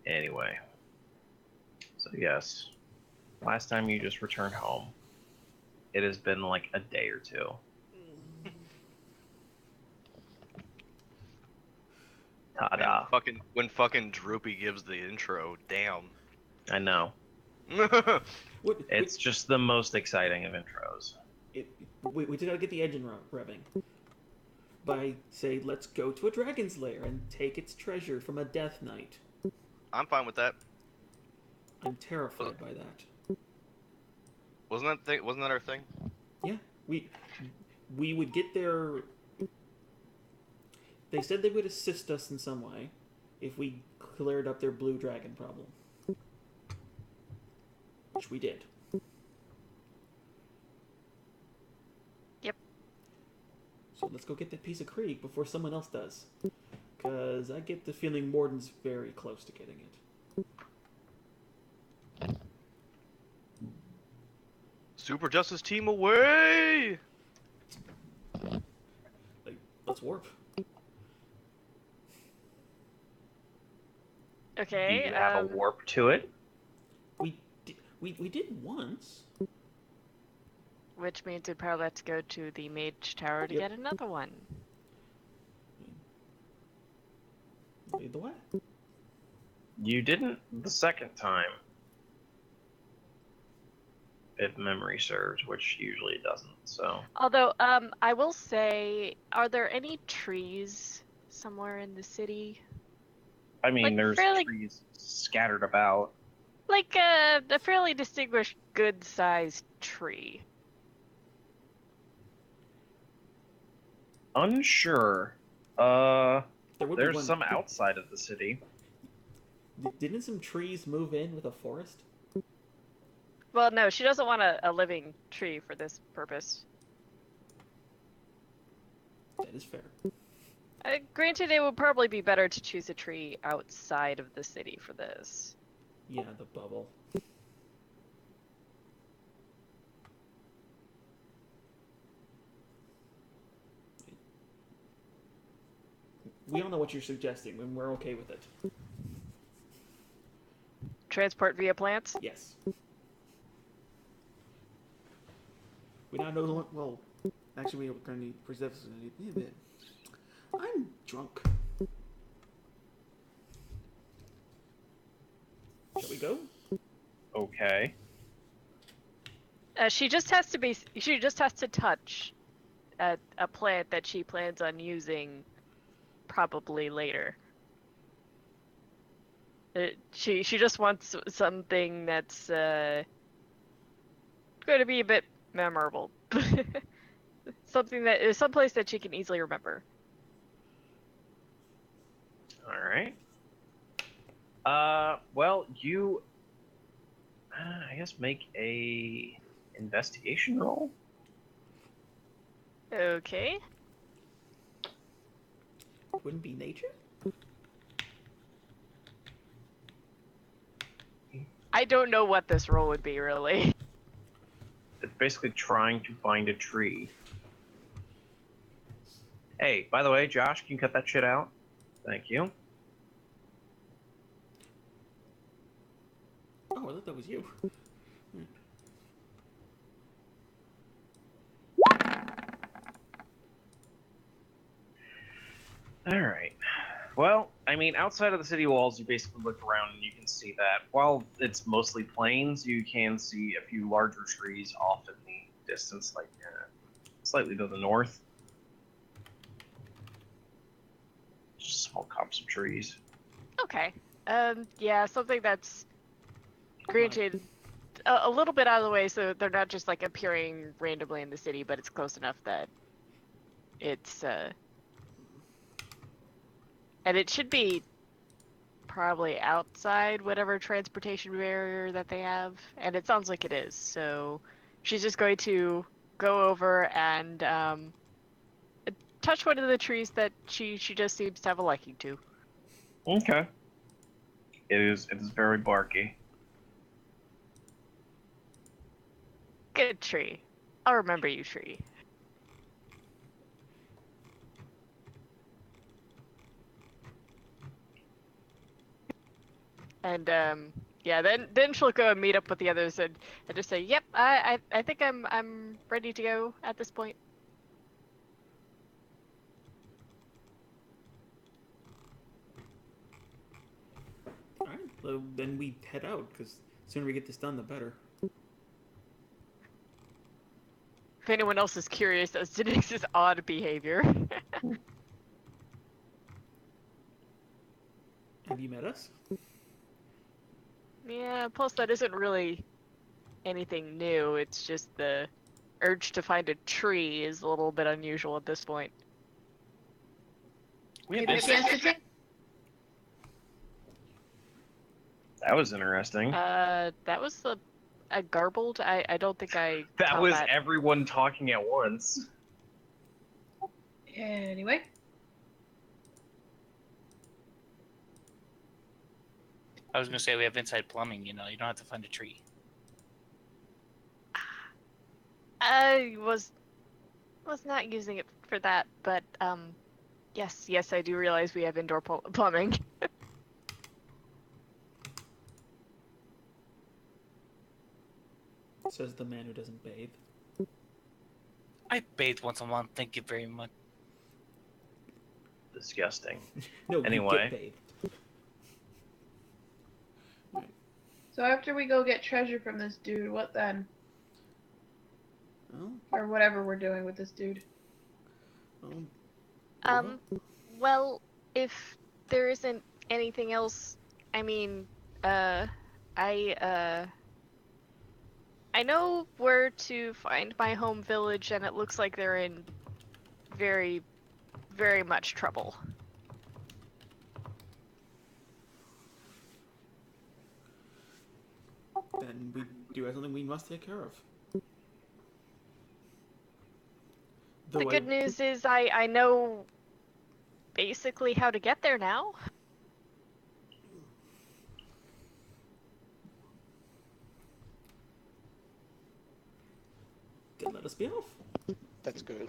Anyway, so yes, last time you just returned home, it has been like a day or two. Man, Ta-da! when fucking Droopy gives the intro, damn. I know. What? It's just the most exciting of intros. We did gotta get the engine revving. By say, let's go to a dragon's lair and take its treasure from a death knight. I'm fine with that. I'm terrified by that. Wasn't that our thing? Yeah, we would get there. They said they would assist us in some way if we cleared up their blue dragon problem, which we did. Yep. So let's go get that piece of Krieg before someone else does, because I get the feeling Morden's very close to getting it. Super Justice Team away! Like, let's warp. Okay. Do you have a warp to it? We did once. Which means we'd probably have to go to the Mage Tower to Yep. get another one. Lead the way. You didn't the second time. If memory serves, which usually it doesn't, so. Although, I will say, are there any trees somewhere in the city? I mean, Like, there's fairly- trees scattered about. Like a fairly distinguished, good-sized tree. Unsure. There would be There's one. some outside of the city. Didn't some trees move in with a forest? Well, no, she doesn't want a living tree for this purpose. That is fair. Granted, it would probably be better to choose a tree outside of the city for this. Yeah, the bubble. We all know what you're suggesting, and we're okay with it. Transport via plants? Yes. We now know the one. Well, actually, we're going to need preserves. I'm drunk. Shall we go? Okay. She just has to be. She just has to touch a plant that she plans on using, probably later. She just wants something that's going to be a bit memorable. Something that is someplace that she can easily remember. All right. Well, you, I guess, make a investigation roll. Okay. Wouldn't be nature? I don't know what this role would be, really. It's basically trying to find a tree. Hey, by the way, Josh, can you cut that shit out? Thank you. Oh, I thought that was you. All right. Well, I mean, outside of the city walls, you basically look around and you can see that while it's mostly plains, you can see a few larger trees off in the distance, like slightly to the north. Just small clumps of trees. Okay. Yeah, something that's granted a little bit out of the way, so they're not just like appearing randomly in the city, but it's close enough that it's and it should be probably outside whatever transportation barrier that they have, and it sounds like it is. So she's just going to go over and touch one of the trees that she just seems to have a liking to. Okay. It is very barky. Good tree. I'll remember you, tree. And yeah, then she'll go and meet up with the others and just say, "Yep, I think I'm ready to go at this point." All right, so then we head out because the sooner we get this done, the better. If anyone else is curious as to Nyx's odd behavior. Have you met us? Yeah, plus that isn't really anything new. It's just the urge to find a tree is a little bit unusual at this point. We had Get a this- chance to take. That was interesting. That was a garbled. I don't think I. That caught was that. everyone talking at once. Anyway. I was gonna say we have inside plumbing. You know, you don't have to find a tree. I was not using it for that, but yes, I do realize we have indoor plumbing. Says the man who doesn't bathe. I bathe once a month. Thank you very much. Disgusting. No, Anyway. you get bathed. So after we go get treasure from this dude, what then? Oh, Or whatever we're doing with this dude. oh. Well, if there isn't anything else, I mean, I know where to find my home village, and it looks like they're in very, very much trouble. Then we do have something we must take care of. The Though good news is I know basically how to get there now. Then let us be off. That's good.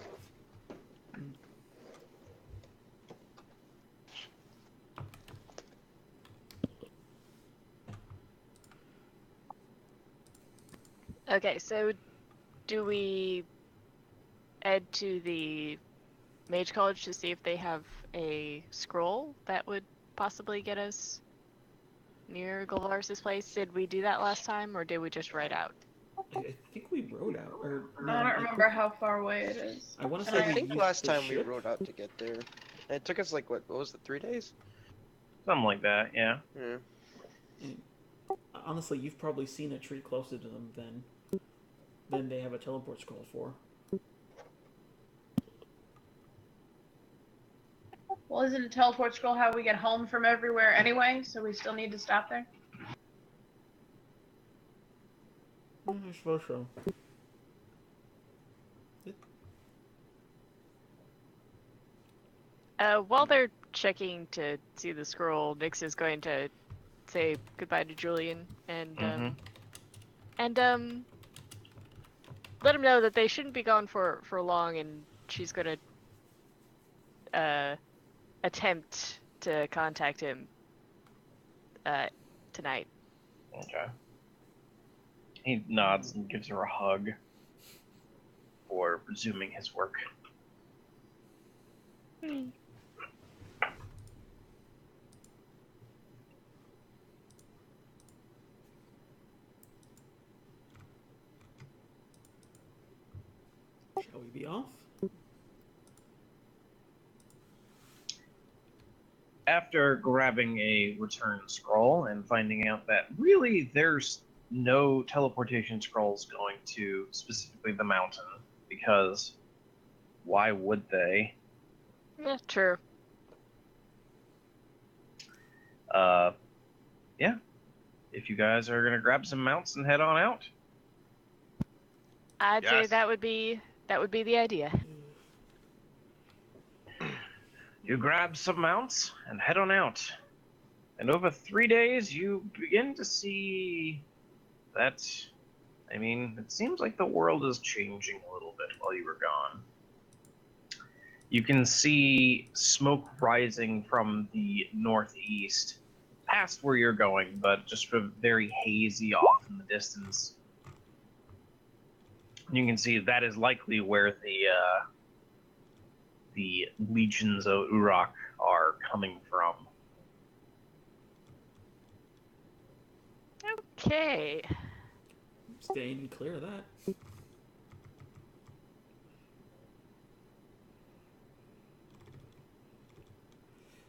Okay, so do we head to the Mage College to see if they have a scroll that would possibly get us near Golvaris' place? Did we do that last time, or did we just ride out? I think we rode out. Or no, I don't remember how far away it is. I want to And say I we think used last the time we ship. rode out to get there. And it took us like what was it, 3 days? Something like that, yeah. Yeah. Honestly, you've probably seen a tree closer to them than they have a teleport scroll for. Well, isn't a teleport scroll how we get home from everywhere anyway? So we still need to stop there? I suppose so. While they're checking to see the scroll, Nyx is going to say goodbye to Julian and let him know that they shouldn't be gone for long, and she's gonna attempt to contact him tonight. Okay. He nods and gives her a hug for resuming his work. Shall we be off? After grabbing a return scroll and finding out that really there's no teleportation scrolls going to specifically the mountain, because why would they? Yeah, true. Yeah. If you guys are gonna grab some mounts and head on out. I'd say Yes. that would be the idea. You grab some mounts and head on out. And over 3 days, you begin to see that, I mean, it seems like the world is changing a little bit while you were gone. You can see smoke rising from the northeast past where you're going, but just sort of very hazy off in the distance. You can see that is likely where the legions of Uruk are coming from. Okay. Staying clear of that.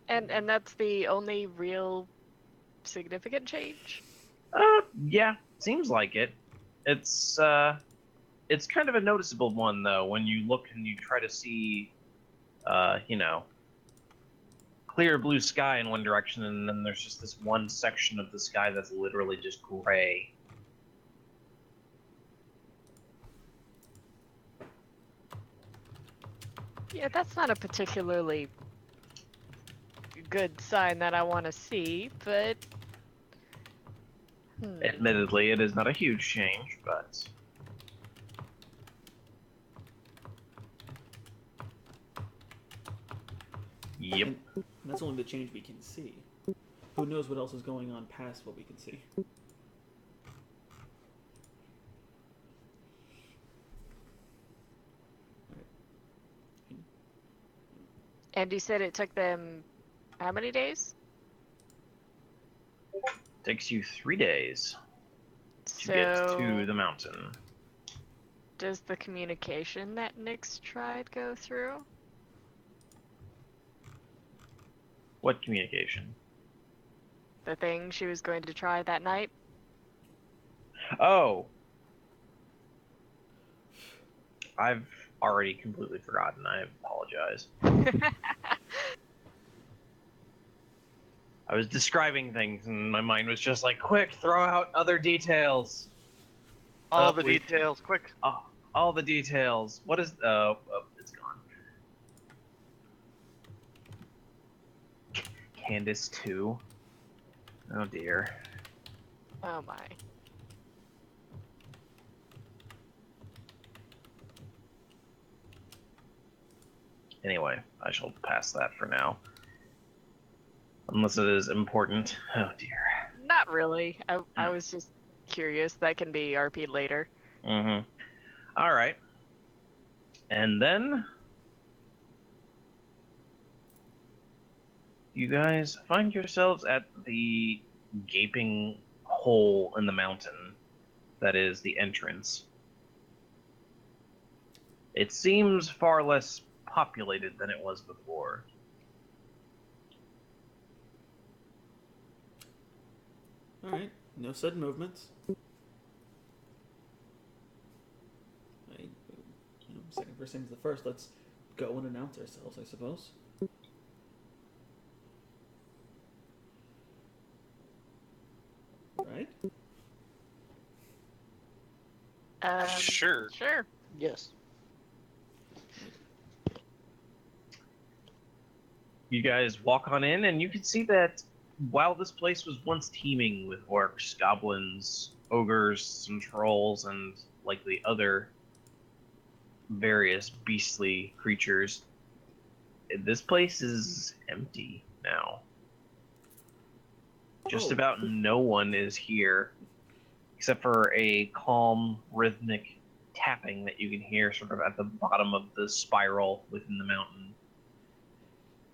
And that's the only real significant change? Yeah, seems like it. It's kind of a noticeable one though when you look and you try to see, you know, clear blue sky in one direction, and then there's just this one section of the sky that's literally just gray. Yeah, that's not a particularly good sign that I want to see, but... Admittedly, it is not a huge change, but yep. And that's only the change we can see. Who knows what else is going on past what we can see? And you said it took them how many days? Takes you 3 days to So get to the mountain. does the communication that Nyx tried go through? What communication? The thing she was going to try that night? Oh. I've already completely forgotten. I apologize. I was describing things and my mind was just like, quick, throw out other details. All the wait. details, quick. Oh, all the details. What is... Oh, it's gone. Candace 2. Oh, dear. Oh my. Anyway, I shall pass that for now. Unless it is important. Oh, dear. Not really. I was just curious. That can be RP'd later. Mm-hmm. All right. And then you guys find yourselves at the gaping hole in the mountain that is the entrance. It seems far less populated than it was before. Alright, no sudden movements. Second first thing's the first. Let's go and announce ourselves, I suppose. Right? Sure. Sure. Yes. You guys walk on in, and you can see that while this place was once teeming with orcs, goblins, ogres, some trolls, and likely other various beastly creatures, this place is empty now. Just Oh. about no one is here, except for a calm, rhythmic tapping that you can hear sort of at the bottom of the spiral within the mountain.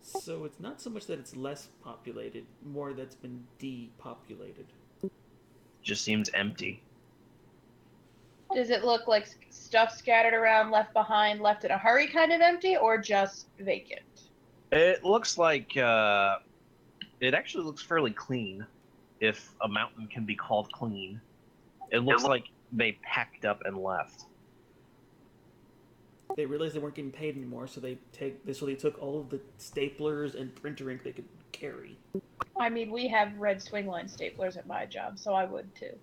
So it's not so much that it's less populated, more that's been depopulated. Just seems empty. Does it look like stuff scattered around, left behind, left in a hurry kind of empty, or just vacant? It looks like it actually looks fairly clean, if a mountain can be called clean. It looks like they packed up and left. They realized they weren't getting paid anymore, so they took all of the staplers and printer ink they could carry. I mean, we have red swing line staplers at my job, so I would too.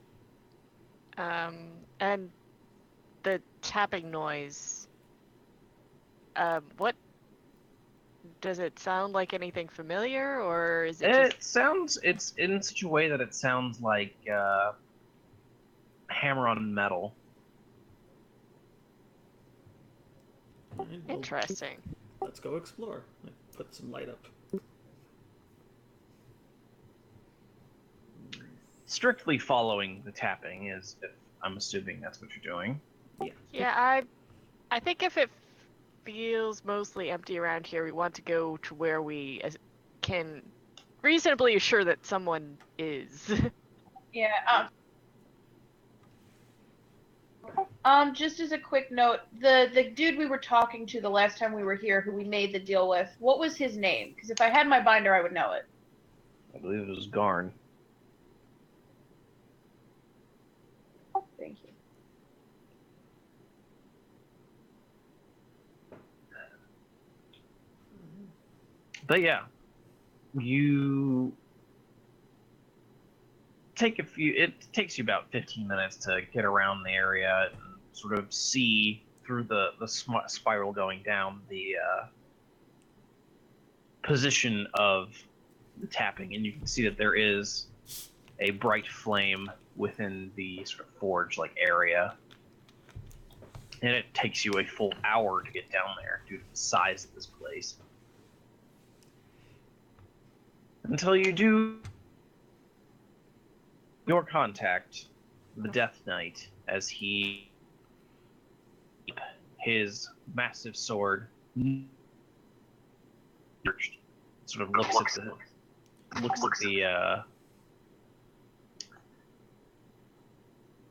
And the tapping noise. What does it sound like? Anything familiar, or is it just... It's in such a way that it sounds like hammer on metal. Alright, well, Interesting. let's go explore. Like, put some light up. strictly following the tapping, is if I'm assuming that's what you're doing. Yeah, I think if it feels mostly empty around here, we want to go to where we can reasonably assure that someone is. Yeah. Just as a quick note, the dude we were talking to the last time we were here, who we made the deal with, what was his name? Because if I had my binder, I would know it. I believe it was Garn. Thank you. But yeah, you take a few. It takes you about 15 minutes to get around the area and sort of see through the spiral going down the position of the tapping, and you can see that there is a bright flame within the sort of forge-like area. And it takes you a full hour to get down there due to the size of this place. Until you do your contact, the Death Knight, as his massive sword sort of looks at the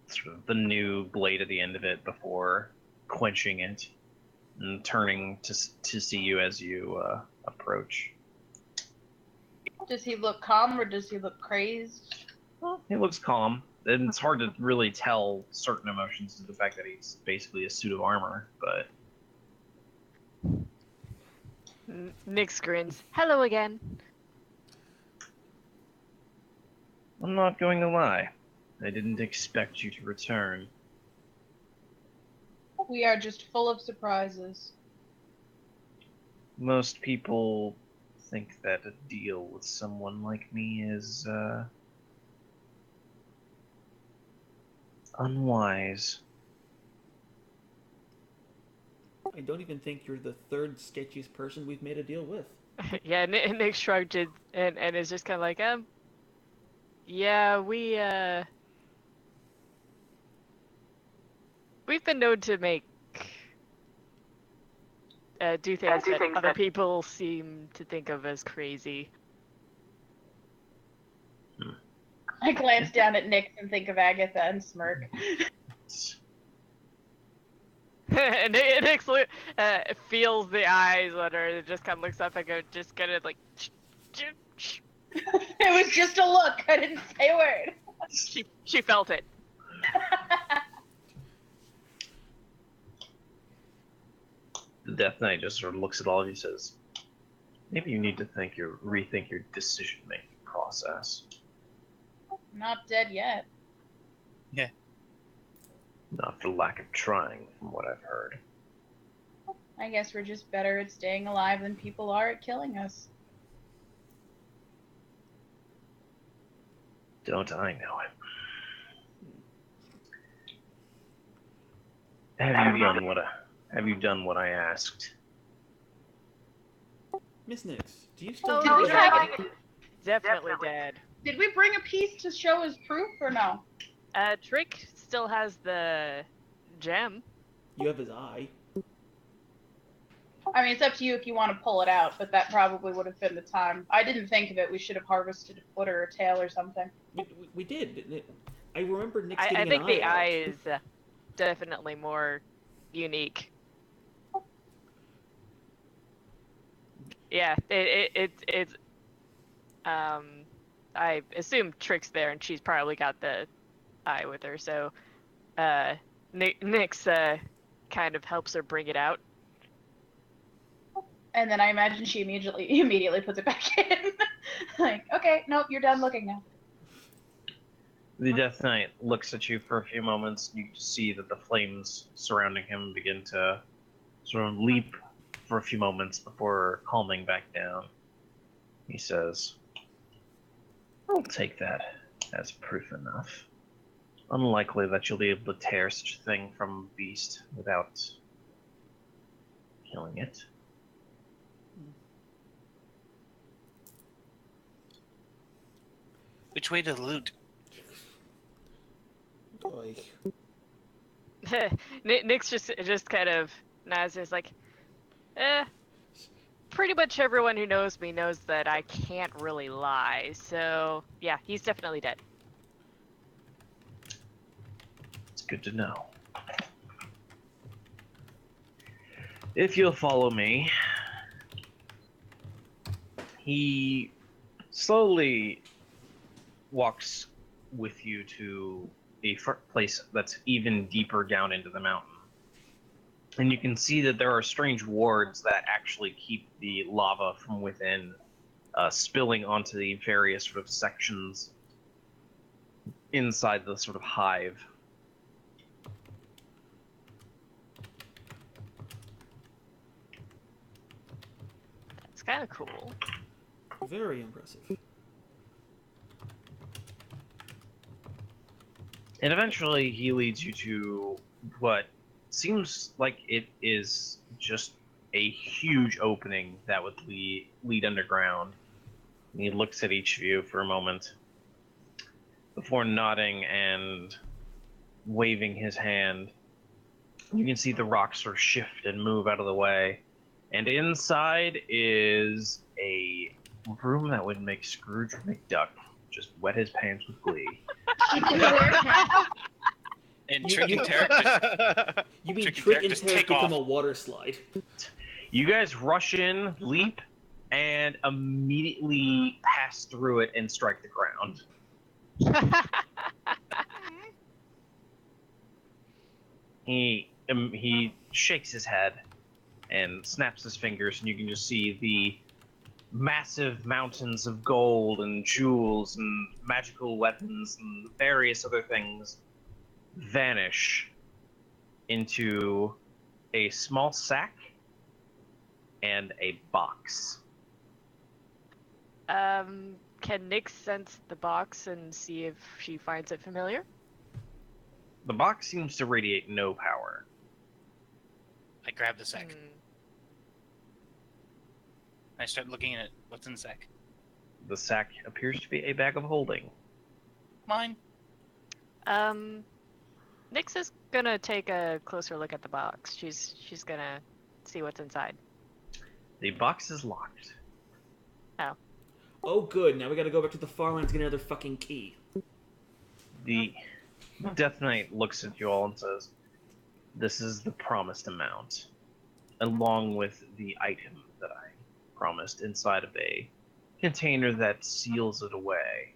sort of the new blade at the end of it before quenching it and turning to see you as you approach. Does he look calm or does he look crazed? Well, he looks calm, and it's hard to really tell certain emotions to the fact that he's basically a suit of armor, but Nyx grins. Hello again. I'm not going to lie. I didn't expect you to return. We are just full of surprises. Most people think that a deal with someone like me is, unwise. I don't even think you're the third sketchiest person we've made a deal with. Yeah, Nyx shrugged it and is just kind of like, yeah, we've been known to make do things that other people seem to think of as crazy. I glance down at Nyx and think of Agatha and smirk. And Nyx feels the eyes on her and just kind of looks up and go, just kind of like, It was just a look. I didn't say a word. she felt it. The Death Knight just sort of looks at all of you and says, maybe you need to rethink your decision-making process. Not dead yet. Not for lack of trying, from what I've heard. I guess we're just better at staying alive than people are at killing us. Don't I know it? Have you done what I asked? Miss Nyx, do you still Did we have Definitely dead. Did we bring a piece to show as proof or no? Trick still has the gem. You have his eye. I mean, it's up to you if you want to pull it out, but that probably would have been the time. I didn't think of it. We should have harvested a foot or a tail or something. We did. I remember Nyx I getting think an the eye eye out. is definitely more unique. Yeah, it's I assume Trick's there and she's probably got the eye with her, so Nyx kind of helps her bring it out. And then I imagine she immediately puts it back in. Like, okay, nope, you're done looking now. The Death Knight looks at you for a few moments. You see that the flames surrounding him begin to sort of leap for a few moments before calming back down. He says, I'll take that as proof enough. Unlikely that you'll be able to tear such a thing from a beast without killing it. Which way to the loot? boy. Nick's just kind of nods. Is like, pretty much everyone who knows me knows that I can't really lie. So yeah, he's definitely dead. It's good to know. If you'll follow me, he slowly walks with you to a place that's even deeper down into the mountain. And you can see that there are strange wards that actually keep the lava from within spilling onto the various sort of sections inside the sort of hive. It's kind of cool. Very impressive. And eventually he leads you to what seems like it is just a huge opening that would lead underground. And he looks at each of you for a moment before nodding and waving his hand. You can see the rocks sort of shift and move out of the way. And inside is a room that would make Scrooge McDuck just wet his pants with glee. And You- Trick you- and Tarek You mean Trick and Trick Tarek and just Tarek take become off. a water slide? You guys rush in, leap, and immediately pass through it and strike the ground. He shakes his head and snaps his fingers, and you can just see the massive mountains of gold and jewels and magical weapons and various other things vanish into a small sack and a box. Can Nick sense the box and see if she finds it familiar? The box seems to radiate no power. I grab the sack. Hmm. I start looking at it. What's in the sack? The sack appears to be a bag of holding. Mine. Nyx is gonna take a closer look at the box. She's gonna see what's inside. The box is locked. Oh, good. Now we gotta go back to the Farlands to get another fucking key. The Death Knight looks at you all and says, "This is the promised amount, along with the item that I promised inside of a container that seals it away."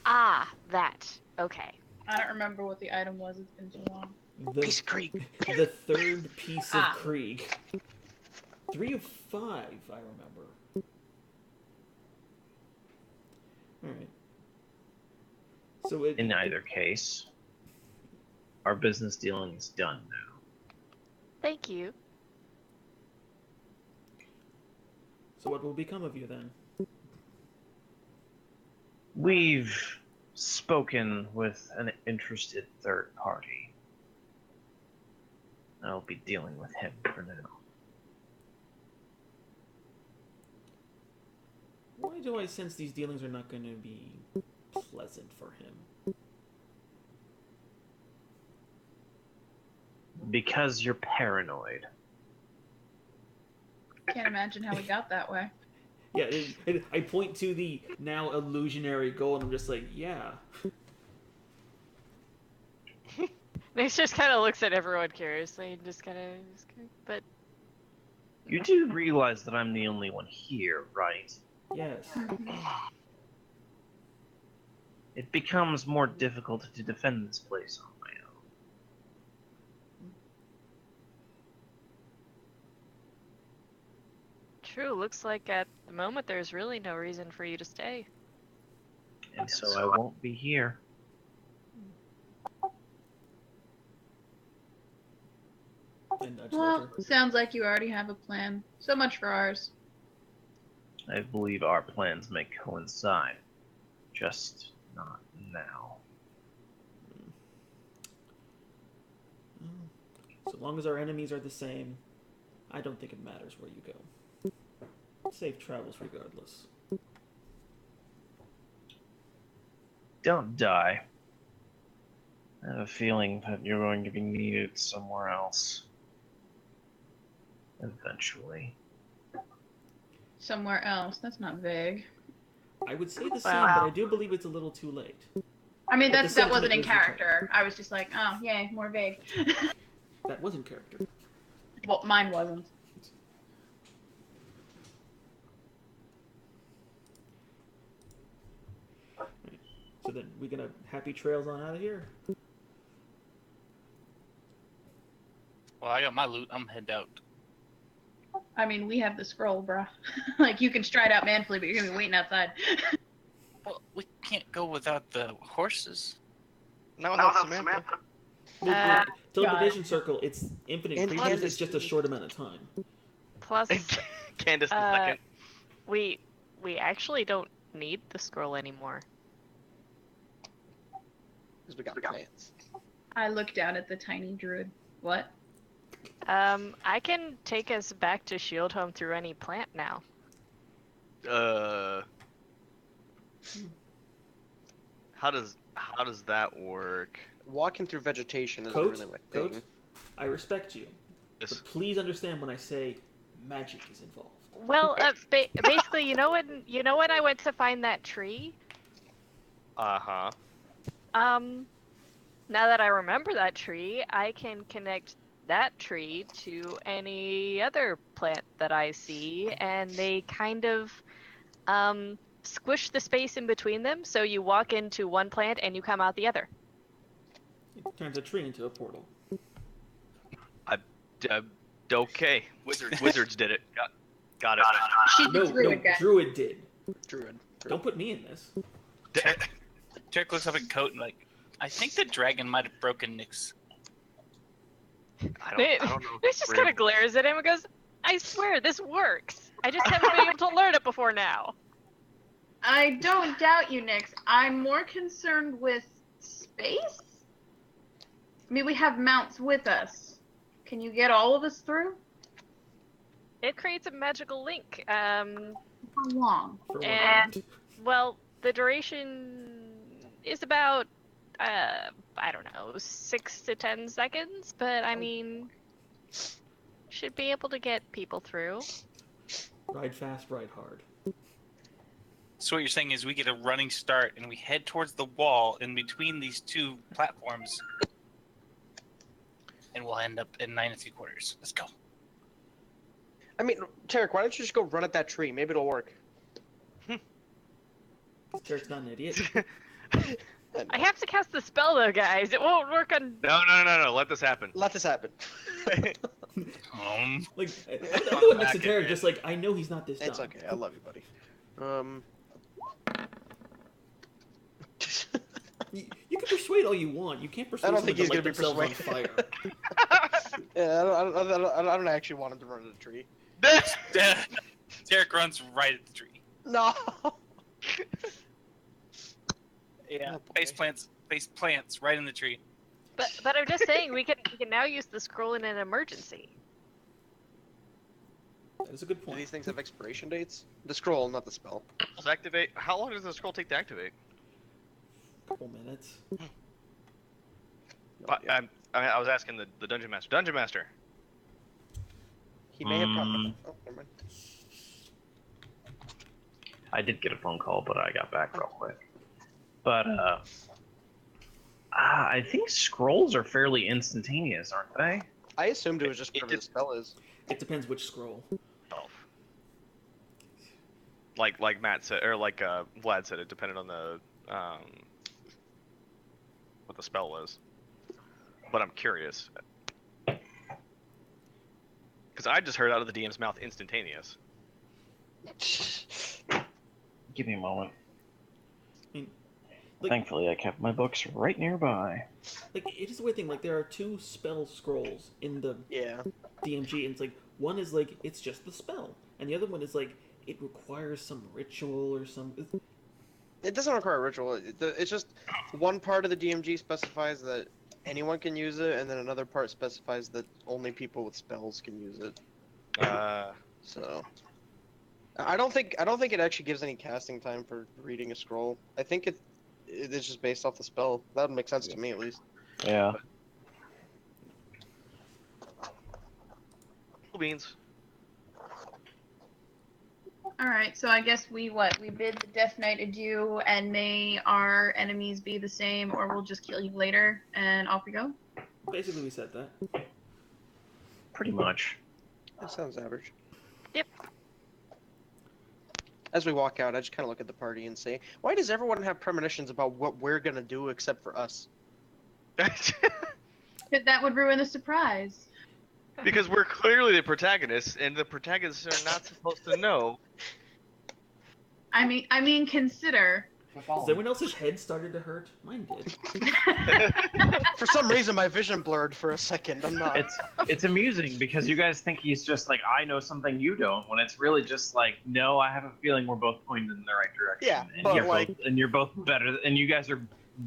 Ah, that. Okay. I don't remember what the item was. It's been too long. Piece of Krieg. The third piece of Ah. Krieg. 3 of 5, I remember. Alright. So it... In either case, our business dealing is done now. Thank you. So what will become of you then? We've spoken with an interested third party. I'll be dealing with him for now. Why do I sense these dealings are not going to be pleasant for him? Because you're paranoid. Can't imagine how we got that way. Yeah, I point to the now illusionary goal, and I'm just like, yeah. Nyx just kind of looks at everyone curiously and just kind of, but You do realize that I'm the only one here, right? Yes. It becomes more difficult to defend this place on my own. true. Looks like at the moment there's really no reason for you to stay. And so I won't be here. And nudge Well, Ledger. sounds like you already have a plan. So much for ours. I believe our plans may coincide. Just not now. So long as our enemies are the same, I don't think it matters where you go. Safe travels regardless. Don't die. I have a feeling that you're going to be needed somewhere else. Eventually. Somewhere else. That's not vague. I would say the same, Wow. but I do believe it's a little too late. I mean, But the that sentiment wasn't in was returned. character. I was just like, oh, yay, more vague. That was in character. Well, mine wasn't. So then we gonna happy trails on out of here. Well, I got my loot. I'm headed out. I mean, we have the scroll, bruh. Like, you can stride out manfully, but you're gonna be waiting outside. Well, we can't go without the horses. No, no, Samantha. Well, Uh, the teleportation circle, it's infinite And creatures. Candace- It's just a short amount of time. Plus, Candace the Uh, second. we actually don't need the scroll anymore. Because we got plants. I look down at the tiny druid. What? I can take us back to Shieldhome through any plant now. How does that work? Walking through vegetation isn't Coat? really my Coat? thing. I respect you, Yes. but please understand when I say magic is involved. Well, basically, you know when I went to find that tree. Uh-huh. Now that I remember that tree, I can connect that tree to any other plant that I see, and they kind of squish the space in between them, so you walk into one plant and you come out the other. It turns a tree into a portal. Okay. Wizards did it. Got it. She's No, a druid guy. Druid did. Druid. Don't put me in this. Tarek looks up at Coat and like, I think the dragon might have broken Nyx. I don't know. Nyx just kind of glares at him and goes, "I swear this works. I just haven't been able to learn it before now." I don't doubt you, Nyx. I'm more concerned with space? I mean, we have mounts with us. Can you get all of us through? It creates a magical link. How long? For one And- round. Well, the duration is about, I don't know, 6 to 10 seconds, but I mean, should be able to get people through. Ride fast, ride hard. So what you're saying is we get a running start and we head towards the wall in between these two platforms, and we'll end up in 9 3/4. Let's go. I mean, Tarek, why don't you just go run at that tree? Maybe it'll work. Derek's not an idiot. I have to cast the spell though, guys. It won't work on. No. Let this happen. Let this happen. Like, I'm Come doing next back to in, Derek, man. just like, I know he's not this dumb. It's okay. I love you, buddy. You can persuade all you want. You can't persuade I don't someone think to he's light gonna be themselves on persuaded. fire. Yeah, I don't actually want him to run at a tree. Tarek runs right at the tree. No. Yeah, Oh, boy. face plants right in the tree. But I'm just saying we can now use the scroll in an emergency. That is a good Do point. these things have expiration dates? The scroll, not the spell. Let's activate. How long does the scroll take to activate? Couple minutes. I was asking the dungeon master. Dungeon master. He may have gotten. Oh, never mind. I did get a phone call, but I got back real quick. But I think scrolls are fairly instantaneous, aren't they? I assumed it was just whatever the spell is. It depends which scroll. Like Matt said, or like Vlad said, it depended on the what the spell was. But I'm curious because I just heard out of the DM's mouth instantaneous. Give me a moment. Like, Thankfully, I kept my books right nearby. like it is a weird thing. Like, there are two spell scrolls in the Yeah. DMG, and it's like, one is like, it's just the spell, and the other one is like, it requires some ritual or some. It doesn't require a ritual. It's just one part of the DMG specifies that anyone can use it, and then another part specifies that only people with spells can use it. So, I don't think it actually gives any casting time for reading a scroll. I think it's just based off the spell. That would make sense to me, at least. Yeah. Cool beans. All right, so I guess we bid the Death Knight adieu, and may our enemies be the same, or we'll just kill you later, and off we go. Basically, we said that. Pretty much. That sounds average. Yep. As we walk out, I just kind of look at the party and say, why does everyone have premonitions about what we're going to do except for us? Because that would ruin the surprise. Because we're clearly the protagonists, and the protagonists are not supposed to know. I mean, consider. Has anyone else's head started to hurt? Mine did. For some reason, my vision blurred for a second. I'm not. It's amusing because you guys think he's just like, I know something you don't, when it's really just like, no, I have a feeling we're both pointed in the right direction. Yeah, and but you're like- both, and you're both better, and you guys are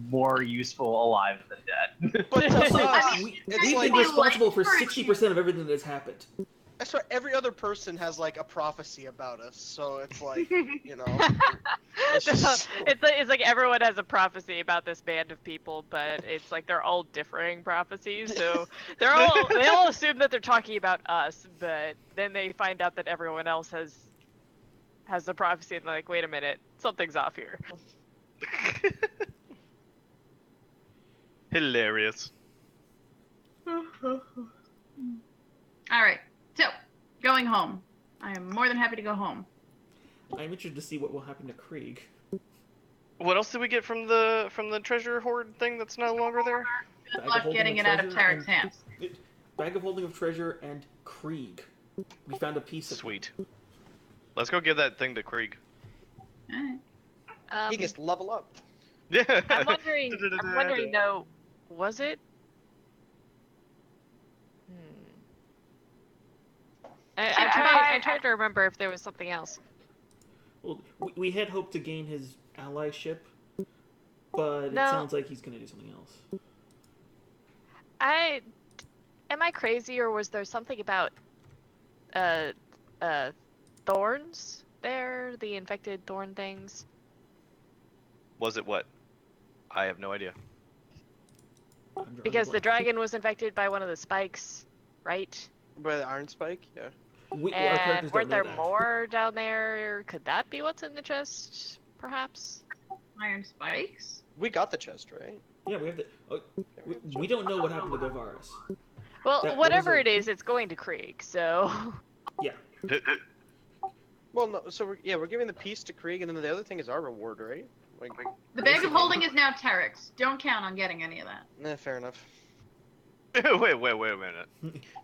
more useful alive than dead. But to us, We've it's been like, responsible for like- 60% of everything that's happened. I swear every other person has like a prophecy about us, so it's like, you know. It's So, just- it's like everyone has a prophecy about this band of people, but it's like they're all differing prophecies. So they all assume that they're talking about us, but then they find out that everyone else has the prophecy, and they're like, wait a minute, something's off here. Hilarious. All right, so going home. I am more than happy to go home. I'm interested to see what will happen to Krieg. What else did we get from the treasure hoard thing that's no longer there? Good Bag of luck holding getting of it out of treasure Tarek's and- hands. Bag of holding of treasure and Krieg. We found a piece of it. Sweet. Let's go give that thing to Krieg. All right. he gets level up. Yeah. I'm wondering though, was it? I'm trying to remember if there was something else. Well, we had hoped to gain his allyship, but it No. sounds like he's going to do something else. Am I crazy, or was there something about thorns there? The infected thorn things? Was it what? I have no idea. I'm drawing a Because the blank. dragon was infected by one of the spikes, right? By the Iron Spike, yeah. Our And characters weren't don't there know that. more down there? Could that be what's in the chest, perhaps? Iron spikes. We got the chest, right? Yeah, we have the. We don't know what happened to Govaris. Well, That was whatever a- it is, it's going to Krieg, so... Yeah. Well, no. So we're giving the piece to Krieg, and then the other thing is our reward, right? Like, The bag of holding is now Tarek's. Don't count on getting any of that. fair enough. wait a minute.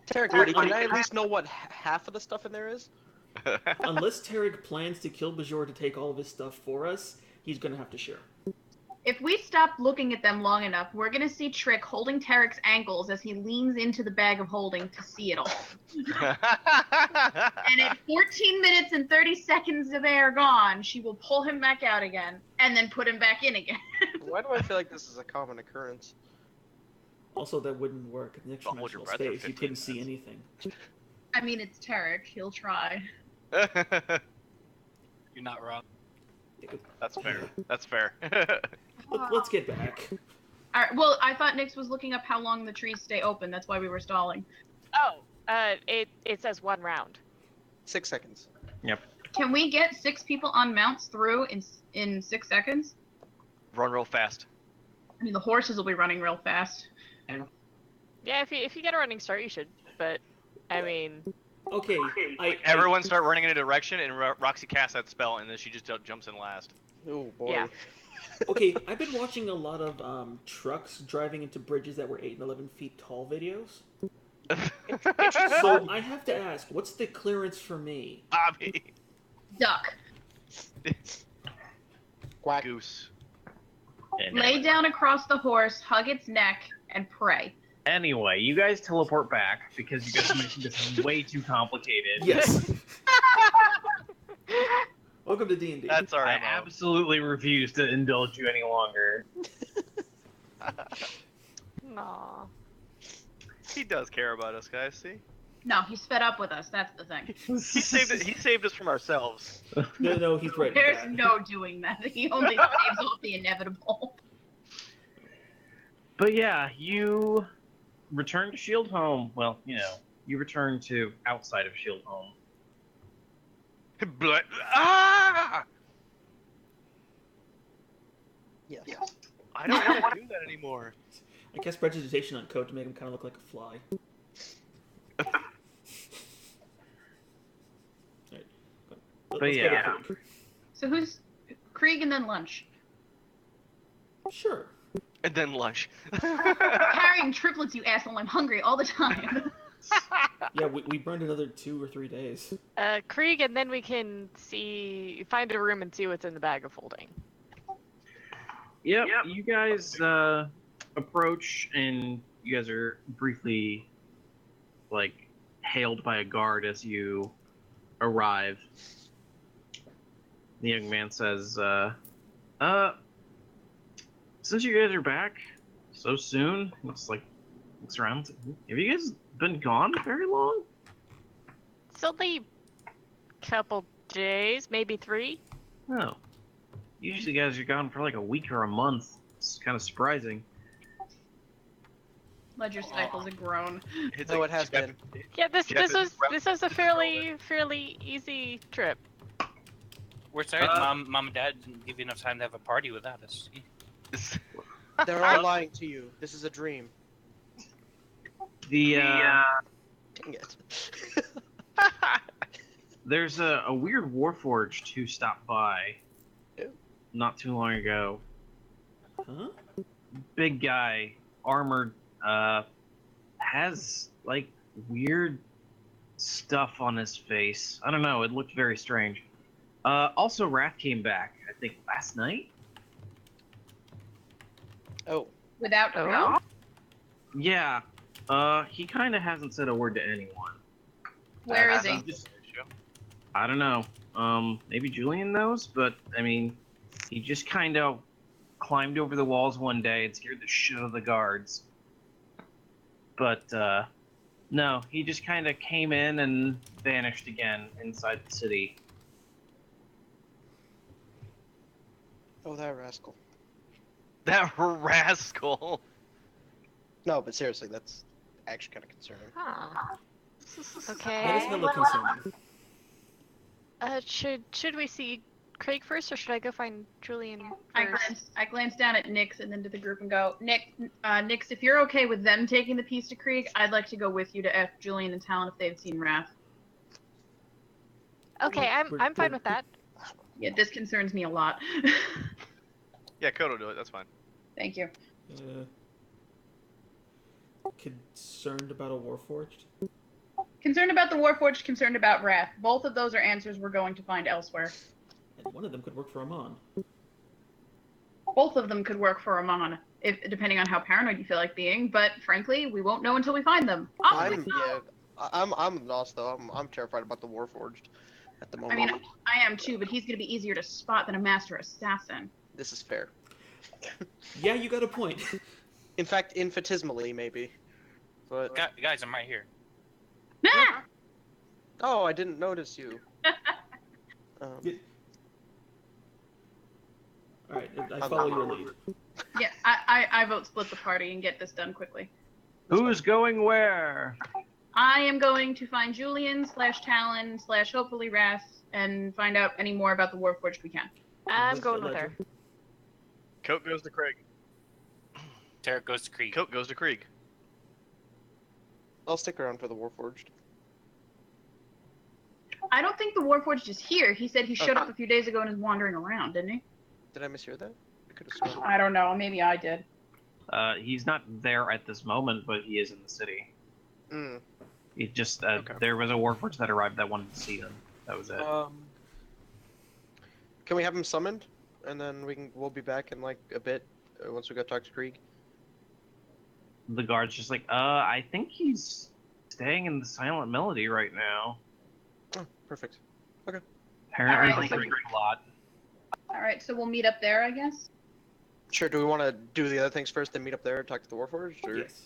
Tarek, buddy, can I at least know what half of the stuff in there is? Unless Tarek plans to kill Bajor to take all of his stuff for us, he's going to have to share. If we stop looking at them long enough, we're gonna see Trick holding Tarek's ankles as he leans into the bag of holding to see it all. And at 14 minutes and 30 seconds of air gone, she will pull him back out again, and then put him back in again. Why do I feel like this is a common occurrence? Also, that wouldn't work in the Don't hold your extra-dimensional breath for space. You 15 couldn't see minutes. anything. I mean, it's Tarek. He'll try. You're not wrong. That's fair. That's fair. Let's get back. All right. Well, I thought Nyx was looking up how long the trees stay open. That's why we were stalling. Oh, it says 1 round. 6 seconds. Can we get 6 people on mounts through in 6 seconds? Run real fast. I mean, the horses will be running real fast. Yeah, if you get a running start, you should. But, I mean... Okay, Everyone start running in a direction, and Roxy casts that spell, and then she just jumps in last. Oh boy. Yeah. Okay, I've been watching a lot of trucks driving into bridges that were 8 and 11 feet tall videos. So I have to ask, what's the clearance for me? Bobby. Duck. Quack. Goose. Lay down across the horse, hug its neck, and pray. Anyway, you guys teleport back because you guys mentioned this is way too complicated. Yes. Welcome to D&D. That's our I MO. absolutely refuse to indulge you any longer. Aw. He does care about us, guys. See, No, he's fed up with us. That's the thing. he saved it. He saved us from ourselves. No, he's right. There's no doing that. He only saves off the inevitable. But yeah, you return to Shield Home. Well, you return to outside of Shield Home. Blood. Ah! Yes. I don't want to do that anymore. I cast Prestidigitation on Code to make him kind of look like a fly. Alright. But Let's go to yeah. Krieg. So who's Krieg and then lunch? Sure. And then lunch. Carrying triplets, you asshole. I'm hungry all the time. Yeah, we burned another 2 or 3 days. Krieg, and then we can find a room and see what's in the bag of holding. Yep. You guys approach, and you guys are briefly, hailed by a guard as you arrive. The young man says, since you guys are back so soon, looks around. Have you guys been gone very long? It's only a couple days, maybe 3. Oh. Usually you guys are gone for a week or a month. It's kind of surprising. Ledger stifles a groan. It's Oh, it has been. Yeah, this Jeff is was a fairly easy trip. We're sorry, mom and dad didn't give you enough time to have a party without us. They're all lying to you. This is a dream. The Dang it. there's a weird Warforged who stopped by Ew. not too long ago. Huh? Big guy, armored, has weird stuff on his face. I don't know, it looked very strange. Also Wrath came back, I think last night? Oh. Without Oh. help? Yeah. He kind of hasn't said a word to anyone. Where is he? I don't know. Maybe Julian knows, but I mean, he just kind of climbed over the walls one day and scared the shit out of the guards. But no, he just kind of came in and vanished again inside the city. Oh, that rascal. That rascal. No, but seriously, that's actually kind of concerning. Huh. That is Okay. hella concerning. Should we see Craig first, or should I go find Julian I first? glance down at Nyx and then to the group and go, Nyx, if you're okay with them taking the piece to Krieg, I'd like to go with you to F Julian and Talon if they've seen Wrath. Okay, I'm fine with that. Yeah, this concerns me a lot. Yeah, Code will do it. That's fine. Thank you. Concerned about a Warforged? Concerned about the Warforged, concerned about Wrath. Both of those are answers we're going to find elsewhere. And one of them could work for Amon. Both of them could work for Amon, depending on how paranoid you feel like being. But frankly, we won't know until we find them. I'm lost though. I'm terrified about the Warforged at the I moment. mean, I am too, but he's going to be easier to spot than a master assassin. This is fair. Yeah, you got a point. In fact, infinitesimally maybe. But Guys, I'm right here. Ah! oh, I didn't notice you. Alright, I follow your lead. Yeah, I vote split the party and get this done quickly. Who's going where? I am going to find Julian / Talon / hopefully Wrath and find out any more about the Warforged we can. I'm With going the with her. ledger. Coat goes to Craig. Tarek goes to Krieg. Coat goes to Krieg. I'll stick around for the Warforged. I don't think the Warforged is here. He said he showed Okay. up a few days ago and is wandering around, didn't he? Did I mishear that? I could have sworn. I don't know. Maybe I did. He's not there at this moment, but he is in the city. Mm. It just Okay. there was a Warforged that arrived that wanted to see him. That was it. Can we have him summoned, and then we'll be back in a bit once we go talk to Krieg. The guard's just I think he's staying in the Silent Melody right now. Oh, perfect. Apparently, Alright. he drinks a lot. All right, so we'll meet up there, I guess. Sure. Do we want to do the other things first, then meet up there and talk to the Warforged? Or... Yes.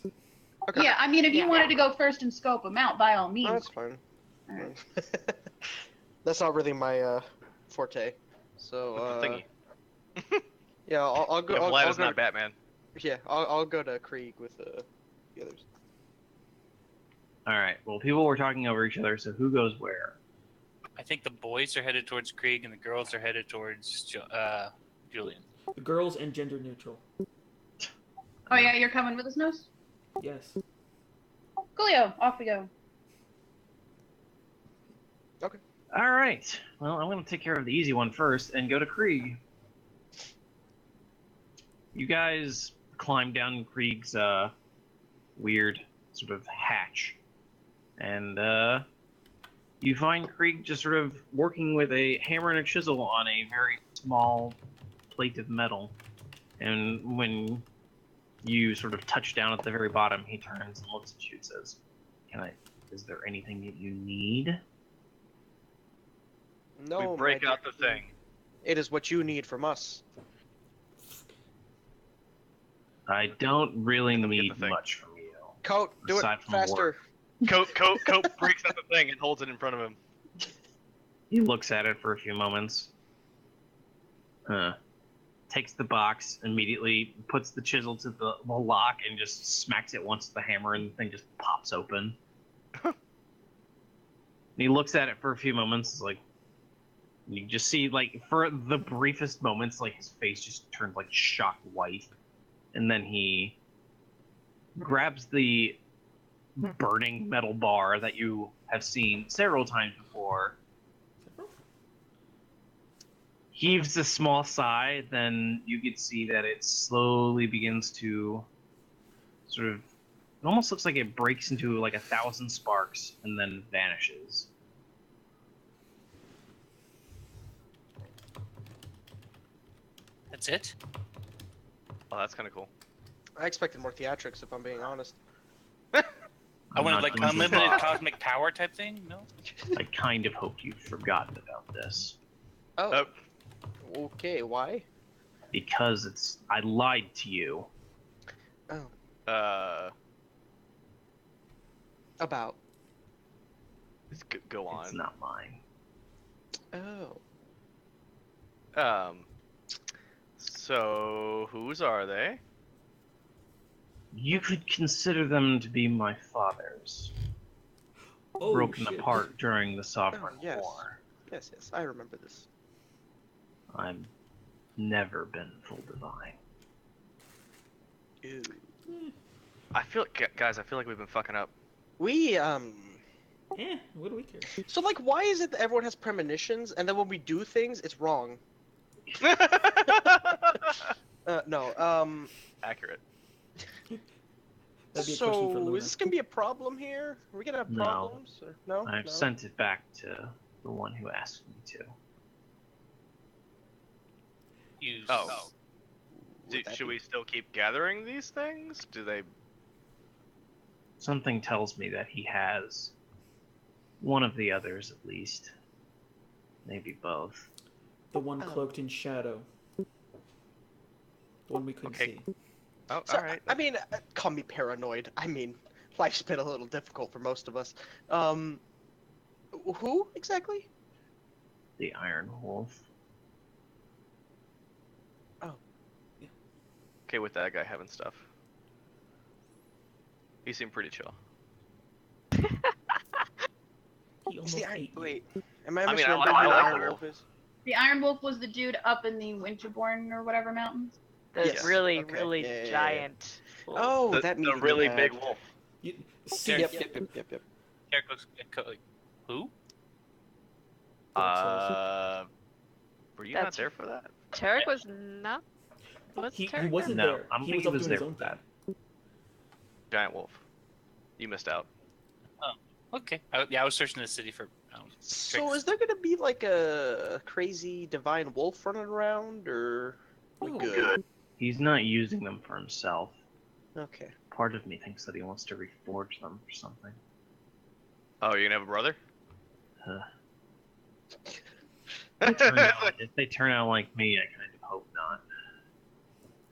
Okay. Yeah, I mean, if you Yeah. wanted to go first and scope them out, by all No, means. that's fine. All right. That's not really my forte. With So the thingy. yeah, I'll go. Yeah, I'll Vlad is go not Batman. Yeah, I'll go to Krieg with the others. All right. Well, people were talking over each other, so who goes where? I think the boys are headed towards Krieg and the girls are headed towards Julian. The girls and gender neutral. Oh yeah, you're coming with us, Nose? Yes. Coolio, off we go. All right. Well, I'm going to take care of the easy one first and go to Krieg. You guys climb down Krieg's weird sort of hatch, and you find Krieg just sort of working with a hammer and a chisel on a very small plate of metal. And when you sort of touch down at the very bottom, he turns and looks at you and says, is there anything that you need? No, we break Magic out the thing. It is what you need from us. I don't really Let me get need the thing. much from you. Coat, do it Aside from faster. Coat breaks out the thing and holds it in front of him. He looks at it for a few moments. Takes the box, immediately puts the chisel to the lock, and just smacks it once with the hammer, and the thing just pops open. And he looks at it for a few moments, like, you just see, like, for the briefest moments, like, his face just turns, like, shocked white. And then he grabs the burning metal bar that you have seen several times before, heaves a small sigh, then you can see that it slowly begins to sort of, it almost looks like it breaks into like 1,000 sparks and then vanishes. That's it? Oh, that's kind of cool. I expected more theatrics, if I'm being honest. I I'm wanted not like going to unlimited lie. cosmic power type thing? No? I kind of hoped you'd forgotten about this. Oh. Okay, why? Because I lied to you. Oh. About. Let's go on. It's not mine. Oh. So whose are they? You could consider them to be my father's, Oh, broken shit. apart during the Sovereign Oh, yes. War. Yes, I remember this. I've never been full divine. Ew. I feel guys, I feel like we've been fucking up. We, What do we care? so, like, why is it that everyone has premonitions, and then when we do things, it's wrong? No, Accurate. That'd be a question for so, Luna. is this gonna be a problem here? Are we gonna have No. problems? Or, no? I've No? sent it back to the one who asked me to. Use. Oh. Would that Should be- we still keep gathering these things? Do they? Something tells me that he has one of the others, at least. Maybe both. The one Oh. cloaked in shadow. The one we couldn't Okay. see. Oh, So, all right. I mean, call me paranoid. I mean, life's been a little difficult for most of us. Who exactly? The Iron Wolf. Okay with that guy having stuff. He seemed pretty chill. He almost ate you. Wait, am I I mean, misremembering I who like Iron the Wolf is? The Iron Wolf was the dude up in the Winterborn or whatever mountains. The Yes, really, okay. really Yeah, yeah, yeah. giant. wolf. Oh, The, that the means really big wolf. You, see, Yep, yep. yep. Like, who? Were you That's- not there for that? Tarek was not. Was He Tarek wasn't No, there. I don't He think was he up was doing there his own for that. thing. Giant wolf. You missed out. Okay. I was searching the city for. So Tricks. is there gonna be like a crazy divine wolf running around, or we Oh, good? He's not using them for himself. Okay. Part of me thinks that he wants to reforge them for something. Oh, you're gonna have a brother? If they turn out like me, I kind of hope not.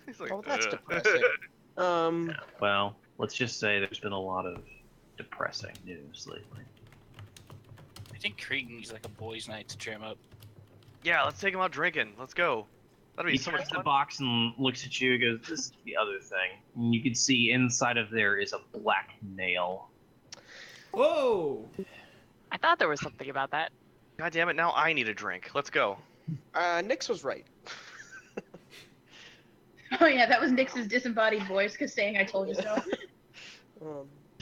He's like, Oh, that's "Ugh." depressing. Yeah, well, let's just say there's been a lot of depressing news lately. I think Krieg needs like a boys' night to cheer him up. Yeah, let's take him out drinking. Let's go. That'd be He so turns much the fun. box and looks at you and goes, "This is the other thing." And you can see inside of there is a black nail. Whoa! I thought there was something about that. God damn it! Now I need a drink. Let's go. Nyx was right. Oh yeah, that was Nyx's disembodied voice, cause saying "I told you so."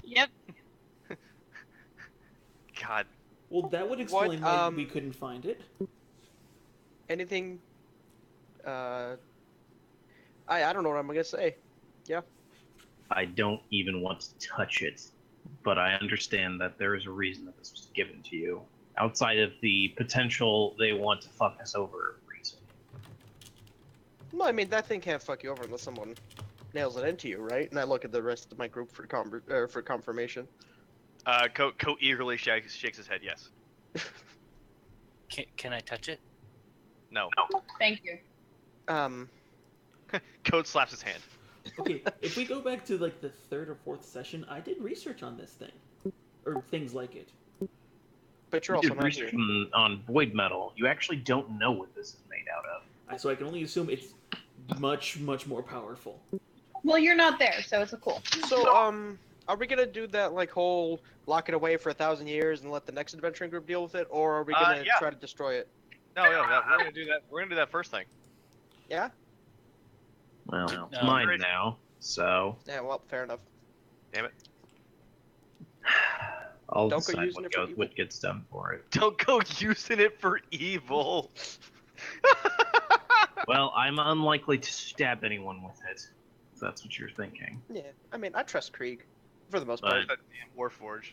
Yep. God. Well, that would explain What, why we couldn't find it. Anything? I don't know what I'm gonna say. I don't even want to touch it, but I understand that there is a reason that this was given to you. Outside of the potential they want to fuck us over reason. No, I mean that thing can't fuck you over unless someone nails it into you, right? And I look at the rest of my group for confirmation. Co eagerly shakes his head. Yes. Can I touch it? No. Thank you. Code slaps his hand. Okay, if we go back to like the 3rd or 4th session, I did research on this thing, or things like it. But you're You also did not research here. on void metal. You actually don't know what this is made out of. So I can only assume it's much, much more powerful. Well, you're not there, so it's a cool. So, are we gonna do that like whole lock it away for 1,000 years and let the next adventuring group deal with it, or are we gonna Yeah. try to destroy it? No, we're gonna do that. We're gonna do that first thing. Yeah. Well, it's No. mine now, so Yeah. Well, fair enough. I'll Don't go decide using it for evil. what gets done for it. Don't go using it for evil. Well, I'm unlikely to stab anyone with it. If that's what you're thinking. Yeah. I mean, I trust Krieg, for the most But- part. That damn Warforge.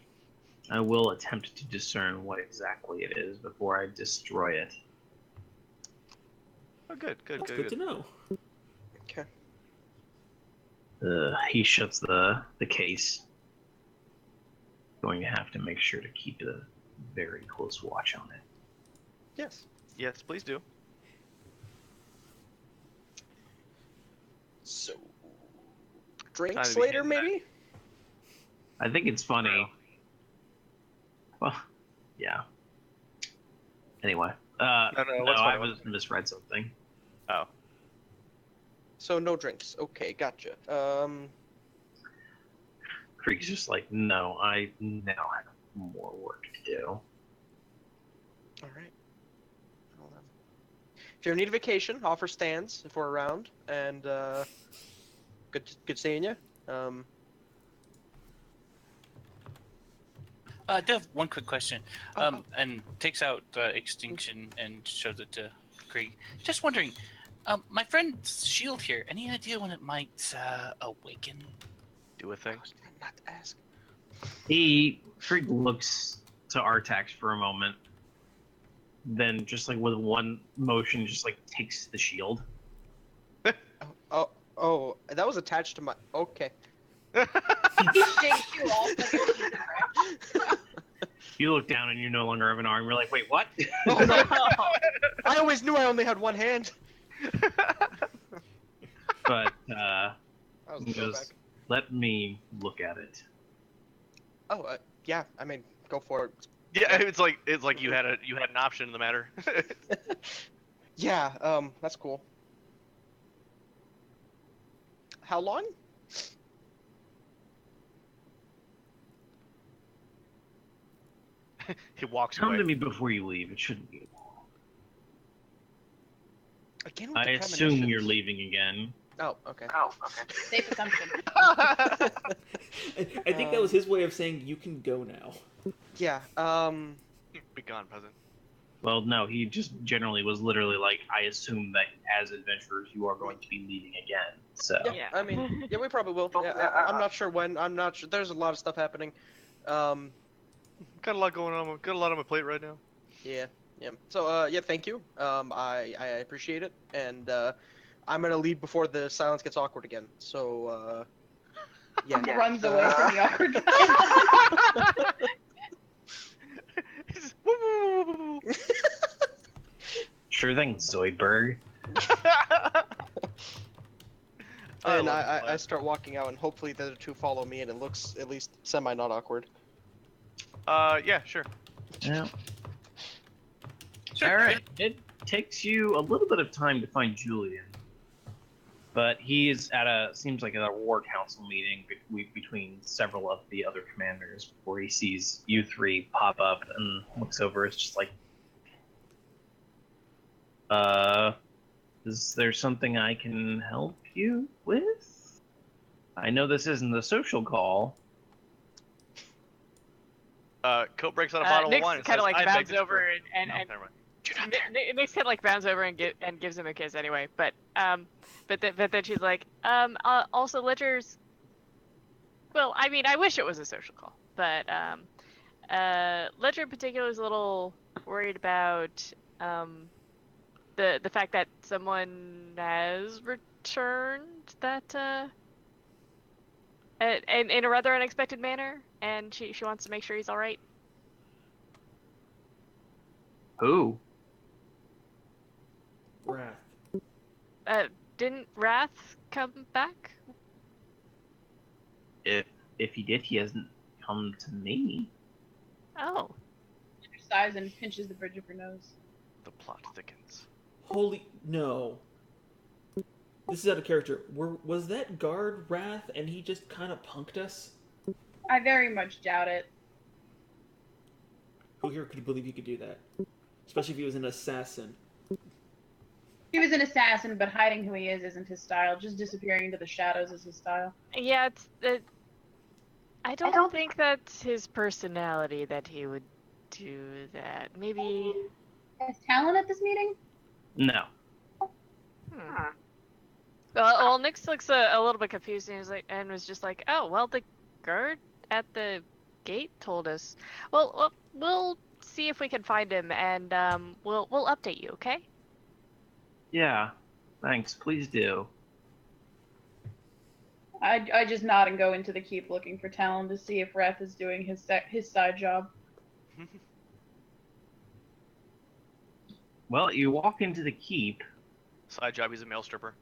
I will attempt to discern what exactly it is before I destroy it. Oh, good. That's good to know. Okay. He shuts the case. Going to have to make sure to keep a very close watch on it. Yes. Yes, please do. So, Time drinks to be later, hitting that. maybe. I think it's funny. Well, yeah. Anyway, No, what's I funny? was misread something. Oh. So no drinks. Okay, gotcha. Creek's just like, no, I now have more work to do. All right. Well, if you ever need a vacation, offer stands if we're around, and good seeing you. I do have one quick question. Oh. And takes out Extinction and shows it to Krieg. Just wondering, my friend's shield here, any idea when it might awaken? Do a thing. Not to ask. Krieg looks to Artax for a moment, then just like with one motion, just like takes the shield. Oh, that was attached to my. Okay. He shakes you off like a piece of crap. You look down and you no longer have an arm. You're like, wait, what? Oh, no. I always knew I only had one hand. But That was a he goes, throwback. let me look at it. Oh, yeah. I mean, go for it. Yeah, it's like you had an option in the matter. Yeah. That's cool. How long? He walks Come away. to me before you leave. It shouldn't be long. Again with I the assume you're premonitions. leaving again. Oh, okay. Safe assumption. I think that was his way of saying you can go now. Yeah. Be gone, peasant. Well, no, he just generally was literally like, I assume that as adventurers you are going to be leaving again. So Yeah. Yeah. I mean, yeah, we probably will. Yeah, I'm not sure when. I'm not sure. There's a lot of stuff happening. Got a lot going on. Got a lot on my plate right now. Yeah. Yeah. So, yeah, thank you. I appreciate it, and I'm gonna leave before the silence gets awkward again. So, yeah. Runs away from the awkward guy. He's- woo, woo, woo, woo, woo. sure thing, Zoidberg. And love I this start walking out, and hopefully the other two follow me, and it looks at least semi not awkward. plan. Yeah, sure. Yeah. Sure. All right. It takes you a little bit of time to find Julian, but he's seems like at a war council meeting between several of the other commanders before he sees you three pop up and looks over. It's just like, is there something I can help you with? I know this isn't the social call. Coat breaks out a bottle Nick's of wine and kind says, of like "I beg bounds to over differ." and No, never mind. Nick's kind of like bounds over and gives him a kiss anyway. But then she's like, also Ledger's. Well, I mean, I wish it was a social call, but Ledger in particular is a little worried about the fact that someone has returned that in a rather unexpected manner, and she wants to make sure he's all right. Who? Wrath. Didn't Wrath come back? If he did, he hasn't come to me. Oh. She sighs and pinches the bridge of her nose. The plot thickens. Holy no. This is out of character. Was that guard Wrath and he just kind of punked us? I very much doubt it. Who here could believe he could do that? Especially if he was an assassin. He was an assassin, but hiding who he is isn't his style. Just disappearing into the shadows is his style. Yeah, I don't think that's his personality that he would do that. Maybe. Is Talon at this meeting? No. Well, Nyx looks a little bit confused and was just like, "Oh, well, the guard at the gate told us. Well, we'll see if we can find him, and we'll update you, okay?" Yeah. Thanks. Please do. I just nod and go into the keep looking for Talon to see if Wrath is doing his side job. Well, you walk into the keep. Side job, he's a male stripper.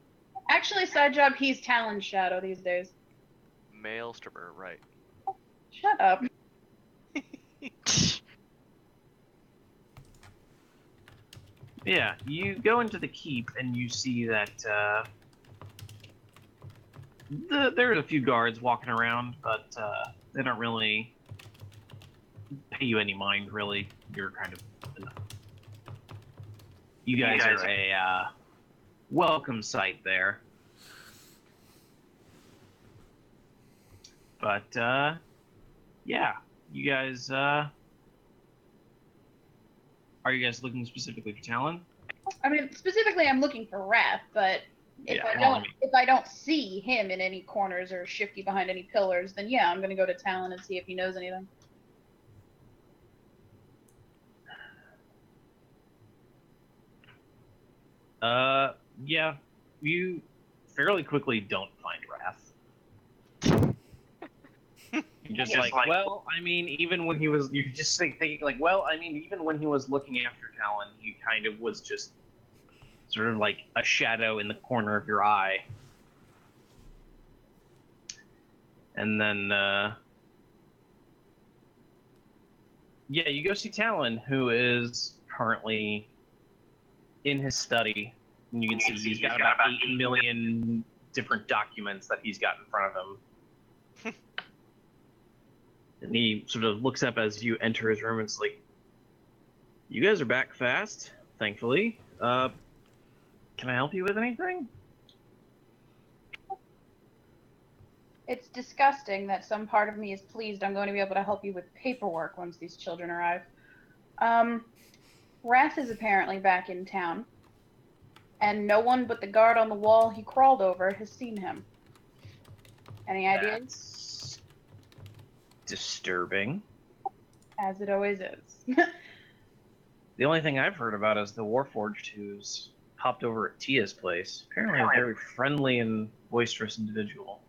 Actually, side job, he's Talon's shadow these days. Male stripper, right. Shut up. Yeah, you go into the keep and you see that there are a few guards walking around, but they don't really pay you any mind, really. You're kind of... You guys are a welcome sight there. But, yeah, you guys... Are you guys looking specifically for Talon? I mean, specifically, I'm looking for Wrath, but if I don't see him in any corners or shifty behind any pillars, then yeah, I'm gonna go to Talon and see if he knows anything. Yeah, you fairly quickly don't find Wrath. You're just like, well, I mean, even when he was, you're just thinking like, well, I mean, even when he was looking after Talon, he kind of was just sort of like a shadow in the corner of your eye. And then, yeah, you go see Talon, who is currently in his study. And you can see he's got about 8 million different documents that he's got in front of him. And he sort of looks up as you enter his room and is like, "You guys are back fast, thankfully. Can I help you with anything?" It's disgusting that some part of me is pleased I'm going to be able to help you with paperwork once these children arrive. Wrath is apparently back in town, and no one but the guard on the wall he crawled over has seen him. Any ideas? That's disturbing. As it always is. The only thing I've heard about is the Warforged who's popped over at Tia's place. Apparently a very friendly and boisterous individual.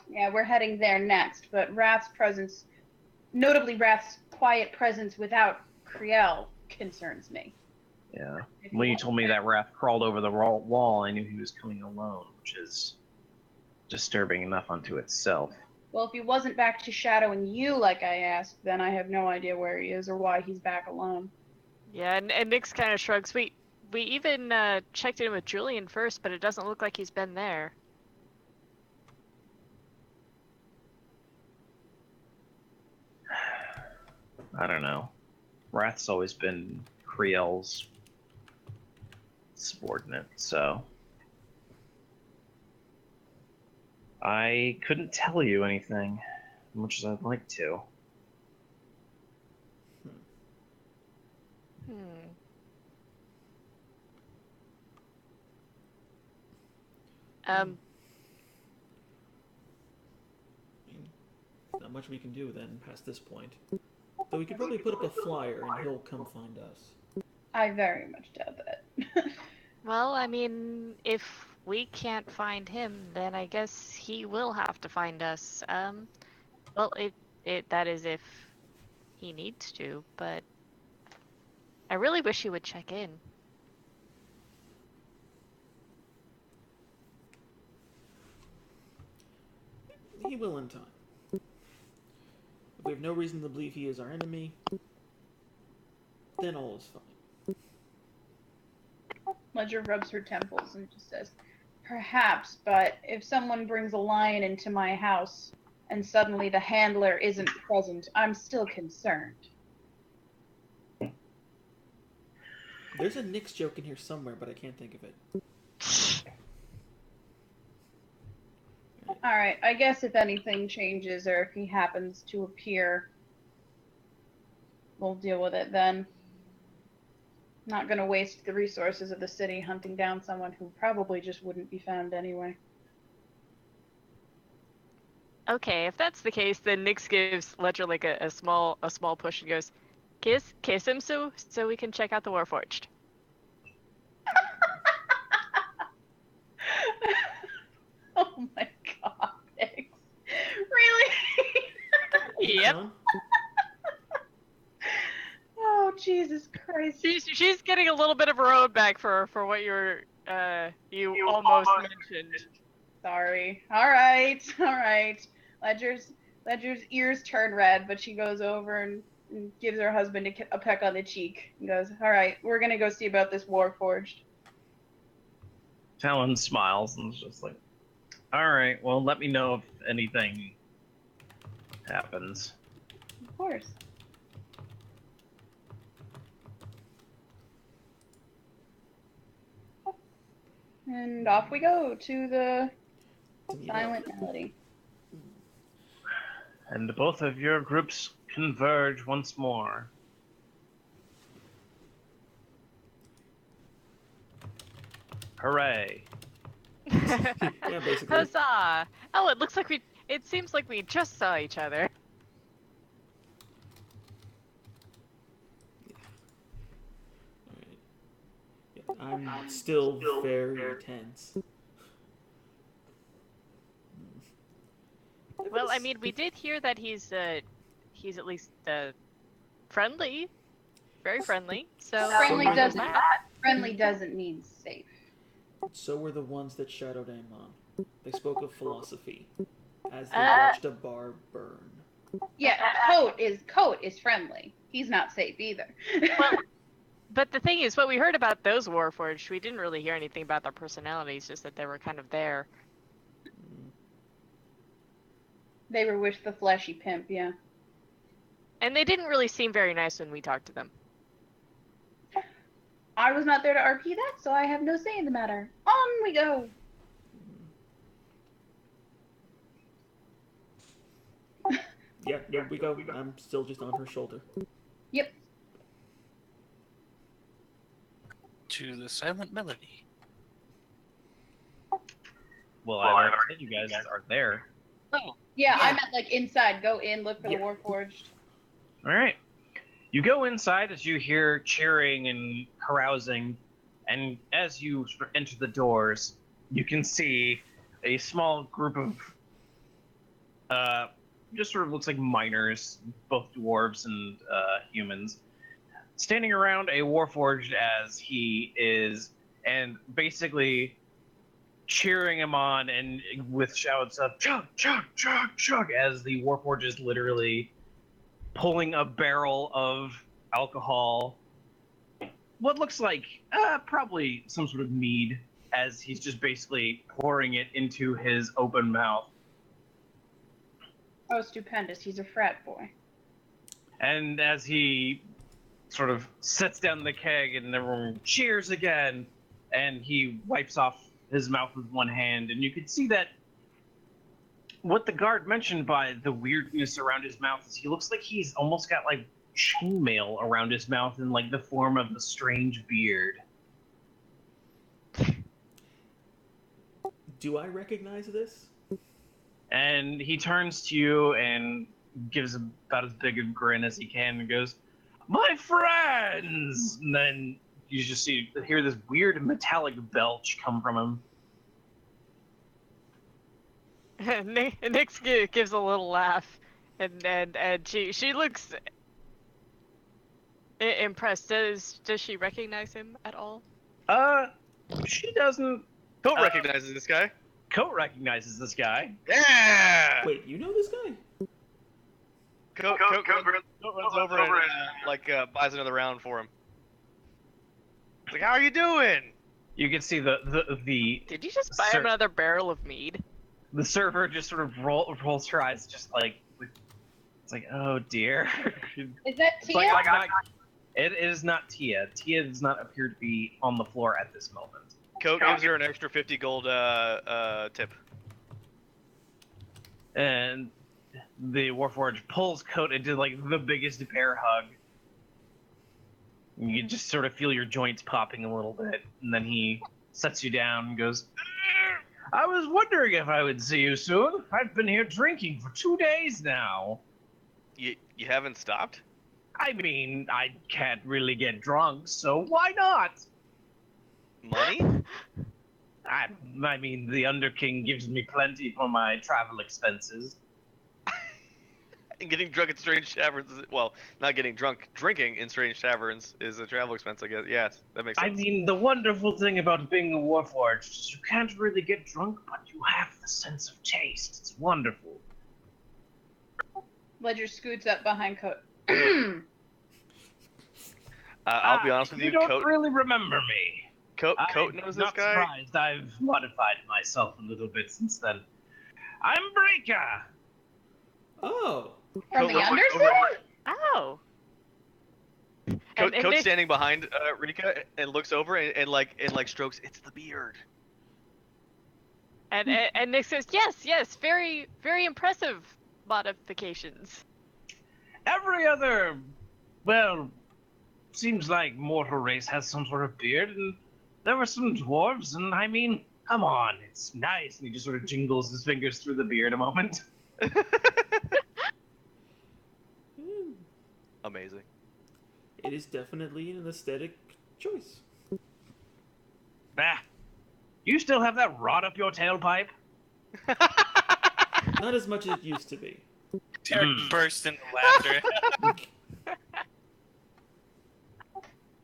Yeah, we're heading there next, but Wrath's presence, notably Wrath's quiet presence without Kriel, concerns me. Yeah. When you told me that Wrath crawled over the wall, I knew he was coming alone, which is disturbing enough unto itself. Well, if he wasn't back to shadowing you like I asked, then I have no idea where he is or why he's back alone. Yeah, and Nyx kind of shrugs. we even checked in with Julian first, but it doesn't look like he's been there. I don't know. Wrath's always been Creel's subordinate, so I couldn't tell you anything, as much as I'd like to. Hmm. I mean, not much we can do then past this point. Though we could probably put up a flyer and he'll come find us. I very much doubt that. Well, I mean, if we can't find him, then I guess he will have to find us. Well, that is if he needs to, but I really wish he would check in. He will in time. If we have no reason to believe he is our enemy, then all is fine. Ledger rubs her temples and just says, "Perhaps, but if someone brings a lion into my house and suddenly the handler isn't present, I'm still concerned." There's a Nyx joke in here somewhere, but I can't think of it. Alright, I guess if anything changes or if he happens to appear, we'll deal with it then. Not gonna waste the resources of the city hunting down someone who probably just wouldn't be found anyway. Okay, if that's the case, then Nyx gives Ledger like a small push and goes, "Kiss him, so we can check out the Warforged." Oh my god, Biggs. Really? Yep. Oh, Jesus Christ. She's getting a little bit of her own back for what you almost mentioned. Sorry. Alright. Ledger's ears turn red, but she goes over and gives her husband a peck on the cheek and goes, "Alright, we're gonna go see about this Warforged." Talon smiles and is just like, alright, well, let me know if anything happens. Of course. And off we go to the Silent Melody. And both of your groups converge once more. Hooray. Yeah, basically. Huzzah! Oh, it seems like we just saw each other. Alright. Yeah, I'm still very tense. Well, I mean, we did hear that he's at least friendly, very friendly. So Friendly doesn't- doesn't friendly doesn't mean safe. So were the ones that shadowed Amon. They spoke of philosophy as they watched a bar burn. Yeah, Coat is friendly. He's not safe either. Well, but the thing is, what we heard about those Warforged, we didn't really hear anything about their personalities, just that they were kind of there. They were with the fleshy pimp, yeah. And they didn't really seem very nice when we talked to them. I was not there to RP that, so I have no say in the matter. On we go! Yeah, there we go. I'm still just on her shoulder. Yep. To the Silent Melody. Well, I already said you guys are there. Oh, Yeah, I meant like inside. Go in, look for Yeah. the Warforged. Alright. You go inside as you hear cheering and carousing, and as you enter the doors, you can see a small group of, just sort of looks like miners, both dwarves and humans, standing around a Warforged as he is, and basically cheering him on and with shouts of chug, chug, chug, chug, as the Warforged is literally pulling a barrel of alcohol what looks like probably some sort of mead, as he's just basically pouring it into his open mouth. Oh, stupendous. He's a frat boy. And as he sort of sets down the keg and everyone cheers again, and he wipes off his mouth with one hand, and you can see that what the guard mentioned by the weirdness around his mouth is he looks like he's almost got like chainmail around his mouth in like the form of a strange beard. Do I recognize this? And he turns to you and gives about as big a grin as he can and goes, "My friends!" And then you just hear this weird metallic belch come from him. Nix gives a little laugh, and she looks impressed. Does she recognize him at all? She doesn't. Coat recognizes this guy. Coat recognizes this guy. Yeah! Wait, you know this guy? Coat runs over and buys another round for him. He's like, how are you doing? You can see the Did you just buy him another barrel of mead? The server just sort of rolls her eyes, just like it's like, oh dear. Is that Tia? It is not Tia. Tia does not appear to be on the floor at this moment. Coat gives her an extra 50 gold tip. And the Warforged pulls Coat into like the biggest bear hug. You can just sort of feel your joints popping a little bit, and then he sets you down and goes, "I was wondering if I would see you soon. I've been here drinking for 2 days now." You haven't stopped? I mean, I can't really get drunk, so why not? Money? I mean, the Underking gives me plenty for my travel expenses. And getting drunk at strange taverns well, not getting drunk, drinking in strange taverns is a travel expense, I guess. Yes, that makes sense. I mean, the wonderful thing about being a Warforged is you can't really get drunk, but you have the sense of taste. It's wonderful. Ledger scoots up behind Coat. I'll be honest with you, You don't Coat really remember me. Coat knows this not guy. Surprised. I've modified myself a little bit since then. I'm Breaker. Oh. From the Coat- Undercity? Oh. Coat's standing behind Rika and looks over and strokes. It's the beard. And Nick says, yes, very, very impressive modifications. Every other, well, seems like mortal race has some sort of beard, and there were some dwarves, and I mean, come on, it's nice. And he just sort of jingles his fingers through the beard a moment. Amazing. It is definitely an aesthetic choice. Bah, you still have that rot up your tailpipe? Not as much as it used to be. Derek burst into laughter.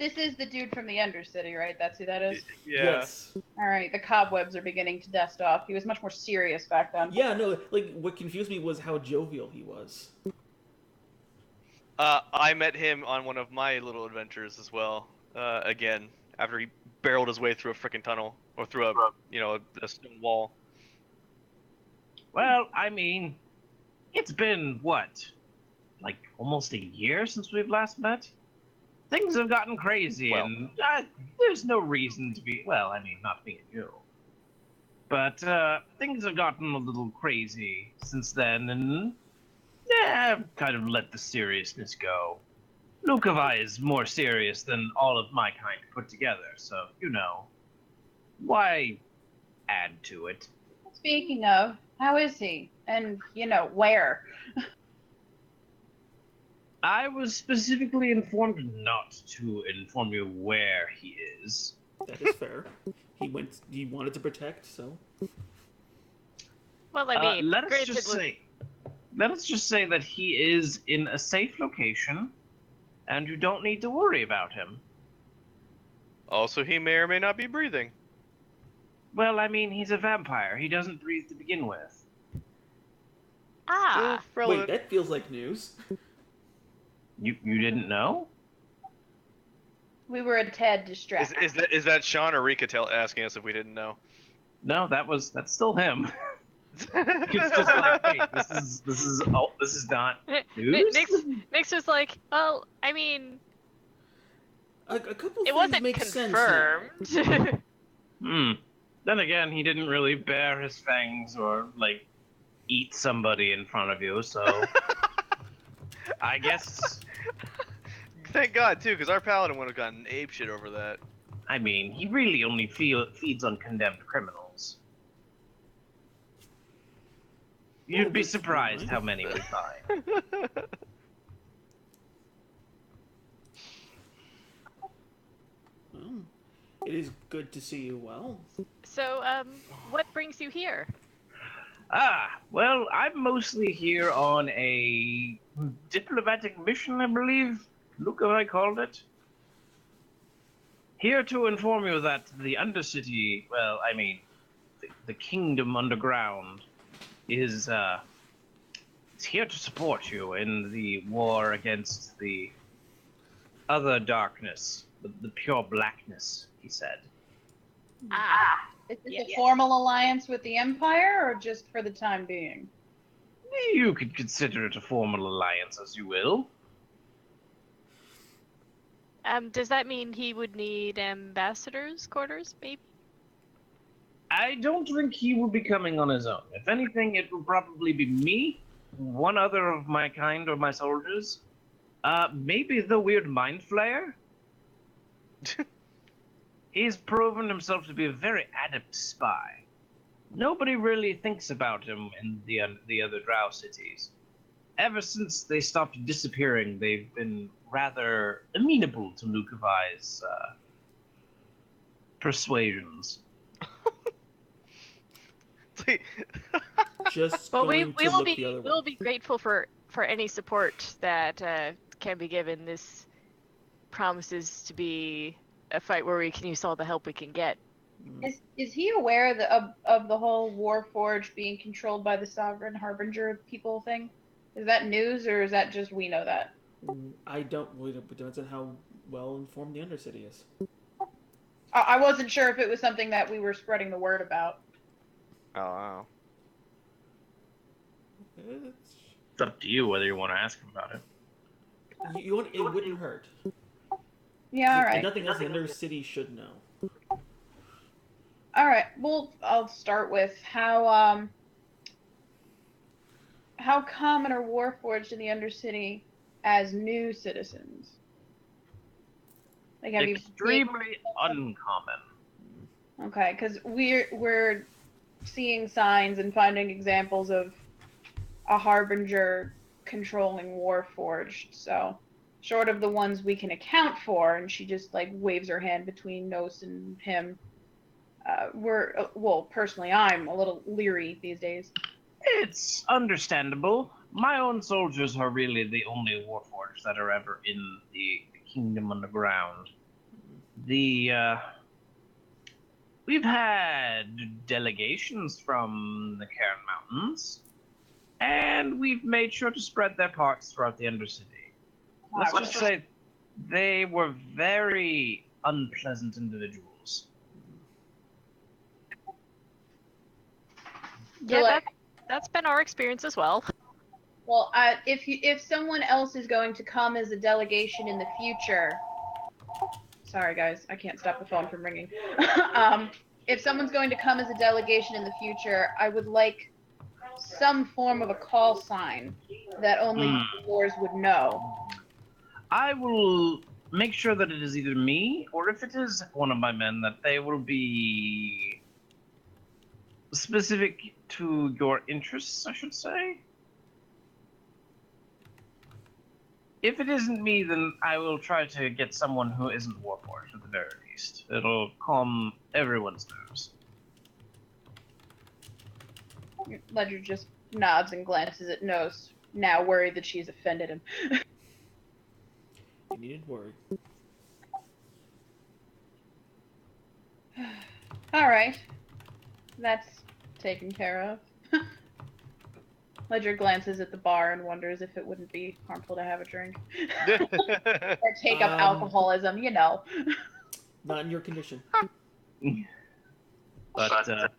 This is the dude from the Undercity, right? That's who that is? Yeah. Yes. Alright, the cobwebs are beginning to dust off. He was much more serious back then. Yeah, no, like, what confused me was how jovial he was. I met him on one of my little adventures as well. Again, after he barreled his way through a freaking tunnel or through a stone wall. Well, I mean, it's been, what, like almost a year since we've last met? Things have gotten crazy, Well. and there's no reason to be, well, I mean, not me and you. But things have gotten a little crazy since then, and yeah, I've kind of let the seriousness go. Lukovi is more serious than all of my kind put together, so, why add to it? Speaking of, how is he? And, where? I was specifically informed not to inform you where he is. That is fair. He wanted to protect, so. Well, I mean, let us granted, just say that he is in a safe location, and you don't need to worry about him. Also, he may or may not be breathing. Well, I mean, he's a vampire. He doesn't breathe to begin with. Wait, that feels like news. You didn't know? We were a tad distracted. Is that Sean or Rika asking us if we didn't know? No, that's still him. It's just like, wait, this is not news. Nix was like, well, I mean, A couple it things wasn't make sense now. confirmed. Then again, he didn't really bare his fangs or like eat somebody in front of you, so I guess. Thank God too, because our paladin would have gotten apeshit over that. I mean, he really only feeds on condemned criminals. You'd be surprised how many we find. Well, it is good to see you well. So, what brings you here? Well, I'm mostly here on a diplomatic mission, I believe. Look what I called it. Here to inform you that the Undercity, well, I mean, the Kingdom Underground, is here to support you in the war against the other darkness, the pure blackness, he said. Ah, Is this yes. a formal alliance with the Empire, or just for the time being? You could consider it a formal alliance, as you will. Does that mean he would need ambassadors' quarters, maybe? I don't think he will be coming on his own. If anything, it will probably be me, one other of my kind or my soldiers. Maybe the weird Mind Flayer? He's proven himself to be a very adept spy. Nobody really thinks about him in the other Drow cities. Ever since they stopped disappearing, they've been rather amenable to Lukavai's persuasions. Just Well, going to look the other way. we'll be grateful for any support that can be given. This promises to be a fight where we can use all the help we can get. Is he aware of the whole Warforged being controlled by the Sovereign Harbinger people thing? Is that news, or is that just we know that? I don't. It depends on how well informed the Undercity is. I wasn't sure if it was something that we were spreading the word about. Oh wow. It's up to you whether you want to ask him about it. It wouldn't hurt. Yeah, all And right. nothing else the Undercity should know. All right. Well, I'll start with how common are Warforged in the Undercity as new citizens? Like, have Extremely uncommon. Okay, because we're seeing signs and finding examples of a Harbinger controlling Warforged. So, short of the ones we can account for, and she just like waves her hand between Nos and him. Personally, I'm a little leery these days. It's understandable. My own soldiers are really the only Warforged that are ever in the Kingdom Underground. We've had delegations from the Cairn Mountains, and we've made sure to spread their parts throughout the Undercity. Let's just say they were very unpleasant individuals. Yeah, that's been our experience as well. Well, if someone else is going to come as a delegation in the future, sorry guys, I can't stop the phone from ringing. If someone's going to come as a delegation in the future, I would like some form of a call sign that only Wars would know. I will make sure that it is either me, or if it is one of my men, that they will be specific to your interests, I should say. If it isn't me, then I will try to get someone who isn't Warforged at the very least. It'll calm everyone's nerves. Ledger just nods and glances at Nos, now worried that she's offended him. You needn't worry. All right, that's taken care of. Ledger glances at the bar and wonders if it wouldn't be harmful to have a drink. Or take up alcoholism, you know. Not in your condition. But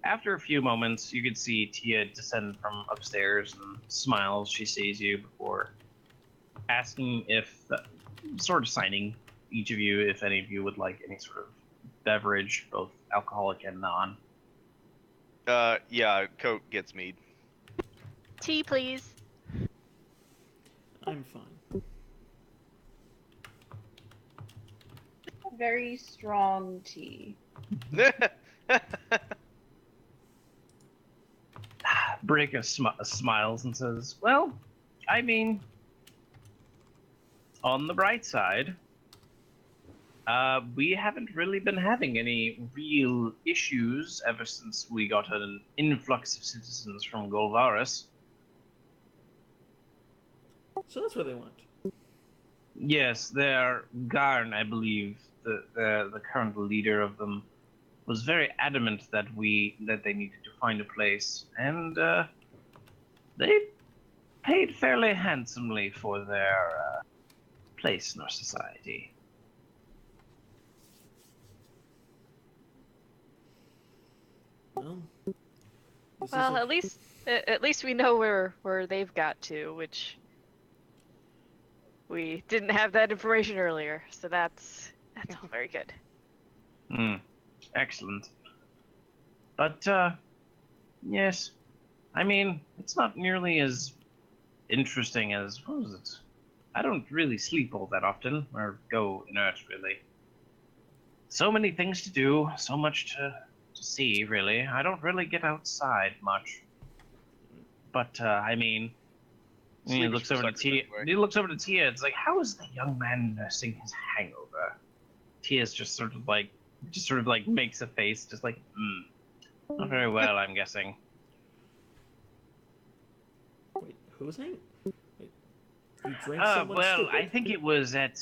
after a few moments, you could see Tia descend from upstairs and smiles. She sees you before asking if, sort of signing each of you if any of you would like any sort of beverage, both alcoholic and non. Yeah, Coke gets mead. Tea, please. I'm fine. Very strong tea. Bricka smiles and says, well, I mean, on the bright side, we haven't really been having any real issues ever since we got an influx of citizens from Golvaris. So that's where they went. Yes, their Garn, I believe, the current leader of them, was very adamant that they needed to find a place, and they paid fairly handsomely for their place in our society. Well, this Well, is at least we know where they've got to, which we didn't have that information earlier. So that's all very good. Excellent. But yes, I mean, it's not nearly as interesting as what was it? I don't really sleep all that often, or go inert really. So many things to do, so much to see, really. I don't really get outside much. But I mean, he looks over to Tia. He looks over to Tia. It's like, how is the young man nursing his hangover? Tia's just sort of like makes a face, just like, not very well, I'm guessing. Wait, who's saying? Wait, you drank someone well, stupid? I think it was at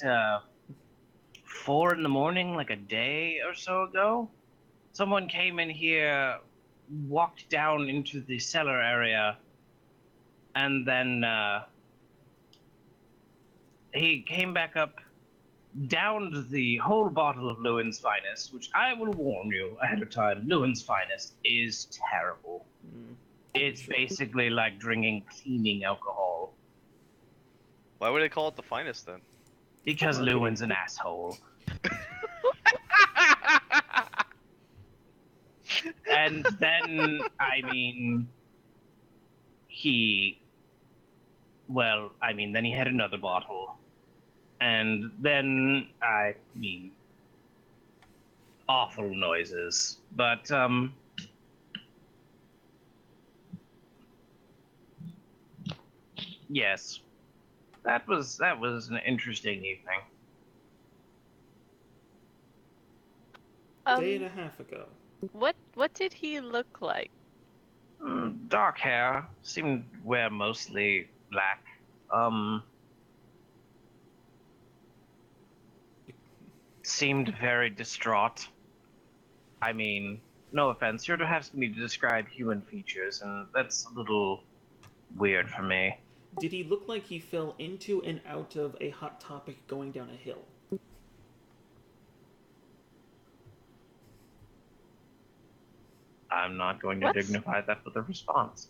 4 a.m, like a day or so ago. Someone came in here, walked down into the cellar area, and then he came back up, downed the whole bottle of Lewin's Finest, which I will warn you ahead of time, Lewin's Finest is terrible. It's basically like drinking cleaning alcohol. Why would they call it the finest then? Because Lewin's an asshole. And then, I mean, then he had another bottle. And then, I mean, awful noises. But, yes. That was an interesting evening. Day and a half ago. What did he look like? Dark hair. Seemed to wear mostly black. Seemed very distraught. I mean, no offense, you're asking me to describe human features, and that's a little weird for me. Did he look like he fell into and out of a Hot Topic going down a hill? I'm not going to dignify that with a response.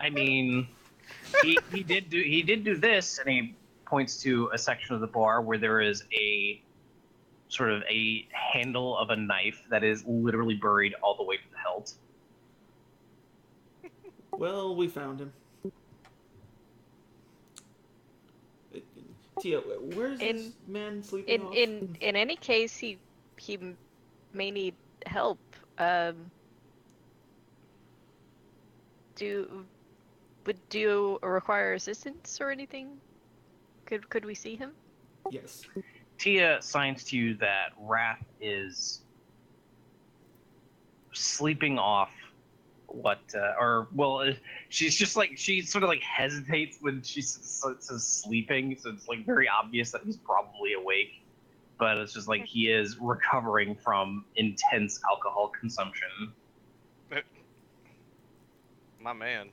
I mean, he did do this, and he points to a section of the bar where there is a sort of a handle of a knife that is literally buried all the way to the hilt. Well, we found him. Tia, where's this man sleeping off? In any case, he may need help. Would you require assistance or anything? Could we see him? Yes. Tia signs to you that Wrath is sleeping off she's just like, she sort of like hesitates when she says sleeping, so it's like very obvious that he's probably awake, but it's just like he is recovering from intense alcohol consumption. My man.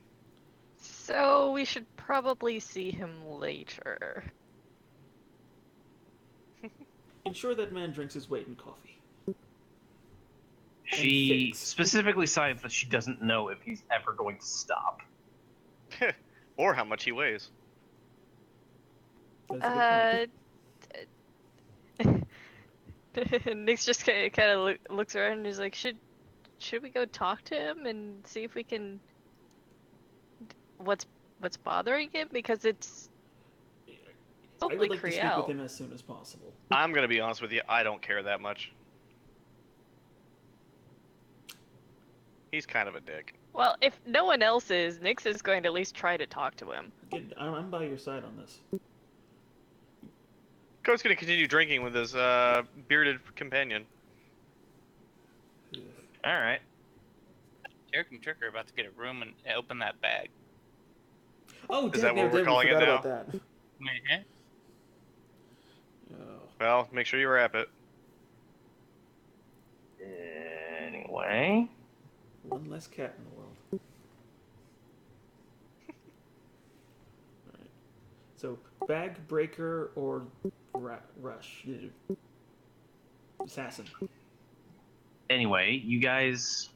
So we should probably see him later. Ensure that man drinks his weight in coffee. She fix. specifically cites that she doesn't know if he's ever going to stop. Or how much he weighs. That's a good point. Nick's just kind of looks around and he's like, should we go talk to him and see if we can what's bothering him, because it's I would like to speak Kriel. with him as soon as possible. I'm gonna be honest with you, I don't care that much. He's kind of a dick. Well, if no one else is, Nyx is going to at least try to talk to him. I'm by your side on this. Code's gonna continue drinking with his bearded companion. All right. Derek and Trick are about to get a room and open that bag. Oh, Is that what we're calling it forgot now? about that. Mhm. Oh. Well, make sure you wrap it. Anyway. One less cat in the world. Alright. So, bag breaker or rush? Assassin. Anyway, you guys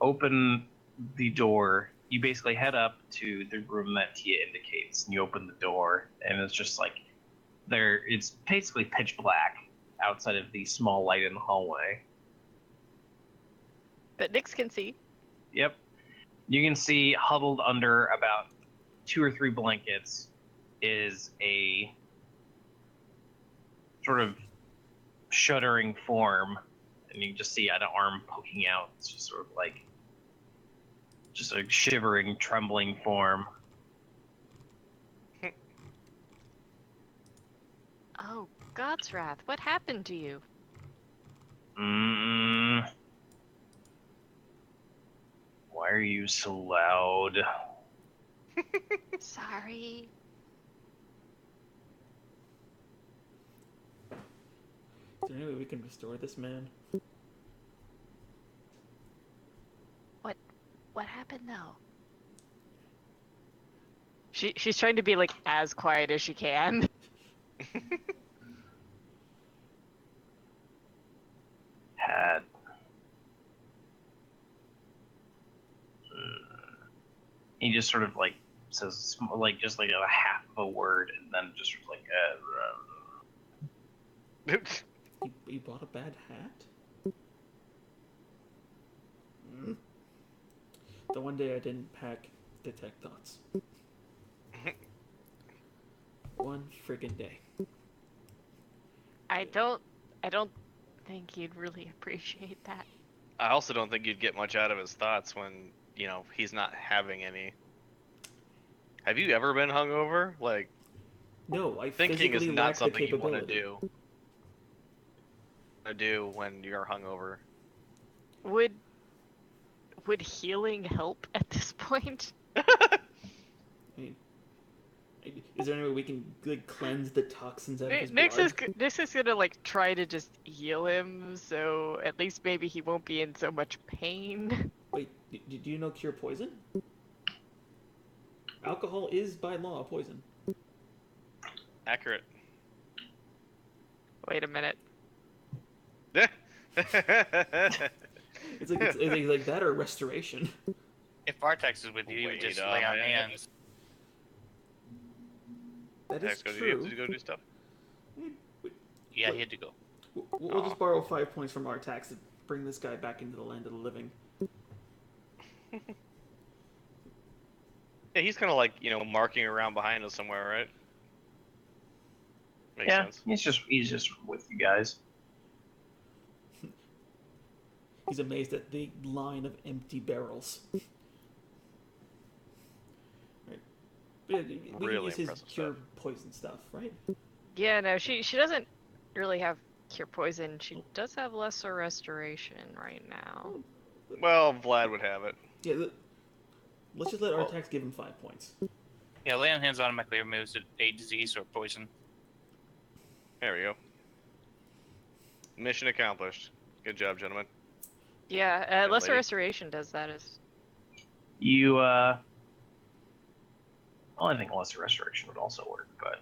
open the door. You basically head up to the room that Tia indicates, and you open the door, and it's just like it's basically pitch black outside of the small light in the hallway. But Nyx can see. Yep. You can see huddled under about 2 or 3 blankets is a sort of shuddering form, and you can just see an arm poking out. It's just sort of like just a shivering, trembling form. Oh, God's wrath! What happened to you? Why are you so loud? Sorry. Is there any way we can restore this man? What happened though? She's trying to be like as quiet as she can. Had he just sort of like says like just like a half of a word, and then just sort of like He bought a bad hat? The one day I didn't pack detect thoughts. One friggin' day. I don't think you'd really appreciate that. I also don't think you'd get much out of his thoughts when, you know, he's not having any. Have you ever been hungover? Like, No, I thinking is physically not lack the something you want to capability. do when you're hungover. Would healing help at this point? I mean, is there any way we can like cleanse the toxins out of his blood? Nyx is gonna like try to just heal him, so at least maybe he won't be in so much pain. Wait, do you know cure poison? Alcohol is by law a poison. Accurate. Wait a minute. It's like that or restoration. If Vartex is with you, he would just lay on hands. That is Did true. you go do stuff? Yeah, he had to go. We'll just borrow 5 points from our tax to bring this guy back into the land of the living. Yeah, he's kind of like, you know, marking around behind us somewhere, right? Makes sense. he's just with you guys. He's amazed at the line of empty barrels. Right. But we can Really use his impressive cure stuff. poison stuff, right? Yeah, no, she doesn't really have cure poison. She does have lesser restoration right now. Well, Vlad would have it. Yeah, let's just let our tax give him 5 points. Yeah, lay on hands automatically removes a disease or poison. There we go. Mission accomplished. Good job, gentlemen. Yeah, lesser lady. restoration does that as. You, well, I think Lesser Restoration would also work, but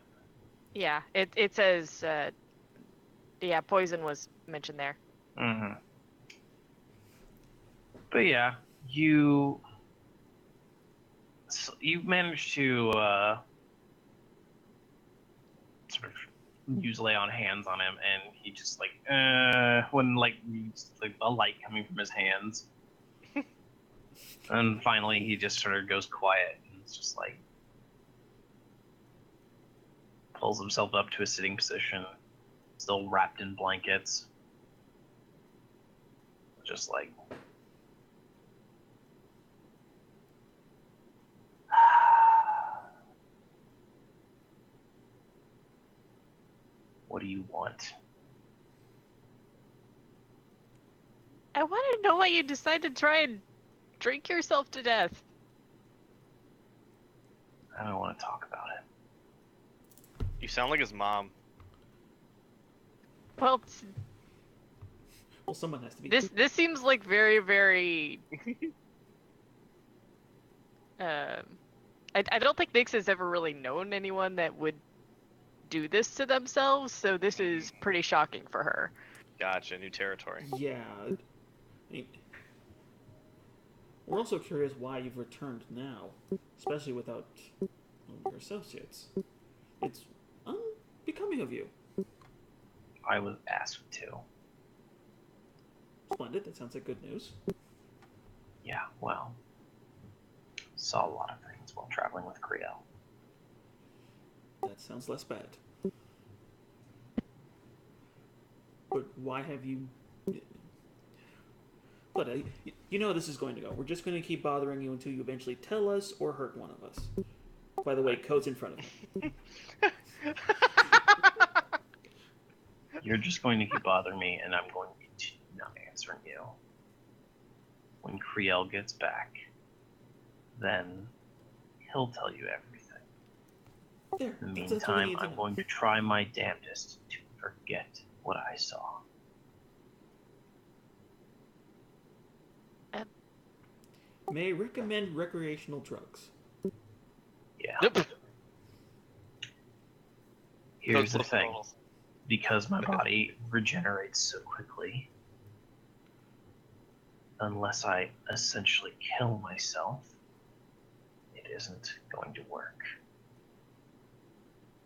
Yeah, it says, yeah, poison was mentioned there. mm-hmm. But yeah, you managed to sort of use lay on hands on him, and he just like when like the light coming from his hands, and finally he just sort of goes quiet and it's just like pulls himself up to a sitting position, still wrapped in blankets, just like. What do you want? I want to know why you decided to try and drink yourself to death. I don't want to talk about it. You sound like his mom. Well, Well, someone has to be. this seems like very, very. I don't think Nyx has ever really known anyone that would do this to themselves, so this is pretty shocking for her. Gotcha, new territory. Yeah. I mean, we're also curious why you've returned now, especially without your associates. It's unbecoming of you. I was asked to. Splendid. That sounds like good news. Yeah, well, saw a lot of things while traveling with Creel. That sounds less bad. But why have you... But you know how this is going to go. We're just going to keep bothering you until you eventually tell us or hurt one of us. By the way, code's in front of me. You're just going to keep bothering me, and I'm going to continue not answering you. When Creel gets back, then he'll tell you everything. There. In the That's all we meantime, need to I'm know. going to try my damnedest to forget what I saw. May recommend recreational drugs. Yeah. Yep. Here's the Those thing. balls. Because my body regenerates so quickly, unless I essentially kill myself, it isn't going to work.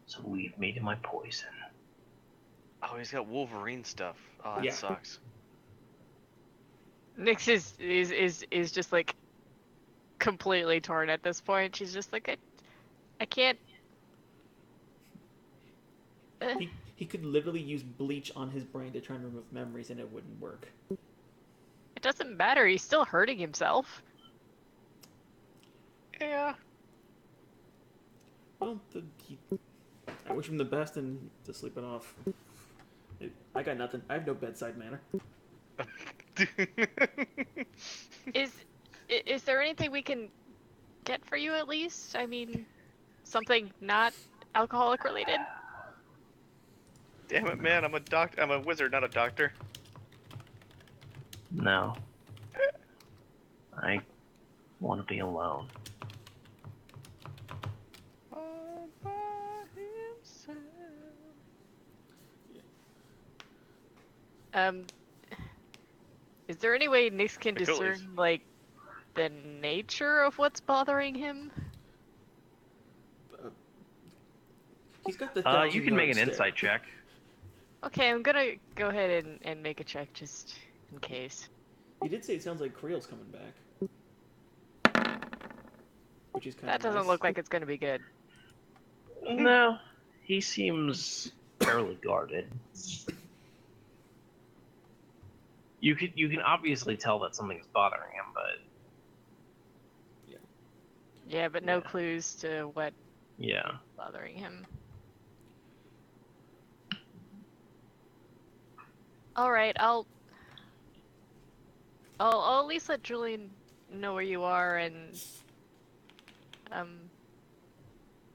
So leave me to my poison. Oh, he's got Wolverine stuff. Oh, that Yeah. sucks. Nyx is just like completely torn at this point. She's just like, I can't. He could literally use bleach on his brain to try and remove memories and it wouldn't work. It doesn't matter. He's still hurting himself. Yeah. Well, I wish him the best and to sleep it off. I got nothing. I have no bedside manner. Is there anything we can get for you at least? I mean, something not alcoholic related? Damn it, man! I'm a wizard, not a doctor. No. I want to be alone. All by himself. Is there any way Nyx can Achilles. discern, like, the nature of what's bothering him? He's got the You can make an 1,000-yard insight stare. check. Okay, I'm gonna go ahead and make a check just in case. You did say it sounds like Creel's coming back. Which is kind That of doesn't nice. look like it's gonna be good. No, he seems fairly guarded. You can obviously tell that something's bothering him, but Yeah, but no Yeah. clues to what's yeah. bothering him. Alright, I'll at least let Julian know where you are and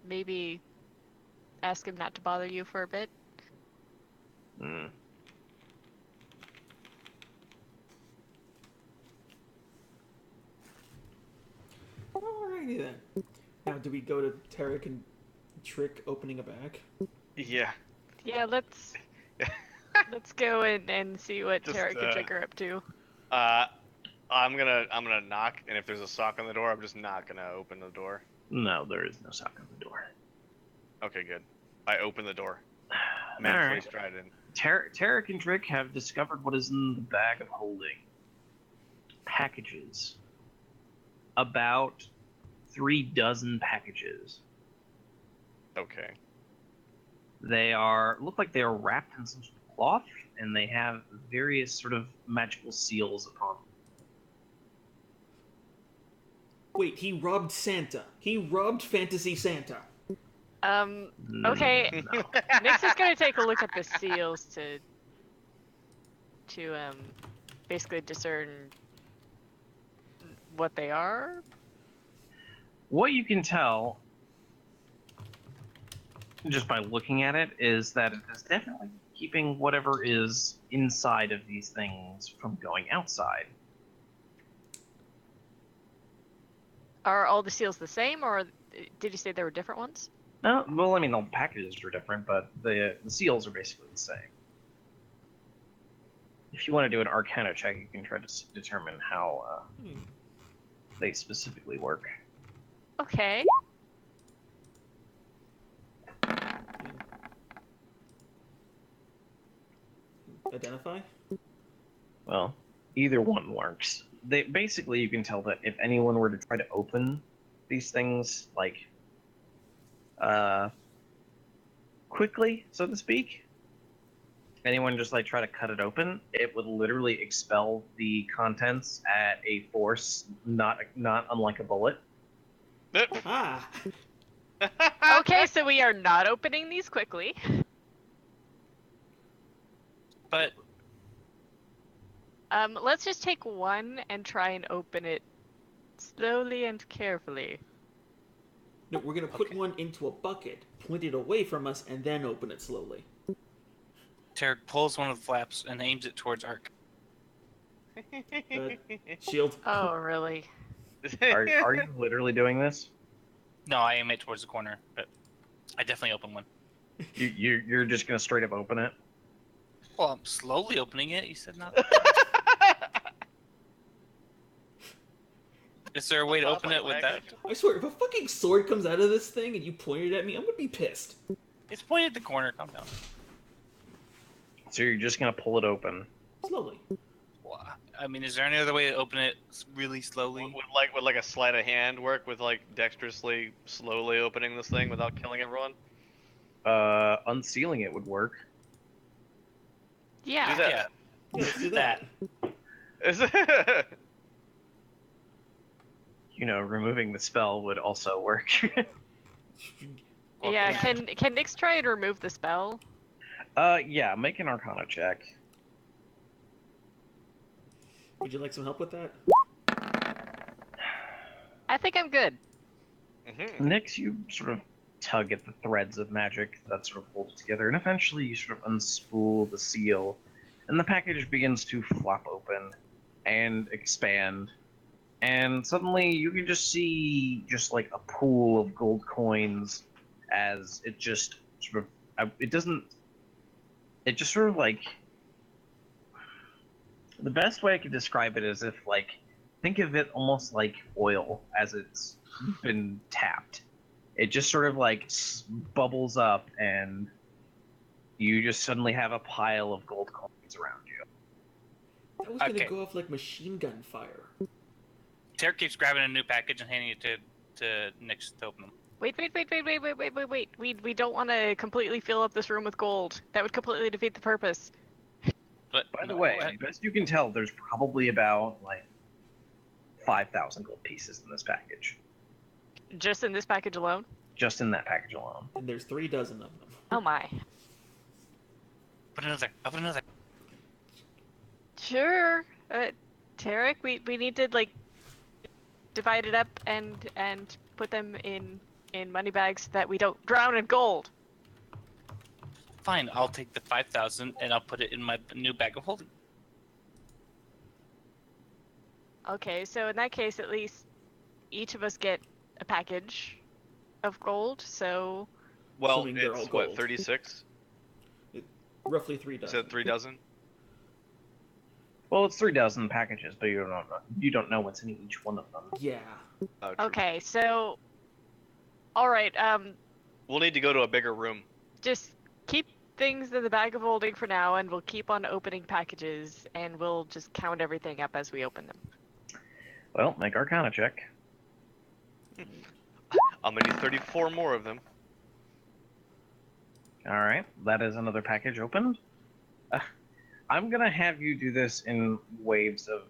maybe ask him not to bother you for a bit. Mm. Alrighty then. Now, do we go to Tarek and Trick opening a bag? Yeah. Yeah, let's go and see what Just, Tarek and Trick are up to. I'm gonna knock, and if there's a sock on the door, I'm just not gonna open the door. No, there is no sock on the door. Okay, good. I open the door. All Manfully right. stride in. Tarek and Trick have discovered what is in the bag of holding. Packages. About 36 packages. Okay. They look like they are wrapped in some sort of cloth, and they have various sort of magical seals upon them. Wait, he robbed Santa. He robbed Fantasy Santa. Okay. No. Nyx is gonna take a look at the seals to basically discern what they are. What you can tell, just by looking at it, is that it is definitely keeping whatever is inside of these things from going outside. Are all the seals the same, or did you say there were different ones? No, well, I mean, the packages are different, but the seals are basically the same. If you want to do an Arcana check, you can try to determine how they specifically work. Okay. Identify? Well, either one works. They basically, you can tell that if anyone were to try to open these things, like, quickly, so to speak, anyone just like try to cut it open, it would literally expel the contents at a force not unlike a bullet. Ah! Okay, so we are not opening these quickly. But Let's just take one and try and open it slowly and carefully. No, we're gonna put one into a bucket, point it away from us, and then open it slowly. Tarek pulls one of the flaps and aims it towards Ark. Shield. Oh, really? Are you literally doing this? No, I aim it towards the corner, but I definitely open one. You're just gonna straight up open it? Well, I'm slowly opening it. You said not. Is there a way to open it with that? I swear, if a fucking sword comes out of this thing and you point it at me, I'm gonna be pissed. It's pointed at the corner. Calm down. So you're just gonna pull it open? Slowly. Well, I mean, is there any other way to open it really slowly? Would like a sleight of hand work with like dexterously, slowly opening this thing without killing everyone? Unsealing it would work. Yeah. Do that. Yeah. Yeah, let's do that. Is it? You know, removing the spell would also work. Yeah. Can Nyx try and remove the spell? Yeah, make an Arcana check. Would you like some help with that? I think I'm good. Mm-hmm. Nyx, you sort of tug at the threads of magic that sort of hold it together, and eventually you sort of unspool the seal, and the package begins to flop open and expand, and suddenly you can just see just like a pool of gold coins as it just sort of it just sort of like, the best way I could describe it is if like, think of it almost like oil as it's been tapped. It just sort of like bubbles up, and you just suddenly have a pile of gold coins around you. That was gonna Okay. go off like machine gun fire. Tarek keeps grabbing a new package and handing it to Nyx to open them. Wait. We don't want to completely fill up this room with gold. That would completely defeat the purpose. But By the no, way, best you can tell, there's probably about like 5,000 gold pieces in this package. Just in this package alone? Just in that package alone. And there's 3 dozen of them. Oh my. open another. Sure. Tarek, we need to like divide it up and put them in money bags so that we don't drown in gold. Fine, I'll take the 5,000 and I'll put it in my new bag of holding. Okay, so in that case, at least each of us get a package of gold, so Well, Assuming they're all it's what, gold. 36? Roughly 3 You dozen. said 3 dozen? Well, it's 3 dozen packages, but you don't know what's in each one of them. Yeah. Oh, true. okay, so all right, We'll need to go to a bigger room. just keep things in the bag of holding for now, and we'll keep on opening packages, and we'll just count everything up as we open them. Well, make Arcana check. I'm gonna need 34 more of them. All right, that is another package opened. I'm gonna have you do this in waves of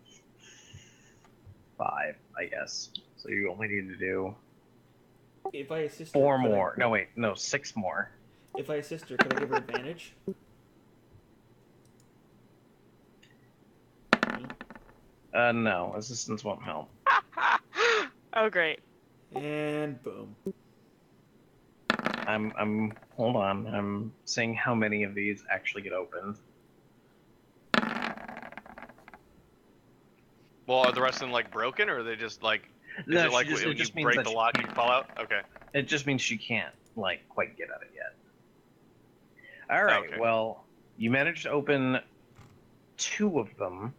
5, I guess. So you only need to do If I assist her, 4 could I- more. No, wait, no, 6 more. If I assist her, can I give her advantage? No, assistance won't help. Oh, great. And boom. Hold on. I'm seeing how many of these actually get opened. Well, are the rest of them like broken, or are they just like? Is No, it like it when you just means break that the she lock, you can't. fall out? Okay. It just means she can't like quite get at it yet. All right. Okay. Well, you managed to open 2 of them,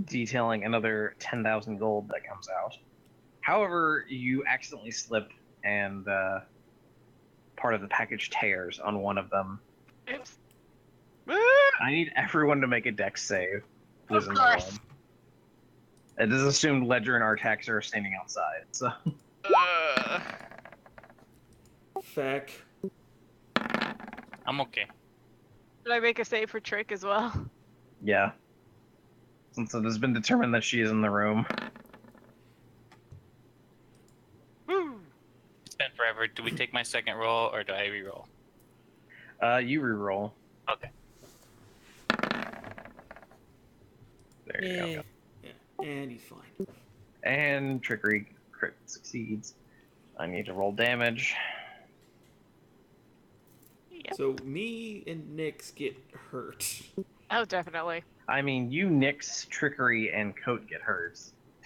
detailing another 10,000 gold that comes out. However, you accidentally slip, and part of the package tears on one of them. Oops. I need everyone to make a dex save. Who's Of in the course. room. It is assumed Ledger and Artax are standing outside. So Feck. I'm okay. Should I make a save for Trick as well? yeah, since it has been determined that she is in the room. Woo! It's been forever. Do we take my second roll or do I re-roll? You reroll. Okay. There you go. Yeah, and he's fine. And trickery crit succeeds. I need to roll damage. Yep. So me and Nyx get hurt. Oh, definitely. I mean, you nix trickery and Coat get hurt.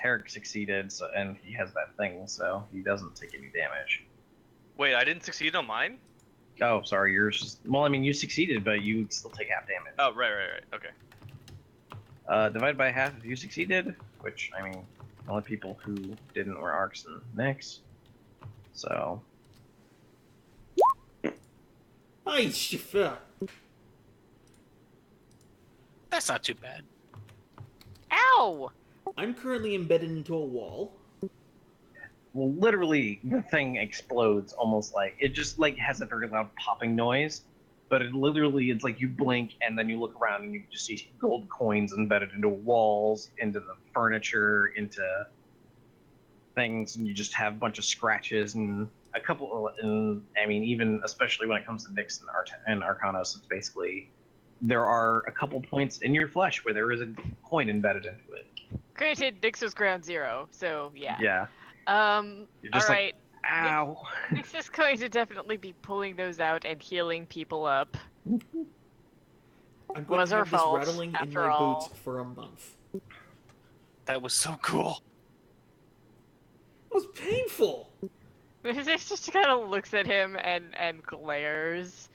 Tarek succeeded, so, and he has that thing, so he doesn't take any damage. Wait, I didn't succeed on mine? Oh, sorry, yours. Well, I mean, you succeeded, but you still take half damage. Oh, right. Okay. Divide by half if you succeeded, which, I mean, the only people who didn't were Arcs and Nyx. So, Ay, Shifa. That's not too bad. Ow! I'm currently embedded into a wall. well, literally, the thing explodes almost like, it just, like, has a very loud popping noise, but it literally, it's like you blink and then you look around and you just see gold coins embedded into walls, into the furniture, into things, and you just have a bunch of scratches and a couple, and I mean, even especially when it comes to Nyx and Arcanos, it's basically, there are a couple points in your flesh where there is a coin embedded into it. Granted, Nyx was ground zero, so yeah. Yeah. You're All just right. Ow. Nyx is going to definitely be pulling those out and healing people up. I'm going Was to our have this fault, rattling in after my all. boots for a month. That was so cool. It was painful. Nyx just kind of looks at him and glares.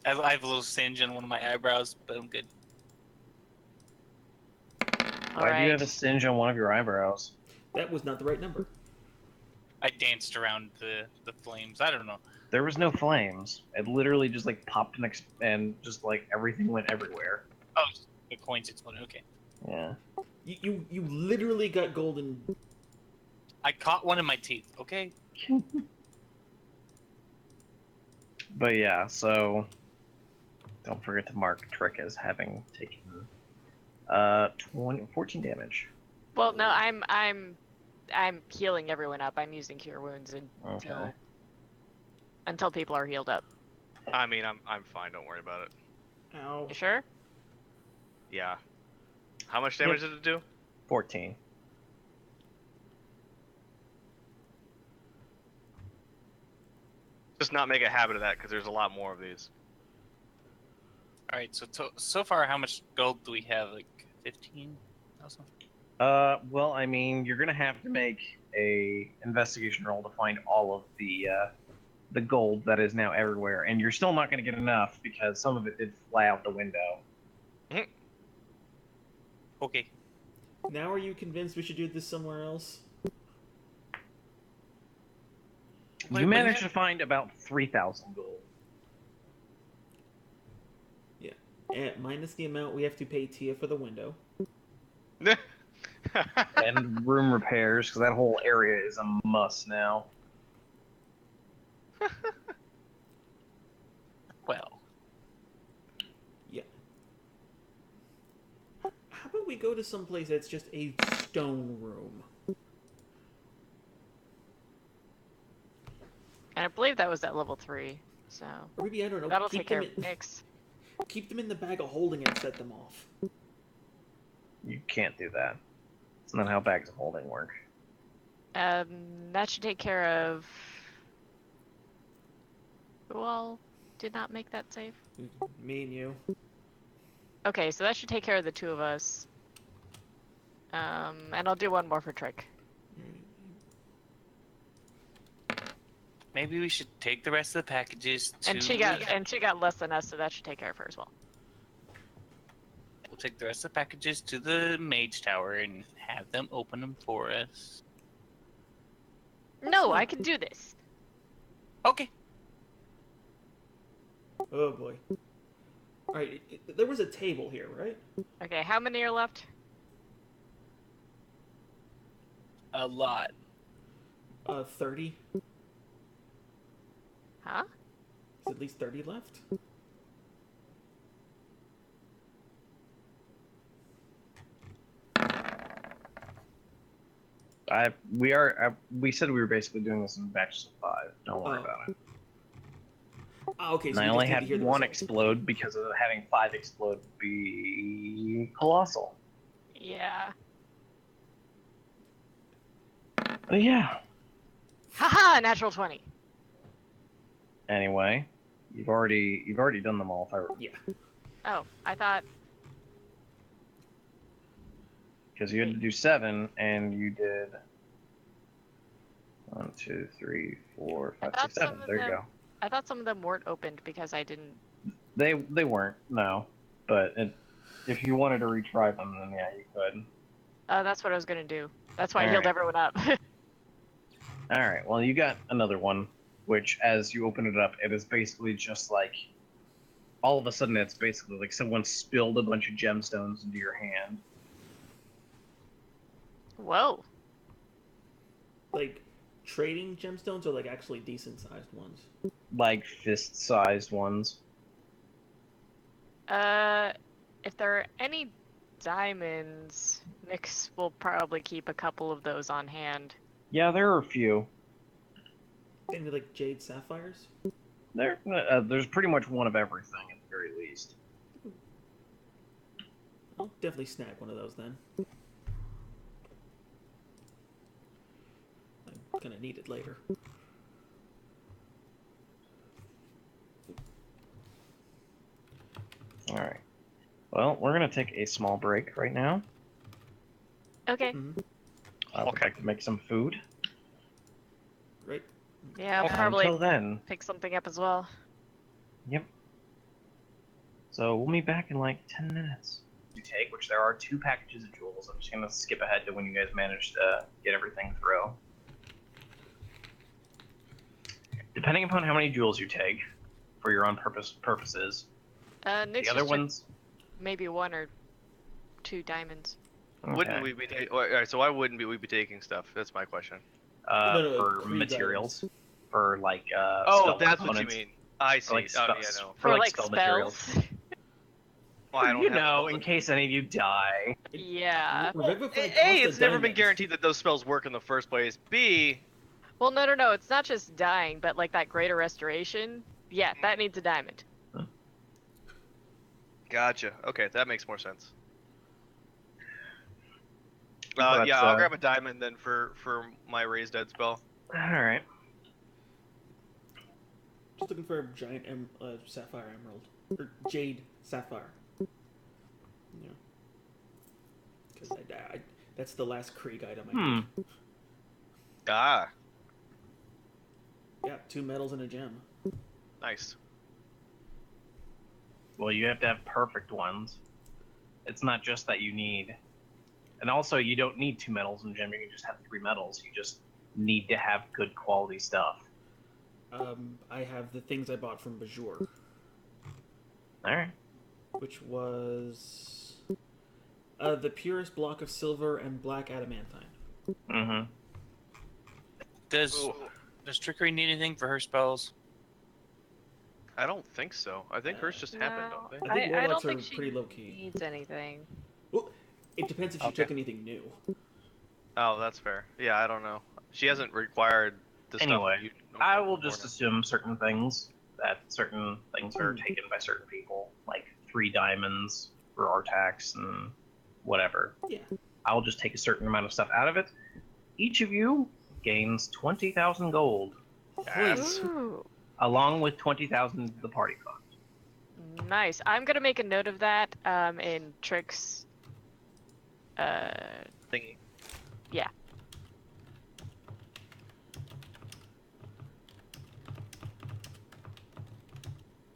I have a little singe on one of my eyebrows, but I'm good. All Why right. do you have a singe on one of your eyebrows? That was not the right number. I danced around the flames. I don't know. There was no flames. It literally just like popped and just like everything went everywhere. Oh, the coins exploded. Okay. Yeah. You literally got golden. I caught one in my teeth. Okay. But yeah, so don't forget to mark Trick as having taken 14 damage. Well, no, I'm healing everyone up. I'm using cure wounds Okay. until people are healed up. I mean, I'm fine. Don't worry about it. Ow. You sure? Yeah. How much damage did it do? 14. Just not make a habit of that, because there's a lot more of these. All right. So far, how much gold do we have? Like 15,000. Well, I mean, you're gonna have to make a investigation roll to find all of the gold that is now everywhere, and you're still not gonna get enough because some of it did fly out the window. Okay. Now are you convinced we should do this somewhere else? You managed to find about 3,000 gold. Yeah. Minus the amount we have to pay Tia for the window. And room repairs, because that whole area is a must now. Well, Yeah. How about we go to some place that's just a stone room? And I believe that was at level 3, so Or maybe, I don't know, that'll take care them of Nyx. keep them in the bag of holding and set them off. You can't do that. It's not how bags of holding work. That should take care of. Who all did not make that save? Me and you. Okay, so that should take care of the 2 of us. And I'll do one more for Trick. maybe we should take the rest of the packages to... And she got less than us, so that should take care of her as well. We'll take the rest of the packages to the Mage Tower and have them open them for us. No, I can do this. Okay. Oh boy. Alright, there was a table here, right? Okay, how many are left? A lot. 30. Huh? Is at least 30 left? We said we were basically doing this in batches of 5. Don't worry Oh. about it. Ah, okay, And so I we only just need to had hear the one results. explode because of having 5 explode would be colossal. Yeah. But yeah. Haha, natural 20. Anyway, you've already done them all. If I Yeah. Oh, I thought. Because you had to do 7, and you did 1, 2, 3, 4, 5, thought 6, 7. some of There you them- go. I thought some of them weren't opened because I didn't. They weren't, no. But if you wanted to retry them, then yeah, you could. That's what I was gonna do. That's why I All healed right. everyone up. All right. Well, you got another one, which as you open it up, it is basically just like all of a sudden it's basically like someone spilled a bunch of gemstones into your hand. Whoa. Like, trading gemstones or like actually decent sized ones? Like fist-sized ones. If there are any diamonds, Nyx will probably keep a couple of those on hand. Yeah, there are a few. Any like jade sapphires? There's pretty much one of everything at the very least. I'll definitely snag one of those then. I'm gonna need it later. All right. Well, we're gonna take a small break right now. Okay. Mhm. I would Okay. like to make some food. Great. Yeah, I'll probably Until then, pick something up as well. yep. So we'll be back in like 10 minutes. You take, which there are 2 packages of jewels. I'm just gonna skip ahead to when you guys manage to get everything through. Depending upon how many jewels you take, for your own purposes, Nyx the just other took ones. maybe 1 or 2 diamonds. Wouldn't Okay. we be? Alright, so why wouldn't we be taking stuff? That's my question. No, For Krieg materials, for like Oh, spell that's what you components. mean. I see. like Oh, yeah, spells. no. For like like spell materials. spells. Well, I don't You have know, all in the- case any of you die. Yeah. Revivify A, costs a it's never been diamond. guaranteed that those spells work in the first place. B, Well, no. It's not just dying, but like that greater restoration. Yeah, that needs a diamond. gotcha. Okay, that makes more sense. But, Yeah, I'll grab a diamond then for my raised dead spell. All right. Just looking for a giant sapphire emerald. Or jade sapphire. Yeah. Because That's the last Krieg item I Hmm. need. Ah, Yeah, 2 medals and a gem. nice. Well, you have to have perfect ones. It's not just that you need, and also you don't need 2 medals and gem. You can just have 3 medals. You just need to have good quality stuff. I have the things I bought from Bajor, All right. which was the purest block of silver and black adamantine. Mm-hmm. Does Trickery need anything for her spells? I don't think so. I think hers just happened, don't they? I think I warlocks don't think are she pretty low-key. needs anything. Well, it depends if she Okay. took anything new. Oh, that's fair. Yeah, I don't know. She hasn't required the Anyway, stuff. I will just assume certain things are taken by certain people, like 3 diamonds for Artax and whatever. Yeah. I'll just take a certain amount of stuff out of it. Each of you gains 20,000 gold, Yes. Ooh, along with 20,000 of the party fund. nice. I'm gonna make a note of that in Trix. Thingy. Yeah.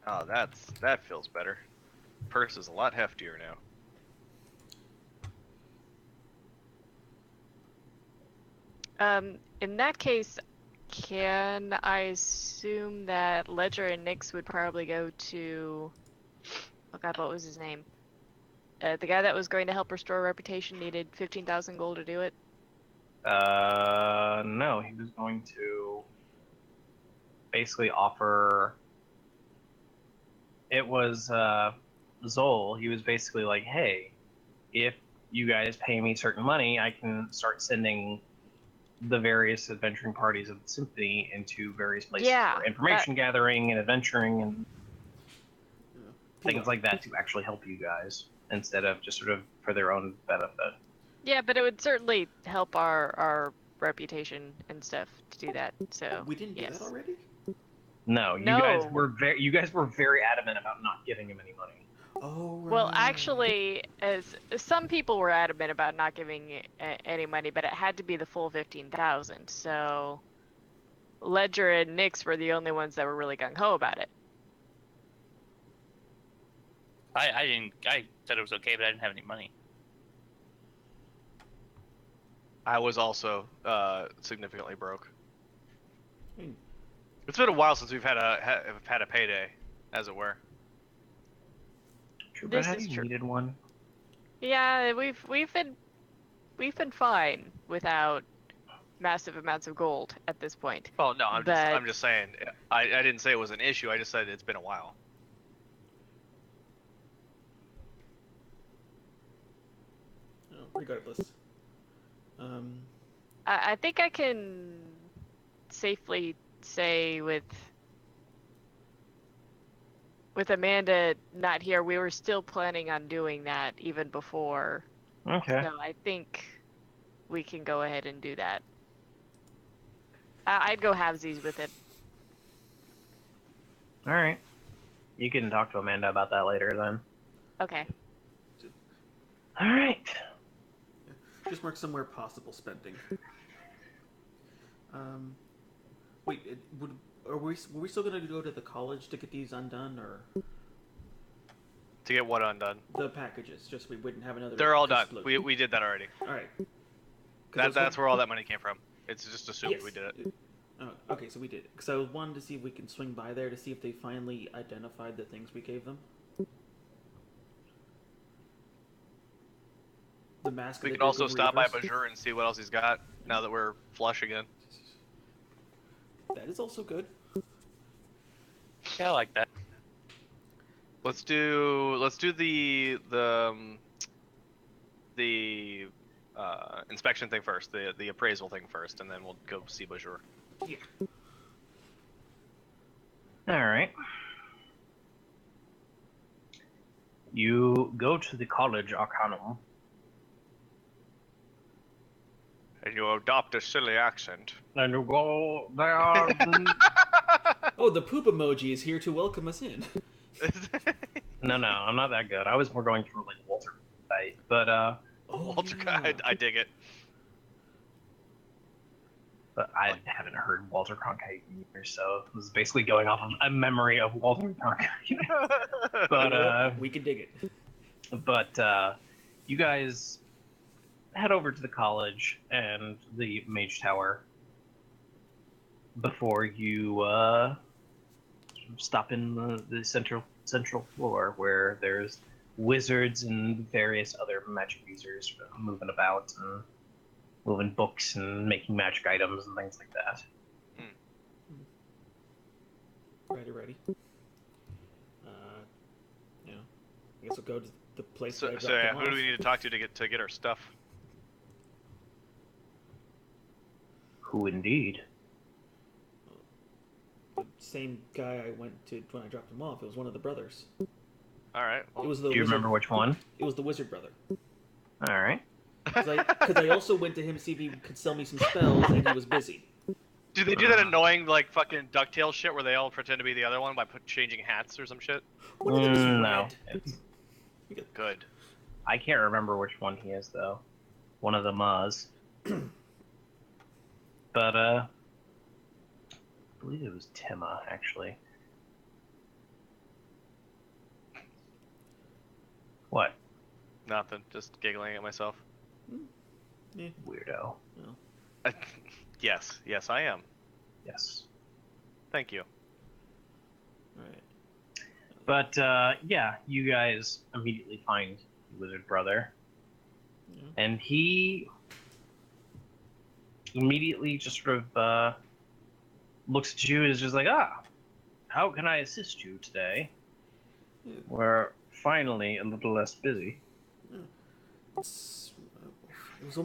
Oh, that feels better. Purse is a lot heftier now. In that case, can I assume that Ledger and Nyx would probably go to... Oh god, what was his name? The guy that was going to help restore reputation needed 15,000 gold to do it. No, he was going to basically offer. It was Zol. He was basically like, "Hey, if you guys pay me certain money, I can start sending the various adventuring parties of the symphony into various places Yeah, for information gathering and adventuring and Yeah. things like that to actually help you guys instead of just sort of for their own benefit." Yeah, but it would certainly help our reputation and stuff to do that. So We didn't do yes. that already? No, you No. guys were very adamant about not giving him any money. Oh, right. Well, actually, as some people were adamant about not giving any money, but it had to be the full 15,000. So Ledger and Nyx were the only ones that were really gung ho about it. I said it was okay, but I didn't have any money. I was also significantly broke. Hmm. It's been a while since we've had a payday, as it were. True, This but have is you true. needed one? Yeah, we've been fine without massive amounts of gold at this point. Oh no, I'm But- just saying. I didn't say it was an issue. I just said it's been a while. Oh, regardless. I think I can safely say with Amanda not here, we were still planning on doing that even before. Okay. So I think we can go ahead and do that. I'd go halvesies with it. All right. You can talk to Amanda about that later then. Okay. All right. Just mark somewhere possible spending. Wait, were we still going to go to the college to get these undone, or To get what undone? the packages? Just we wouldn't have another. They're all done. explosion. We did that already. All right. That's where all that money came from. It's just assumed Yes. we did it. Oh, okay, so we did it. Because I wanted to see if we can swing by there to see if they finally identified the things we gave them. The mask. We of the can also Grisly stop by Reavers. Bajur and see what else he's got now that we're flush again. That is also good. Yeah, I like that. Let's do the inspection thing first, the appraisal thing first, and then we'll go see Bajur. Yeah. All right. You go to the College Arcanum. And you adopt a silly accent. And you go there. Oh, the poop emoji is here to welcome us in. No, I'm not that good. I was more going through like Walter fight, but Walter, yeah. I dig it. But I haven't heard Walter Cronkite either, so it was basically going off of a memory of Walter Cronkite. But we can dig it. you guys head over to the college and the Mage Tower before you stop in the central floor where there's wizards and various other magic users moving about and moving books and making magic items and things like that. Ready. Yeah. I guess we'll go to the place. So where I dropped yeah, them who do off. we need to talk to get our stuff? Who indeed? The same guy I went to when I dropped him off. It was one of the brothers. All right. It was the Do you wizard, remember which one? It was the wizard brother. All right. Because I also went to him to see if he could sell me some spells, and he was busy. Do they do that annoying like fucking DuckTales shit where they all pretend to be the other one by changing hats or some shit? One of them is No. red. Good. I can't remember which one he is though. One of them was. But I believe it was Timma actually. What? Nothing. Just giggling at myself. Yeah. Weirdo. Yes, I am. Yes. Thank you. Right. But yeah, you guys immediately find the wizard brother. Yeah. And he immediately just sort of looks at you and is just like, how can I assist you today? Yeah. We're finally a little less busy. It was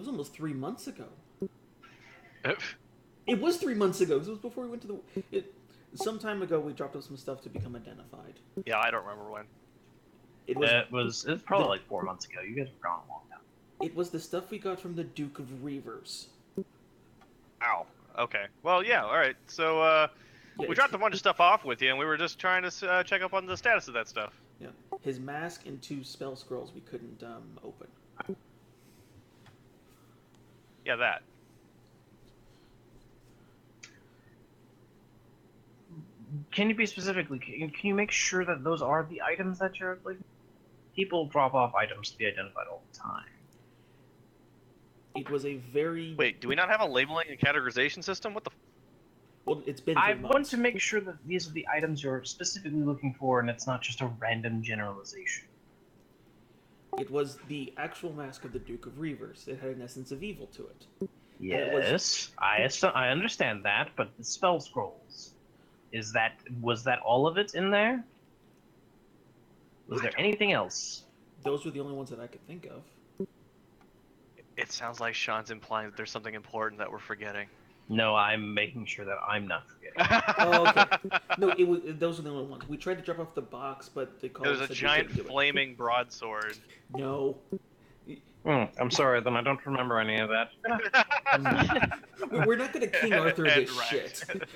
almost 3 months ago. It was 3 months ago. 'Cause it was before we went to some time ago. We dropped off some stuff to become identified. Yeah, I don't remember when. It was It was probably like 4 months ago. You guys have gone a long time. It was the stuff we got from the Duke of Reavers. Ow. Okay. Well, yeah. All right. So Yeah, we it's- dropped a bunch of stuff off with you, and we were just trying to check up on the status of that stuff. Yeah, his mask and 2 spell scrolls we couldn't open. Yeah, that. Can you be specifically? Can you make sure that those are the items that you're like? People drop off items to be identified all the time. It was a very Wait, do we not have a labeling and categorization system? What the? well. It's been 3 I months. want to make sure that these are the items you're specifically looking for, and it's not just a random generalization. It was the actual mask of the Duke of Reavers. It had an essence of evil to it. it was- Yes, I understand that, but the spell scrolls, was that all of it in there? Was there anything else? Those were the only ones that I could think of. It sounds like Sean's implying that there's something important that we're forgetting. No, I'm making sure that I'm not forgetting. Oh, okay. No, those were the only ones. We tried to drop off the box, but the call There's a said we giant couldn't do it. flaming broadsword. No. I'm sorry, then I don't remember any of that. We're not going to King Arthur And this wrecked. shit.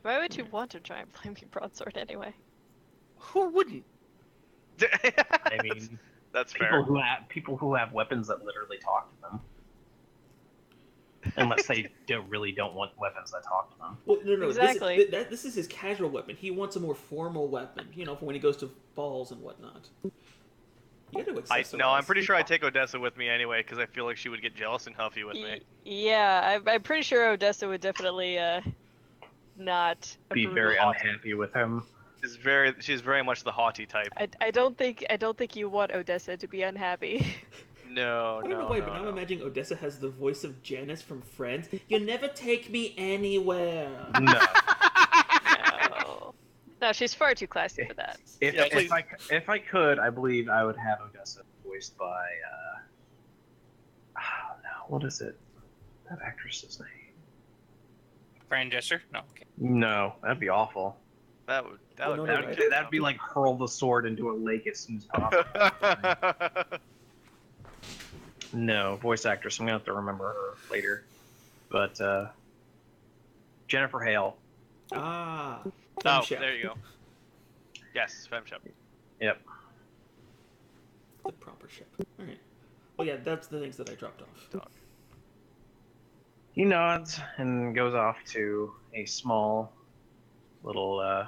Why would you want a giant flaming broadsword anyway? Who wouldn't? I mean, That's fair. people who have weapons that literally talk to them. Unless they really don't want weapons that talk to them. Well, no. Exactly. This is his casual weapon. He wants a more formal weapon, for when he goes to balls and whatnot. You got to accessorize. No, I'm pretty sure I'd take Odessa with me anyway, because I feel like she would get jealous and huffy with me. Yeah, I'm pretty sure Odessa would definitely not Be approve very of- unhappy with him. She's very much the haughty type. I don't think you want Odessa to be unhappy. No, I don't know no, why, no, but now no. I'm imagining Odessa has the voice of Janice from Friends. You never take me anywhere. No. No, she's far too classy for that. Yeah, please. If I could, I believe I would have Odessa voiced by what is it? That actress's name? Fran Drescher? No. Okay. No, that'd be awful. That would no, That'd be like hurl the sword into a lake as soon as possible. No, voice actress. I'm gonna have to remember her later. But Jennifer Hale. Ah. Oh, Femshep. there you go. Yes, Femshep. Yep. the proper ship. All right. Well, yeah, that's the things that I dropped off. He nods and goes off to a small little,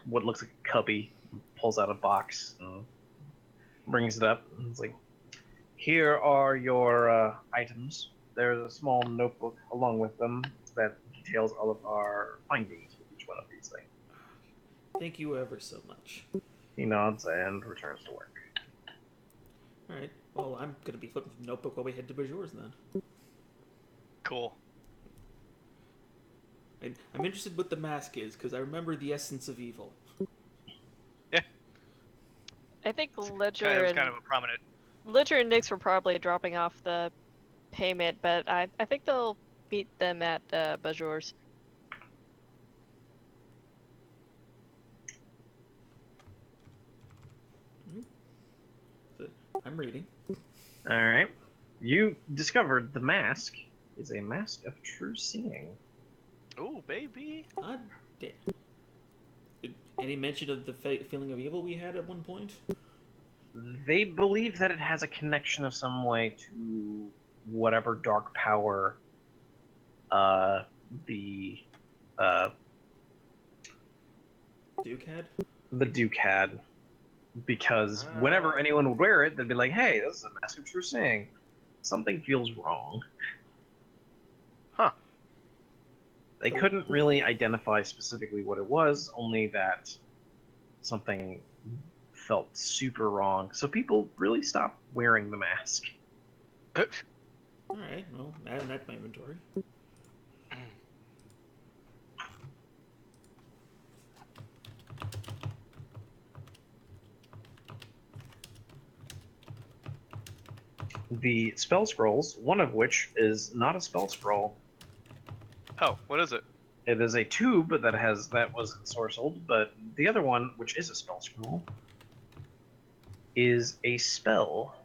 what looks like a cubby, pulls out a box and brings it up. And it's like, here are your items. There's a small notebook along with them that details all of our findings with each one of these things. Thank you ever so much. He nods and returns to work. All right. Well, I'm gonna be flipping the notebook while we head to Bajor's then. Cool. I'm interested what the mask is because I remember the essence of evil. I think Ledger Kind of a prominent. Ledger and Nyx were probably dropping off the payment, but I think they'll meet them at Bajor's. I'm reading. All right. You discovered the mask is a mask of true seeing. Oh, baby. God damn. Any mention of the feeling of evil we had at one point? They believe that it has a connection of some way to whatever dark power the Duke had? the Duke had. Because whenever anyone would wear it, they'd be like, hey, this is a mask of true seeing. Something feels wrong. Huh. They couldn't really identify specifically what it was, only that something felt super wrong. So people really stopped wearing the mask. Alright, well, add that to my inventory. The spell scrolls, one of which is not a spell scroll. Oh, what is it? It is a tube that was ensorcelled, but the other one, which is a spell scroll, is a spell.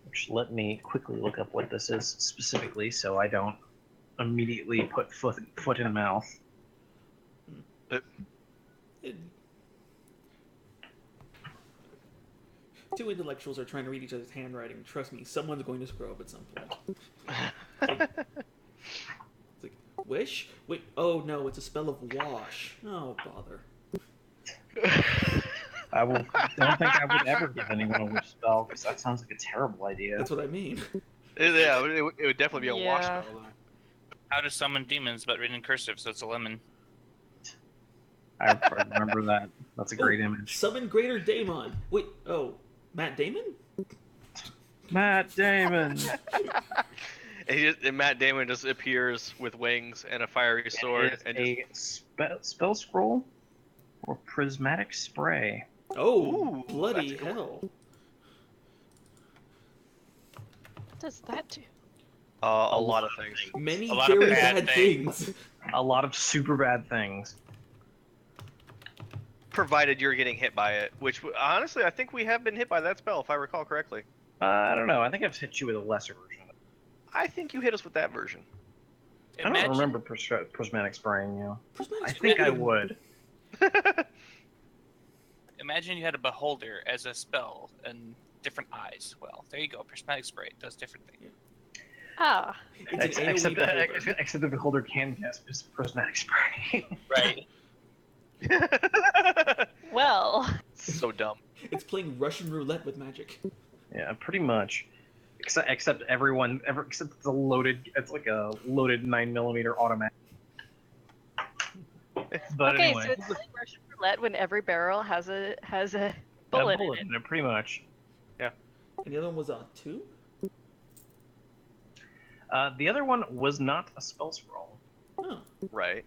Which, let me quickly look up what this is specifically, so I don't immediately put foot in mouth. Two intellectuals are trying to read each other's handwriting. Trust me, someone's going to screw up at some point. It's like, wish? Wait, oh no, it's a spell of wash. Oh, bother. Don't think I would ever give anyone a wish spell, because that sounds like a terrible idea. That's what I mean. Yeah, it would definitely be a wash Yeah. spell. How to summon demons, but written in cursive, so it's a lemon. I remember that. That's a great image. Summon Greater Daemon. Wait, oh, Matt Damon? Matt Damon! And Matt Damon just appears with wings and a fiery sword. It And is a spell scroll or prismatic spray. Oh, Ooh, bloody that's cool. hell. What does that do? a lot of things. Many A lot of very bad bad things. A lot of super bad things. Provided you're getting hit by it, which honestly I think we have been hit by that spell if I recall correctly. I don't know. I think I've hit you with a lesser version of it. I think you hit us with that version. I don't remember prismatic spraying you. Prismatic I think I Spray. would. Imagine you had a beholder as a spell and different eyes. Well, there you go. Prismatic spray. It does different things. Ah, It's an AoE beholder. Except the beholder can cast prismatic spray. Right. well. So dumb. It's playing Russian roulette with magic. Yeah, pretty much. Except except it's a loaded. It's like a loaded 9mm automatic. But Okay, anyway, so it's like Russian roulette when every barrel has a a bullet, bullet in it. in it, pretty much. And the other one was a 2? The other one was not a spell scroll. Oh. Right.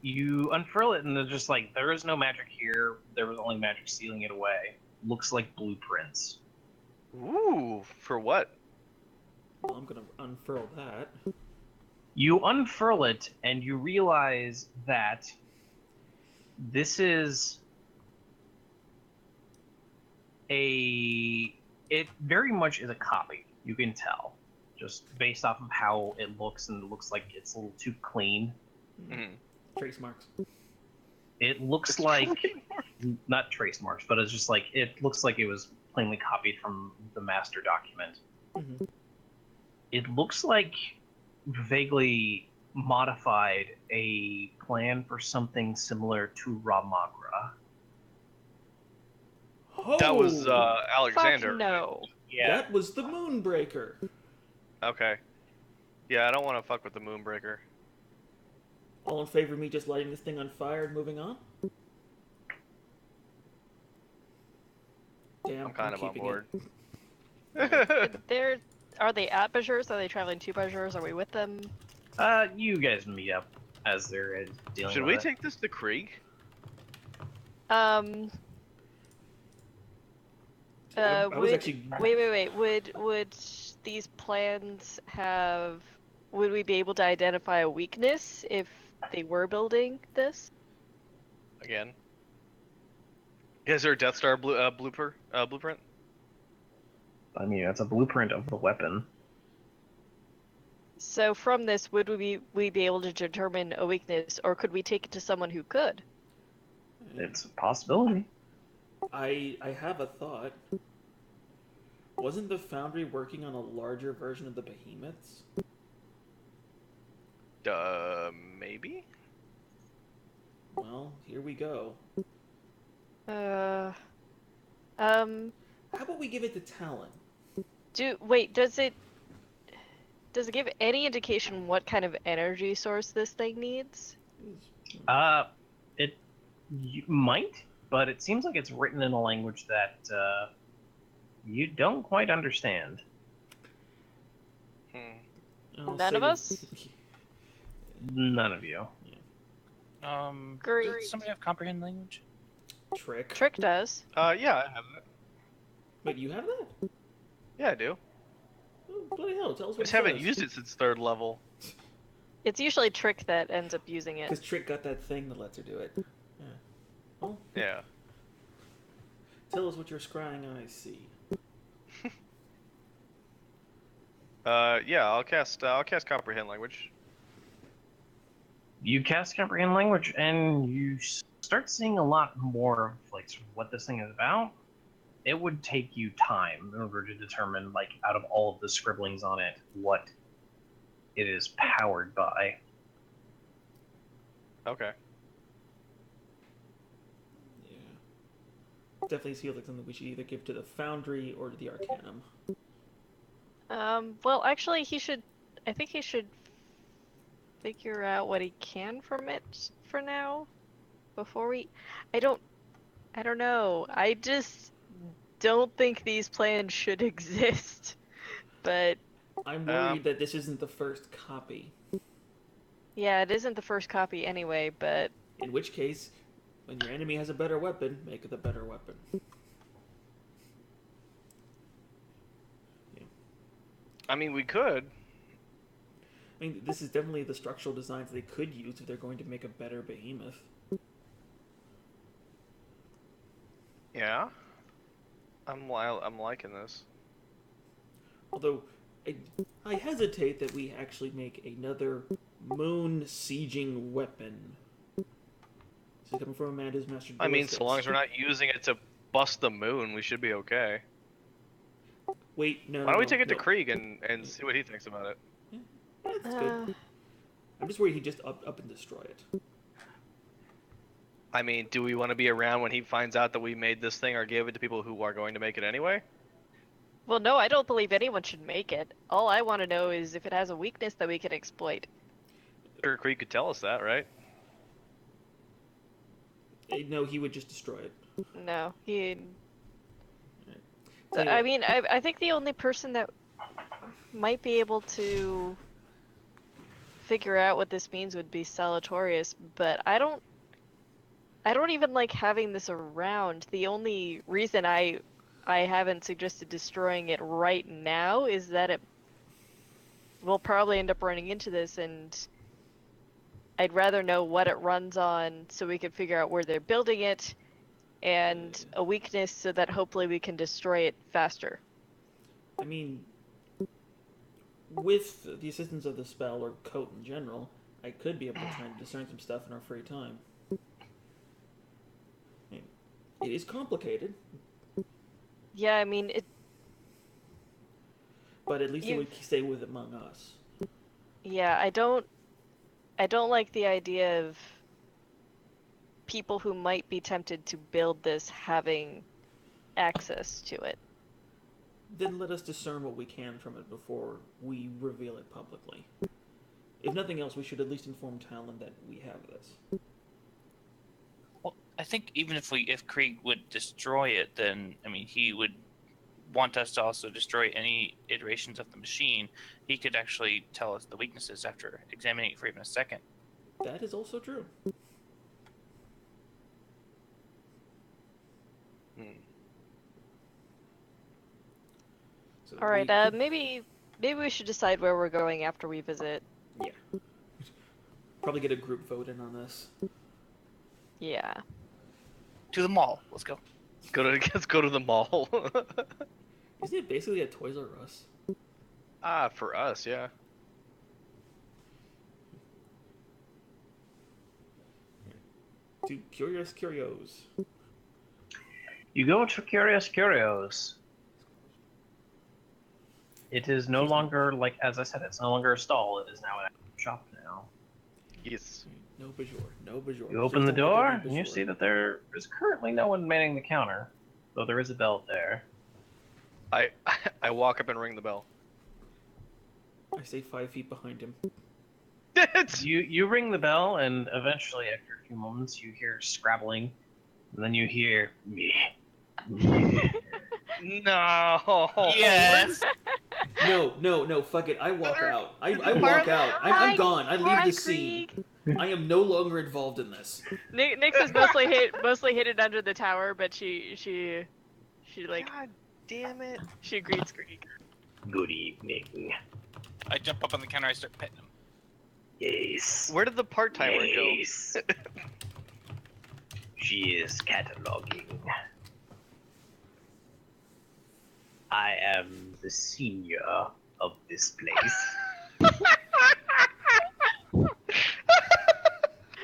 You unfurl it and it's just like, there is no magic here. There was only magic sealing it away. Looks like blueprints. Ooh, for what? Well, I'm gonna unfurl that. You unfurl it and you realize that this is it very much is a copy. You can tell just based off of how it looks, and it looks like it's a little too clean. Mhm. Trace marks. It looks like not trace marks, but it's just like it looks like it was plainly copied from the master document. Mhm. It looks like vaguely modified a plan for something similar to Ramagra. That was Oh, Alexander. Fuck no. Yeah. that was the Moonbreaker. Okay. Yeah, I don't want to fuck with the Moonbreaker. All in favor of me just lighting this thing on fire and moving on? Damn, I'm kind of on keeping board. Are they at Bajurs? Are they traveling to Bajurs? Are we with them? You guys meet up as they're dealing Should with we it. take this to Krieg? I was actually. Wait. Would these plans have? Would we be able to identify a weakness if they were building this? Again. Is there a Death Star blueprint? I mean, that's a blueprint of the weapon. So from this, would we be able to determine a weakness, or could we take it to someone who could? It's a possibility. I have a thought. Wasn't the Foundry working on a larger version of the Behemoths? Maybe? Well, here we go. How How about we give it to Talon? does it give any indication what kind of energy source this thing needs? It you might, but it seems like it's written in a language that you don't quite understand. I'll None say of that- us? None of you. Great. Does somebody have comprehend language? Trick. Trick does. Yeah, I have that. Wait, you have that? Yeah, I do. Oh, bloody hell, tell us I what just haven't it used it since 3rd level. It's usually Trick that ends up using it. Because Trick got that thing that lets her do it. Yeah. Well, Yeah. tell us what your scrying eyes see. Yeah, I'll cast comprehend language. You cast comprehend language, and you start seeing a lot more of like sort of what this thing is about. It would take you time in order to determine, like, out of all of the scribblings on it, what it is powered by. Okay. Yeah. Definitely feels like something we should either give to the Foundry or to the Arcanum. Well, actually, I think he should figure out what he can from it for now, before I don't know. I just don't think these plans should exist. But I'm worried that this isn't the first copy. yeah, it isn't the first copy anyway, but In which case, when your enemy has a better weapon, make it the better weapon. I mean, we could. I mean, this is definitely the structural designs they could use if they're going to make a better Behemoth. Yeah. I'm liking this. Although, I hesitate that we actually make another moon sieging weapon. This is coming from a man who's mastered I mean, so ballistics. long as we're not using it to bust the moon, we should be okay. Wait, no. Why don't we no, take it to no. Krieg and see what he thinks about it? Yeah, that's good. I'm just worried he just up and destroy it. I mean, do we want to be around when he finds out that we made this thing or gave it to people who are going to make it anyway? well, no, I don't believe anyone should make it. All I want to know is if it has a weakness that we can exploit. Sure, Krieg could tell us that, right? No, he would just destroy it. No, he. Tell you I what, mean, I think the only person that might be able to figure out what this means would be Salatorius, but I don't even like having this around. The only reason I haven't suggested destroying it right now is that it will probably end up running into this, and I'd rather know what it runs on so we can figure out where they're building it and a weakness so that hopefully we can destroy it faster. I mean, with the assistance of the spell or coat in general, I could be able to try and discern some stuff in our free time. It is complicated, Yeah, I mean, it. but at least it would stay with Among Us. Yeah, I don't like the idea of people who might be tempted to build this having access to it. Then let us discern what we can from it before we reveal it publicly. If nothing else, we should at least inform Talon that we have this. Well, I think even if Krieg would destroy it, then I mean he would want us to also destroy any iterations of the machine. He could actually tell us the weaknesses after examining it for even a second. That is also true. So All right, maybe we should decide where we're going after we visit. Yeah. Probably get a group vote in on this. Yeah. To the mall. Let's go. Let's go to the mall. Isn't it basically a Toys R Us? For us, yeah. To Curious Curios. You go to Curious Curios. It is no longer, like, as I said, it's no longer a stall. It is now an actual shop now. Yes. No Bajor. No Bajor. You open the door, and you see that there is currently no one manning the counter, though there is a bell there. I walk up and ring the bell. I stay 5 feet behind him. You ring the bell, and eventually, after a few moments, you hear scrabbling, and then you hear me. No. Yes. No, fuck it. I walk out. I walk out. I'm gone. I leave the scene. I am no longer involved in this. Nyx is mostly hidden under the tower, but she like God damn it. she greets Krieg. Good evening. I jump up on the counter. I start petting him. Yes. Where did the part timer go? Yes. She is cataloging. I am the senior of this place.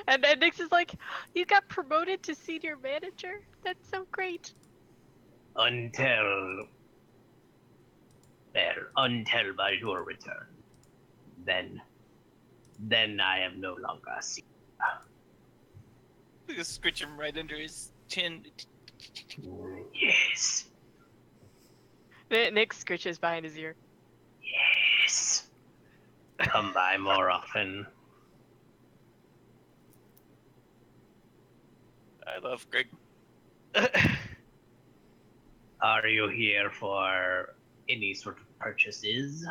And Nyx is like, you got promoted to senior manager? That's so great. Until by your return. Then I am no longer senior. Just scritch him right under his chin. Yes. Nyx scritches behind his ear. Yes. Come by more often. I love Greg. Are you here for any sort of purchases?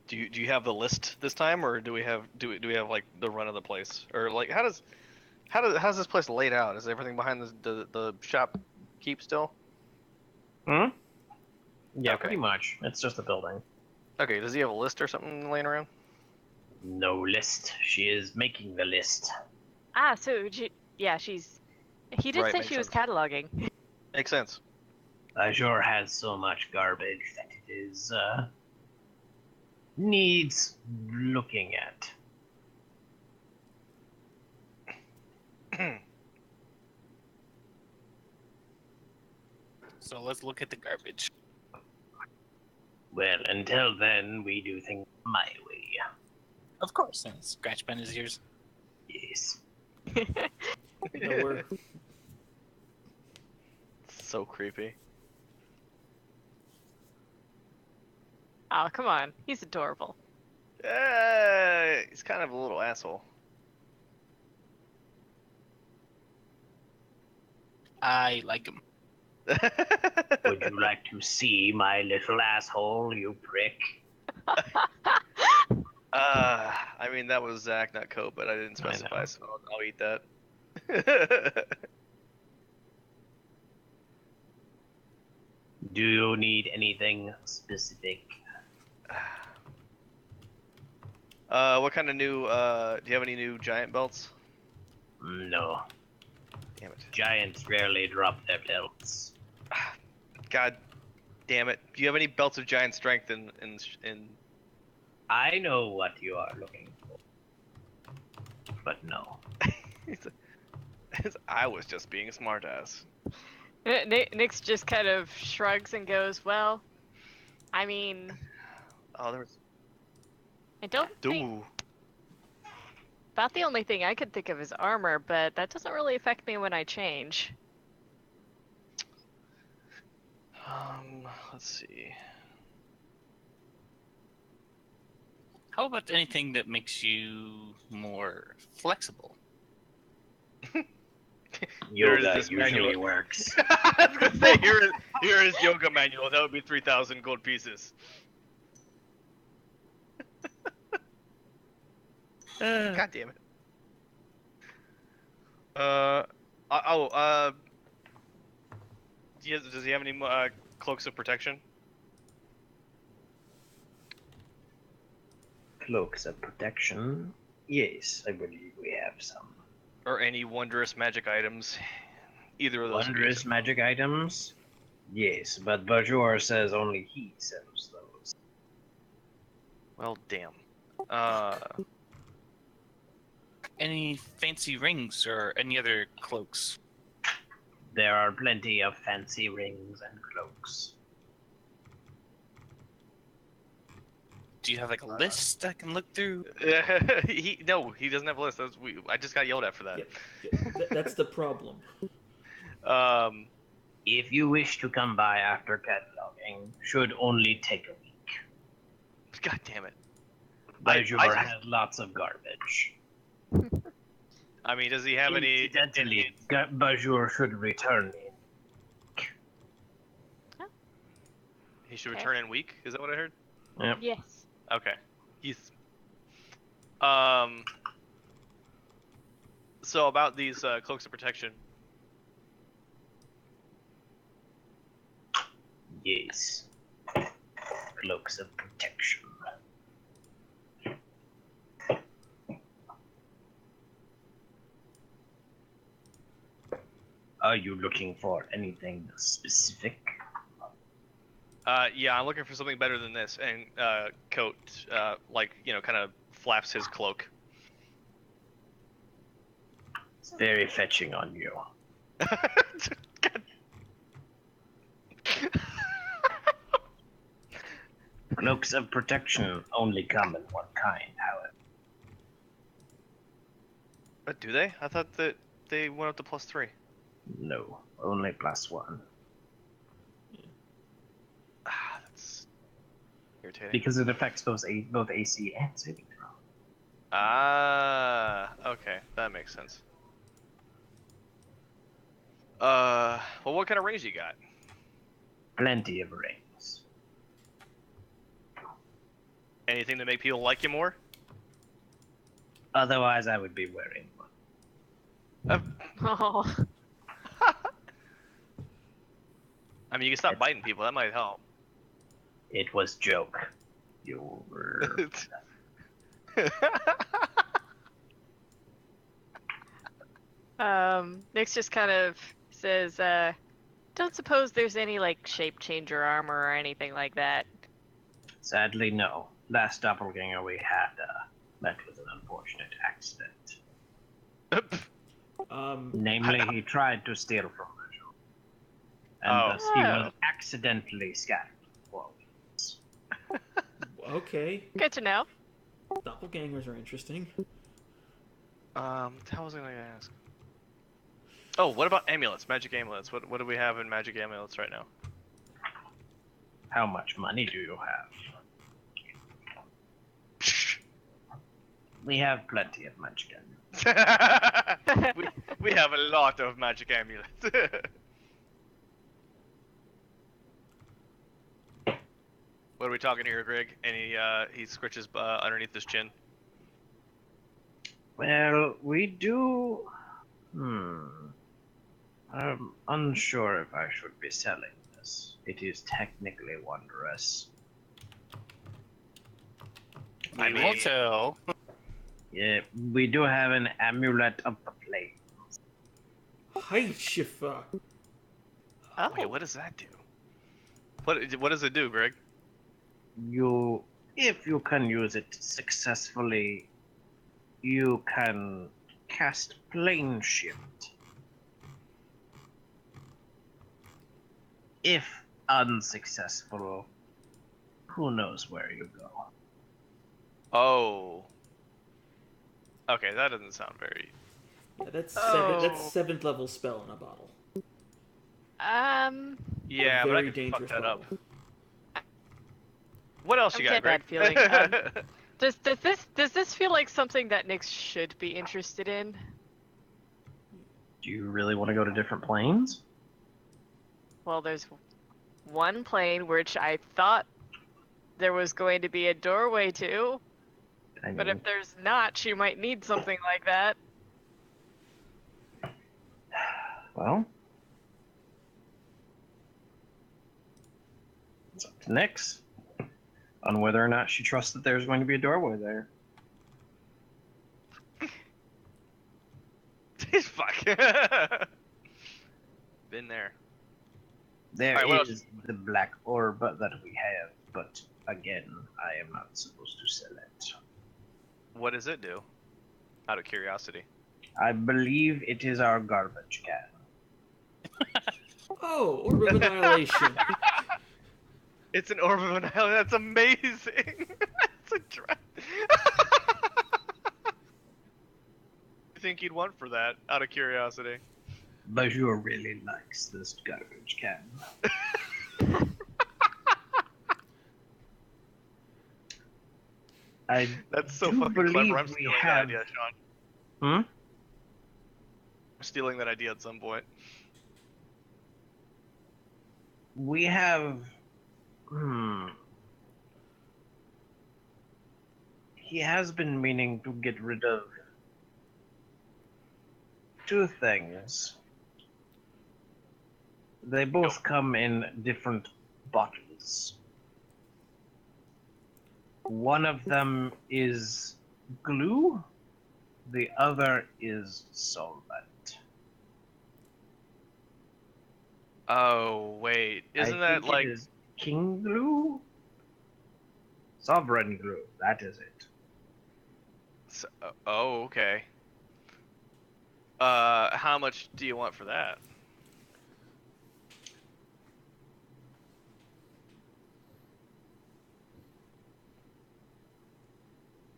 Do you have the list this time, or do we have like the run of the place, or like how's this place laid out? Is everything behind the shop keep still? Yeah, Okay. pretty much. It's just a building. Okay. Does he have a list or something laying around? No list. She is making the list. Ah, so she he did Right, say makes she was sense. cataloging. Makes sense. Azure has so much garbage that it is, needs looking at. So let's look at the garbage. Well, until then, we do things my way. Of course. And scratch behind his ears. Yes. Nowhere. So creepy. Oh, come on. He's adorable. He's kind of a little asshole. I like him. Would you like to see my little asshole, you prick? I mean that was Zach, not Cope, but I didn't I specify, know. so I'll eat that. Do you need anything specific? What kind of new? Do you have any new giant belts? No. Damn it! Giants rarely drop their belts. God damn it! Do you have any belts of giant strength in? I know what you are looking for. but no. I was just being a smartass. Nix just kind of shrugs and goes, "Well, I mean, Oh, there was. I don't think Ooh. about the only thing I could think of is armor, but that doesn't really affect me when I change." Let's see. How about anything that makes you more flexible? Yoga this usually manual. works. I was gonna say here is yoga manual. That would be 3,000 gold pieces. God damn it. Does he have any cloaks of protection? Cloaks of protection. Yes, I believe we have some. Or any wondrous magic items? Either of those. would be Wondrous acceptable. magic items? Yes, but Bajor says only he sells those. Well, damn. Any fancy rings or any other cloaks? There are plenty of fancy rings and cloaks. Do you have like a list I can look through? No, he doesn't have a list. I just got yelled at for that. That's the problem. If you wish to come by after cataloging, should only take a week. God damn it. Bajor I- has lots of garbage. I mean, does he have any? Incidentally, Bajor should return in. He should Okay. return in week. Is that what I heard? Yep. Yes. Okay. Yes. So about these cloaks of protection. Yes. Cloaks of protection. Are you looking for anything specific? Yeah, I'm looking for something better than this. And coat, like kind of flaps his cloak. It's very fetching on you. God. Cloaks of protection only come in one kind, however. But do they? I thought that they went up to +3. No, only +1. That's irritating. Because it affects both AC and saving throw. Okay, that makes sense. Well, what kind of rings you got? Plenty of rings. Anything to make people like you more? Otherwise, I would be wearing one. Oh. I mean, you can stop biting people. That might help. It was joke. You were... Nix just kind of says, "Don't suppose there's any like shape changer armor or anything like that." Sadly, no. Last doppelganger we had met with an unfortunate accident. Namely, he tried to steal from Virgil. And Oh. thus he was accidentally scattered. Well, Okay, Good to know. doppelgangers are interesting. What the hell was I going to ask? Oh, what about amulets? Magic amulets. What do we have in magic amulets right now? how much money do you have? We have plenty of magic amulets. we have a lot of magic amulets. What are we talking here, Greg? And he scritches underneath his chin. Well, we do... I'm unsure if I should be selling this. It is technically wondrous. I mean- won't tell. Yeah, we do have an amulet of the flame. Hi, Shifa. Oh. Wait, what does that do? What does it do, Greg? If you can use it successfully, you can cast Plane Shift. If unsuccessful, who knows where you go. Oh. Okay, that doesn't sound very. Yeah, that's Oh. That's 7th level spell in a bottle. Yeah, A but I very can fuck dangerous that up. bottle. What else I'm you got, getting Greg? that feeling. Does this feel like something that Nyx should be interested in? Do you really want to go to different planes? Well, there's one plane which I thought there was going to be a doorway to, I mean, but if there's not, she might need something like that. well, it's up to Nyx on whether or not she trusts that there's going to be a doorway there. Fuck. Been there. There Alright, what is the black orb that we have, but again, I am not supposed to sell it. What does it do? Out of curiosity. I believe it is our garbage can. Oh, Orb of Annihilation. It's an orb of annihilation. That's amazing. That's a dress. I think you'd want for that, out of curiosity. Bajur really likes this garbage can. I That's so do fucking believe clever. I'm we stealing that have- idea, Sean. Hmm? I'm stealing that idea at some point. We have. He has been meaning to get rid of two things. They both come in different bottles. One of them is glue, the other is solvent. Oh, wait. Isn't that think like. it is King glue? Sovereign glue, that is it. Oh, okay. How much do you want for that?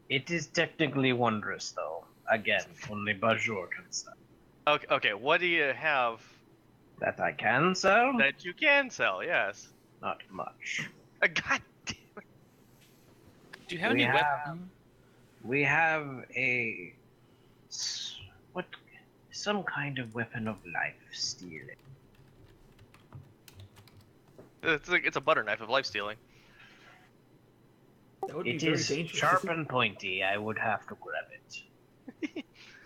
It is technically wondrous, though. Again, only Bajor can sell. Okay, what do you have That I can sell? that you can sell? Yes. Not much. God damn it. Do you have We any have- weapon? We have some kind of weapon of life stealing. It's a butter knife of life stealing. That would be It very is dangerous. sharp and pointy. I would have to grab it.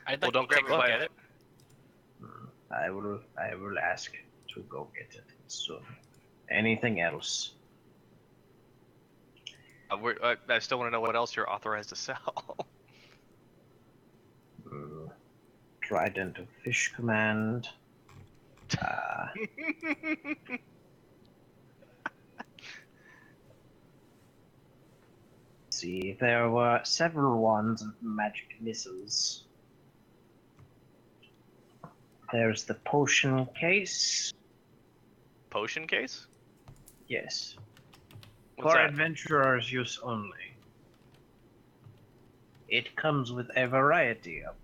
I'd Well, like don't to grab take it a look by at it. it. I will ask to go get it soon. Anything else? I still want to know what else you're authorized to sell. Trident of Fish Command. See, there were several wands of magic missiles. There's the potion case. Potion case? Yes. What's For that? adventurers' use only. It comes with a variety of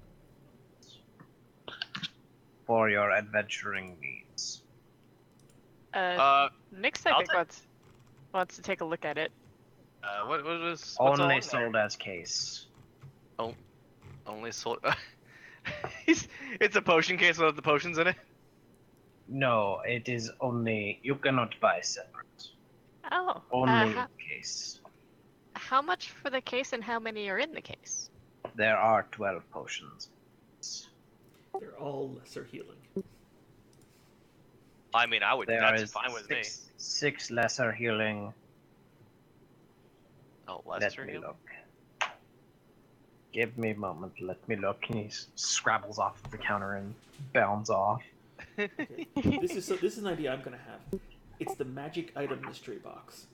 for your adventuring needs. Nyx, I I'll think wants to take a look at it. What was what's all Only in there? sold as case. Only sold. It's a potion case without the potions in it. No, it is only. You cannot buy separate. Oh, Only in case. how much for the case and how many are in the case? There are 12 potions. They're all lesser healing. I mean, There that's is fine with me. six lesser healing. Oh, Let lesser me heal. look. Give me a moment. Let me look. And he scrabbles off the counter and bounds off. Okay. This is an idea I'm gonna have. It's the magic item mystery box.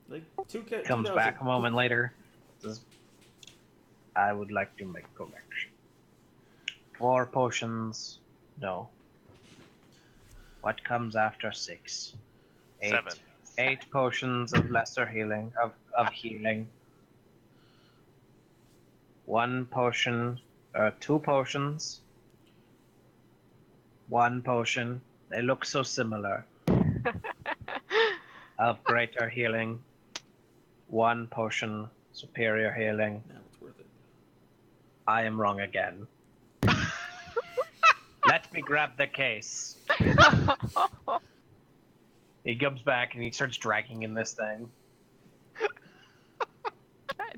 Like Comes back a moment later. Says, I would like to make correction. 4 potions, no. What comes after 6? 8. 7. 8 potions of lesser healing, of healing. 1 potion, 2 potions. 1 potion. They look so similar. Of greater healing. 1 potion, superior healing. Now it's worth it. I am wrong again. Let me grab the case. He comes back and he starts dragging in this thing.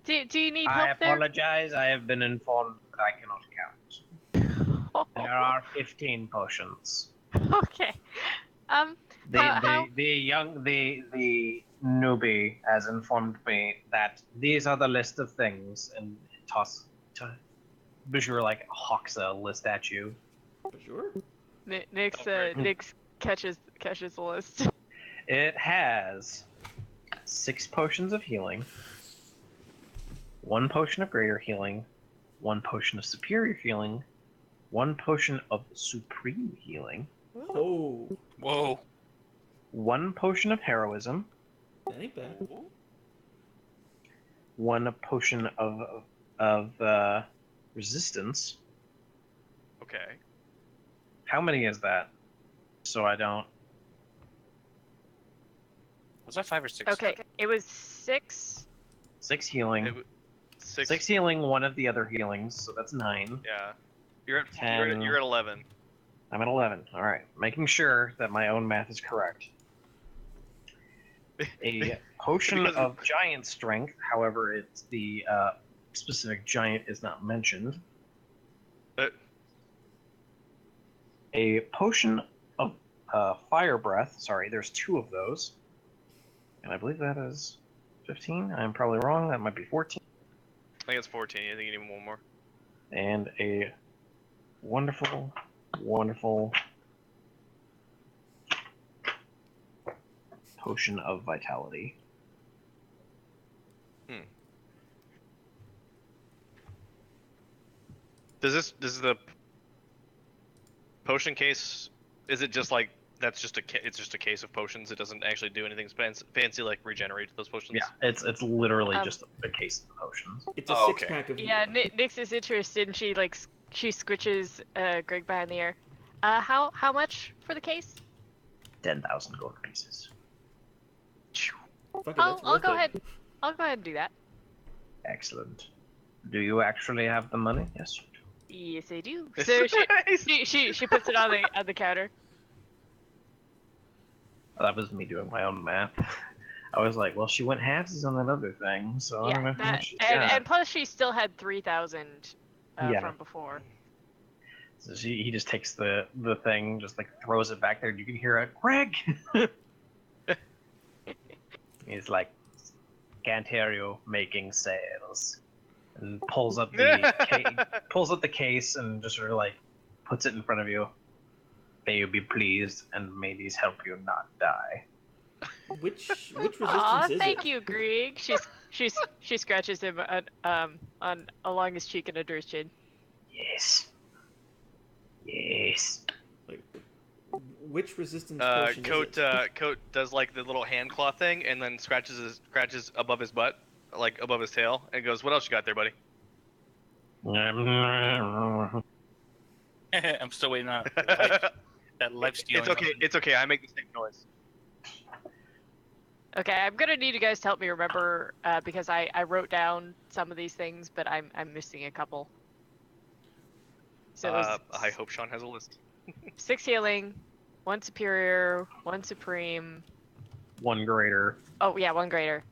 do you need I help there? apologize. I have been informed that I cannot count. There are 15 potions. Okay. The newbie has informed me that these are the list of things, and Bajur like hawks a list at you. Sure. Nyx catches the list. It has 6 potions of healing, 1 potion of greater healing, 1 potion of superior healing, 1 potion of supreme healing, Oh, Whoa. 1 potion of heroism, that ain't bad. 1 potion of resistance. Okay. How many is that? So I don't. Was that 5 or 6? Okay, it was 6. 6 healing. It w- 6. 6 healing, 1 of the other healings, so that's 9. Yeah. You're at 10. you're at 11. I'm at 11. Alright. Making sure that my own math is correct. A potion Because- of giant strength, however, it's the specific giant is not mentioned. A potion of fire breath. Sorry, there's 2 of those. And I believe that is 15. I'm probably wrong. That might be 14. I think it's 14. I think you need one more. And a wonderful, wonderful potion of vitality. Does the potion case? Is it just like that's just it's just a case of potions? It doesn't actually do anything fancy like regenerate those potions. Yeah, it's literally Um, just a case of potions. It's a Oh, six okay. pack of Yeah, Nyx is interested, and she squishes Greg behind the ear. How much for the case? 10,000 gold pieces. Fuck it, I'll that's worth go it. ahead. I'll go ahead and do that. Excellent. Do you actually have the money? Yes. Yes, I do. So she puts it on the counter. That was me doing my own math. I was like, well, she went halvesies on that other thing, so I don't know Yeah, how much she's and got. plus she still had 3,000 Yeah. from before. So he just takes the thing, just like throws it back there, and you can hear it, Greg! He's like, can't hear you making sales. And pulls up the case and just sort of like puts it in front of you. May you be pleased, and may these help you not die. Which resistance Aw, is thank it? you, Greg. She scratches him on along his cheek and under his chin. Yes. Yes. Like, which resistance potion Coat is it? Coat does like the little hand claw thing and then scratches above his butt, like above his tail, and goes, "What else you got there, buddy?" I'm still waiting on that life stealing. It's okay. It's okay. I make the same noise. Okay, I'm gonna need you guys to help me remember because I wrote down some of these things, but I'm missing a couple. So it was I hope Sean has a list. 6 healing, 1 superior, 1 supreme. 1 greater. Oh yeah, 1 greater.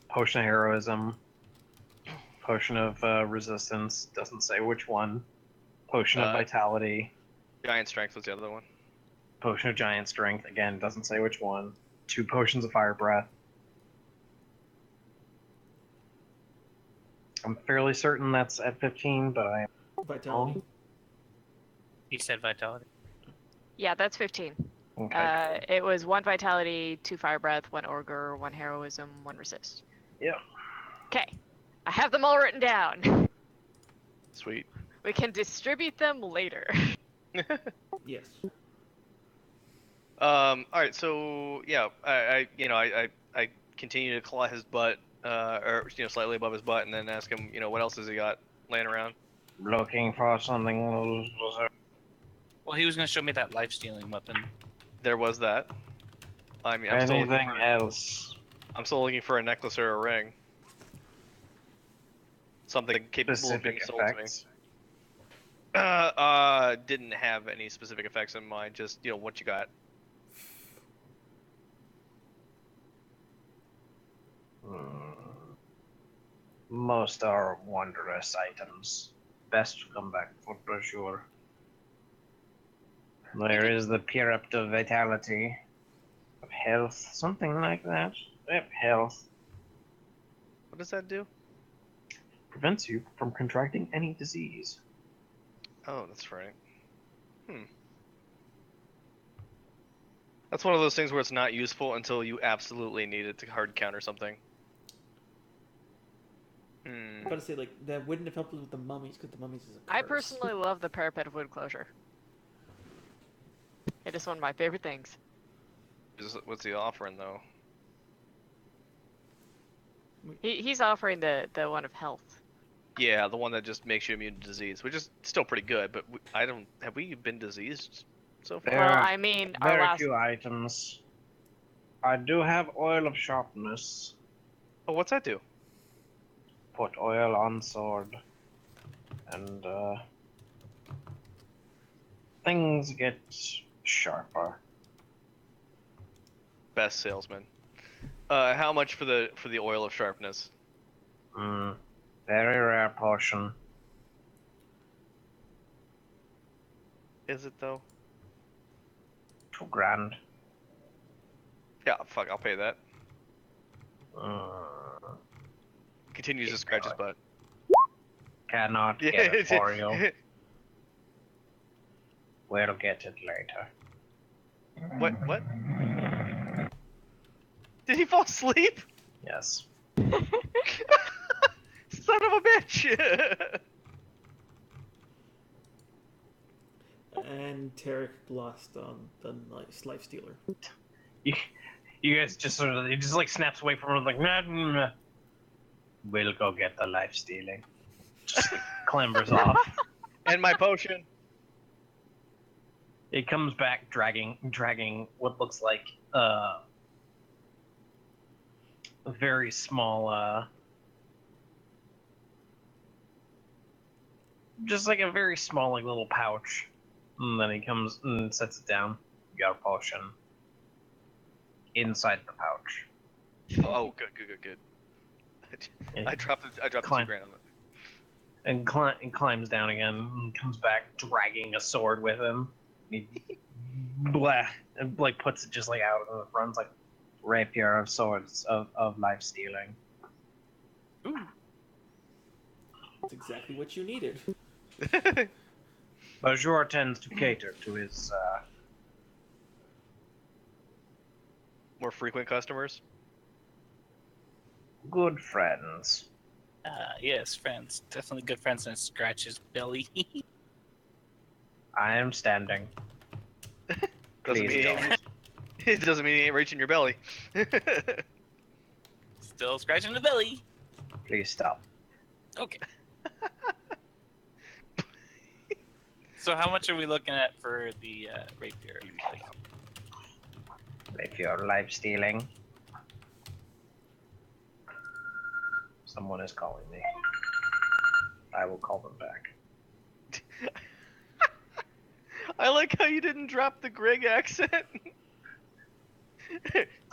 Potion of heroism. Potion of resistance. Doesn't say which one. Potion of vitality. Giant strength was the other one. Potion of giant strength. Again, doesn't say which one. 2 potions of fire breath. I'm fairly certain that's at 15, but I am Vitality. He said vitality. Yeah, that's 15. okay. It was 1 vitality, 2 fire breath, 1 augur, 1 heroism, 1 resist. Yeah. Okay. I have them all written down. Sweet. We can distribute them later. Yes. All right. So yeah, I continue to claw his butt, or slightly above his butt, and then ask him, what else has he got laying around? Looking for something. Well, he was gonna show me that life stealing weapon. There was that. I mean, I'm still Anything else? looking for a necklace or a ring. Something capable of being Specific sold to me. effects? Didn't have any specific effects in mind. Just what you got. Most are wondrous items. Best to come back for brochure. There is the Pyramid of Vitality, of Health, something like that. Yep, Health. What does that do? Prevents you from contracting any disease. Oh, that's right. That's one of those things where it's not useful until you absolutely need it to hard counter something. I'm about to say, like, that wouldn't have helped us with the mummies, because the mummies is a curse. I personally love the parapet of wood closure. It is one of my favorite things. What's he offering though? He's offering the one of health. Yeah, the one that just makes you immune to disease, which is still pretty good. But have we been diseased so far? There Well, are I mean, our very last. few items. I do have Oil of Sharpness. Oh, what's that do? Put oil on sword. And, things get sharper. Best salesman. How much for the oil of sharpness? Very rare potion. Is it though? $2,000. Yeah, fuck, I'll pay that. Mm, Continues to scratch his butt. cannot get it for you. We'll get it later. What? Did he fall asleep? Yes. Son of a bitch! And Tarek lost the life stealer. You guys just sort of, it just like snaps away from him like, nah. We'll go get the life stealing. Just like, clambers off. And my potion. It comes back dragging what looks like a very small just like a very small like little pouch. And then he comes and sets it down. You got a potion inside the pouch. Oh, good. I dropped the $2,000 on it. And climbs down again and comes back dragging a sword with him. He and like puts it just like out in the front, like rapier of swords of life stealing. That's exactly what you needed. Bonjour tends to cater to his More frequent customers. good friends. Yes, friends. Definitely good friends and scratch his belly. I am standing. Doesn't Please mean don't. it doesn't mean he ain't reaching your belly. Still scratching the belly. Please stop. Okay. So how much are we looking at for the rapier? Usually? If you're life stealing. Someone is calling me. I will call them back. I like how you didn't drop the Greg accent.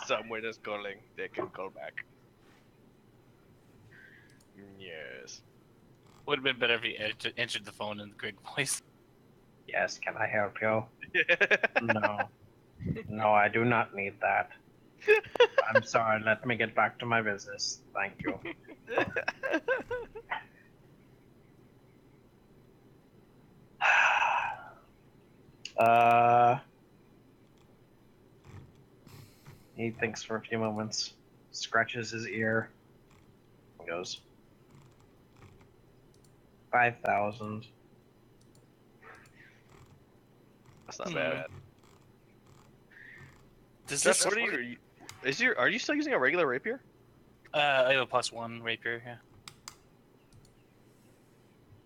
Someone is calling. They can call back. Yes. Would have been better if he answered the phone in the Greg voice. Yes, can I help you? No. No, I do not need that. I'm sorry, let me get back to my business. Thank you. He thinks for a few moments, scratches his ear, and goes, 5,000. That's not bad. Does Jeff, this? what are you still using a regular rapier? I have a +1 rapier, yeah.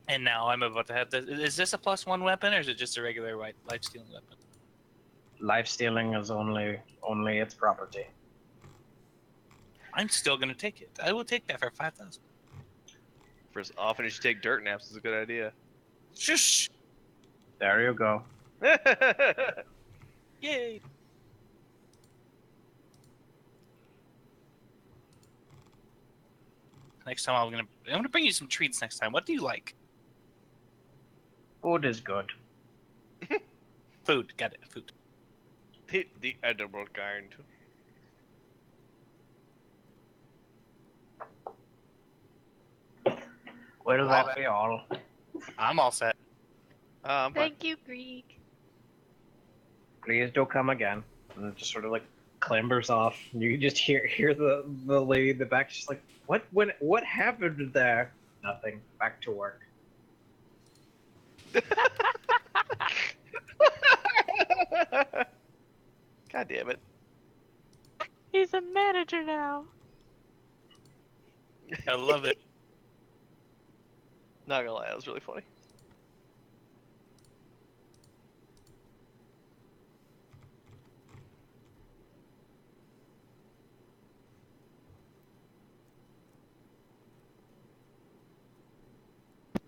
And now I'm about to have this. Is this a +1 weapon, or is it just a regular life stealing weapon? Life stealing is only its property. I'm still gonna take it. I will take that for 5,000. For as often as you take dirt naps is a good idea. Shush! There you go. Yay! Next time I'm gonna bring you some treats next time. What do you like? Food is good. Food. Got it. Food. the edible kind. Will that be all? I'm all set. I'm fine. Thank you, Greek. Please do come again. And it just sort of like clambers off. You can just hear the lady in the back just like, what happened there? Nothing. Back to work. God damn it. He's a manager now. I love it. Not gonna lie, that was really funny.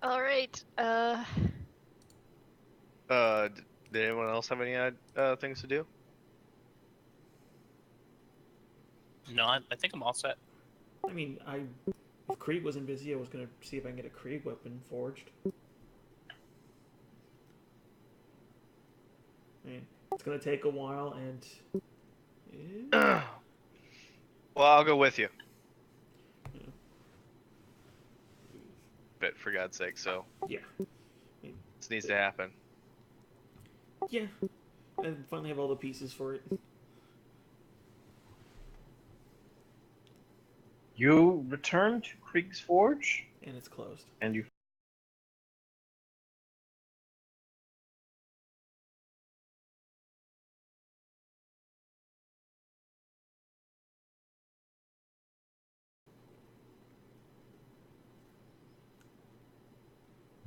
All right. Did anyone else have any things to do? No, I think I'm all set. I mean, if Krieg wasn't busy, I was gonna see if I can get a Krieg weapon forged. I mean, it's gonna take a while, and Well, I'll go with you. But for God's sake, so yeah, this needs to happen. yeah, I finally have all the pieces for it. You return to Krieg's Forge, And it's closed. and you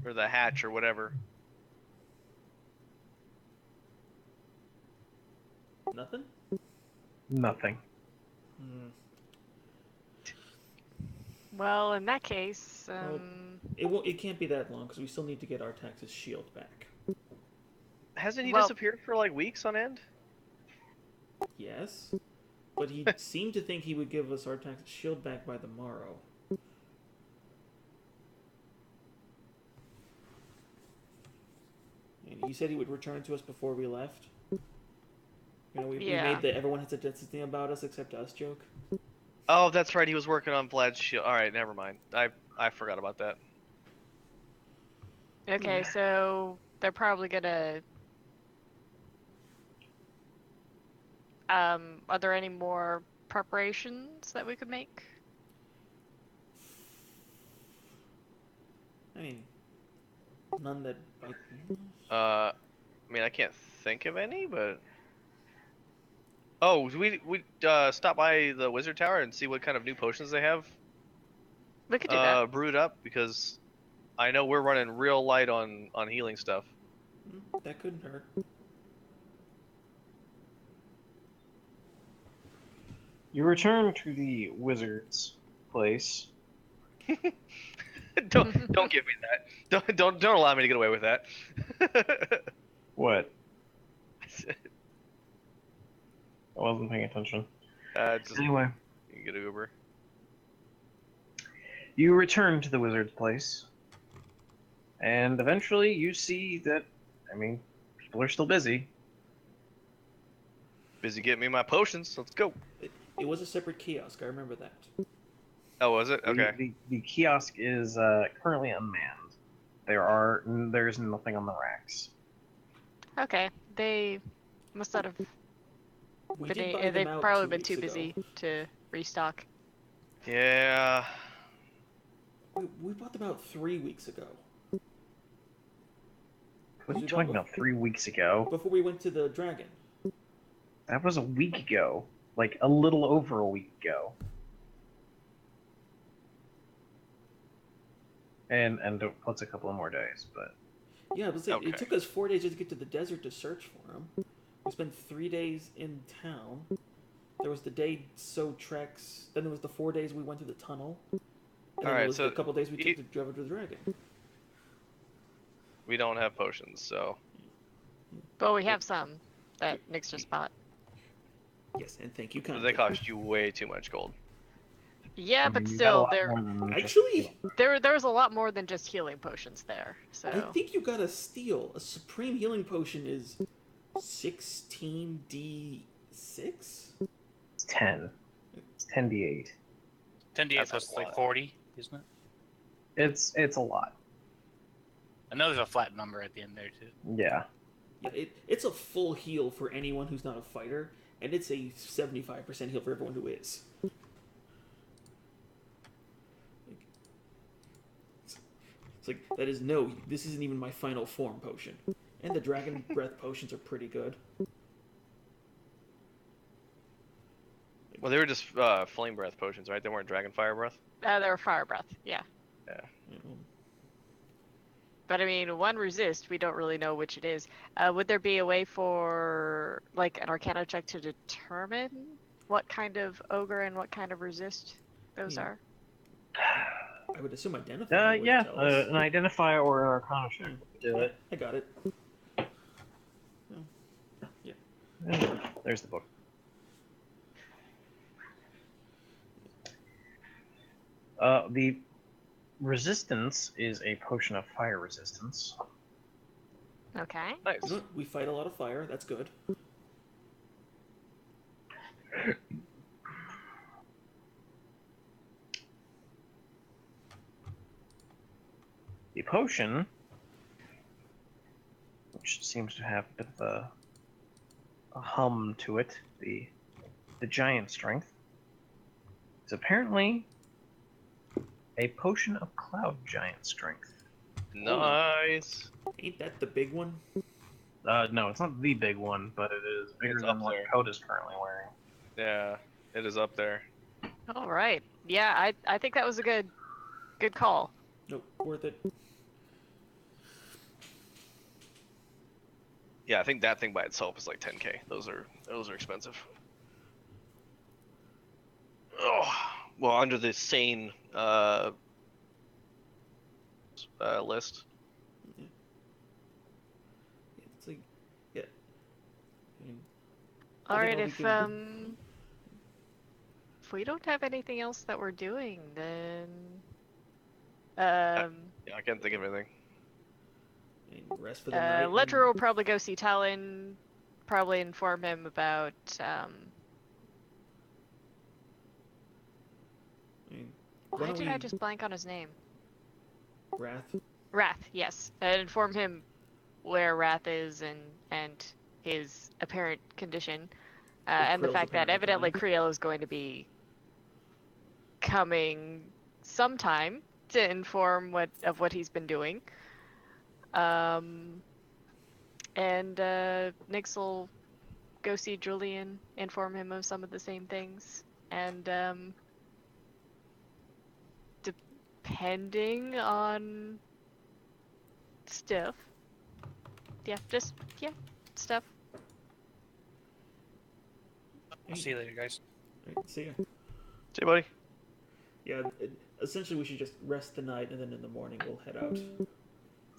Or the hatch or whatever. Nothing? nothing. Hmm. well, in that case, It can't be that long because we still need to get our Artax's shield back. Hasn't he Well- disappeared for like weeks on end? Yes, but he seemed to think he would give us our Artax's shield back by the morrow. And he said he would return to us before we left. You know, we Yeah. made the everyone has a density about us except us joke. Oh, that's right. He was working on Vlad's shield. All right, never mind. I forgot about that. okay, so they're probably gonna. Are there any more preparations that we could make? I mean, none that. I mean, I can't think of any, but oh, we stop by the Wizard Tower and see what kind of new potions they have We could do that. brewed up, because I know we're running real light on healing stuff. That couldn't hurt. You return to the wizard's place. don't give me that. Don't allow me to get away with that. What? I wasn't paying attention. Just, Anyway, you can get an Uber. you return to the wizard's place, and eventually you see that, I mean, people are still busy. Busy getting me my potions. Let's go. It was a separate kiosk. I remember that. Oh, was it? Okay. The kiosk is currently unmanned. There's nothing on the racks. Okay, they must not have. We But did buy they've them out probably 2 been weeks too ago. busy to restock. Yeah. We bought them out 3 weeks ago. What are you We talking got about? 3 weeks ago? before we went to the dragon. That was a week ago. Like, a little over a week ago. And what's a couple of more days, but... Yeah, it was like, Okay. it took us 4 days just to get to the desert to search for him. We spent 3 days in town. There was the day so treks. Then there was the 4 days we went to the tunnel. And then there Alright, was so a couple days we you- took to drive up to the dragon. We don't have potions, so But we have some that Nick's just bought. Yes, and thank you, they kindly. cost you way too much gold. Yeah, I but mean, you got a still, lot there more than just Actually, healing. there was a lot more than just healing potions there. So I think you gotta steal. A supreme healing potion is 16d6? It's 10. It's 10d8. 10d8 That's a plus like lot. 40, isn't it? It's a lot. I know there's a flat number at the end there too. Yeah. Yeah, it's a full heal for anyone who's not a fighter, and it's a 75% heal for everyone who is. It's like, that is no, this isn't even my final form potion. And the dragon breath potions are pretty good. Well, they were just flame breath potions, right? They weren't dragon fire breath. they were fire breath, yeah. You know. But I mean, one resist, we don't really know which it is. Would there be a way for like an Arcana check to determine what kind of ogre and what kind of resist those are? I would assume identify. would Yeah. tell us. An identifier or an arcana check would do it. I got it. There's the book. The resistance is a potion of fire resistance. Okay. Nice. We fight a lot of fire. That's good. The potion, which seems to have a bit of a hum to it, the giant strength, is apparently a potion of cloud giant strength. Nice. Ain't that the big one? No, it's not the big one, but it is bigger It's than up what there. Coda's currently wearing. Yeah, it is up there. All right. Yeah, I think that was a good call. Nope, worth it. Yeah, I think that thing by itself is like 10k. Those are expensive. Oh, well, under the sane list. It's like, yeah. I mean, All think right, all we if we don't have anything else that we're doing, then Yeah, I can't think of anything. I mean, rest for the night. Ledger will probably go see Talon, probably inform him about I mean, why don't did we- I just blank on his name? Wrath. Wrath, yes. And inform him where Wrath is and his apparent condition. And the Krill's fact that apparent evidently decline. Creel is going to be coming sometime to inform of what he's been doing. And Nyx will go see Julian, inform him of some of the same things. And depending on stuff. Yeah, stuff. I'll see you later, guys. Alright, see ya. See you, buddy. Yeah, essentially we should just rest the night, and then in the morning we'll head out.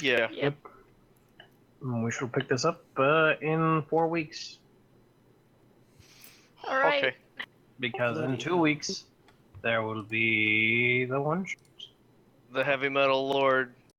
Yeah. Yep. We should pick this up in 4 weeks. All right. Okay. Because in Bloody 2 hell. weeks, there will be the one shot. The heavy metal lord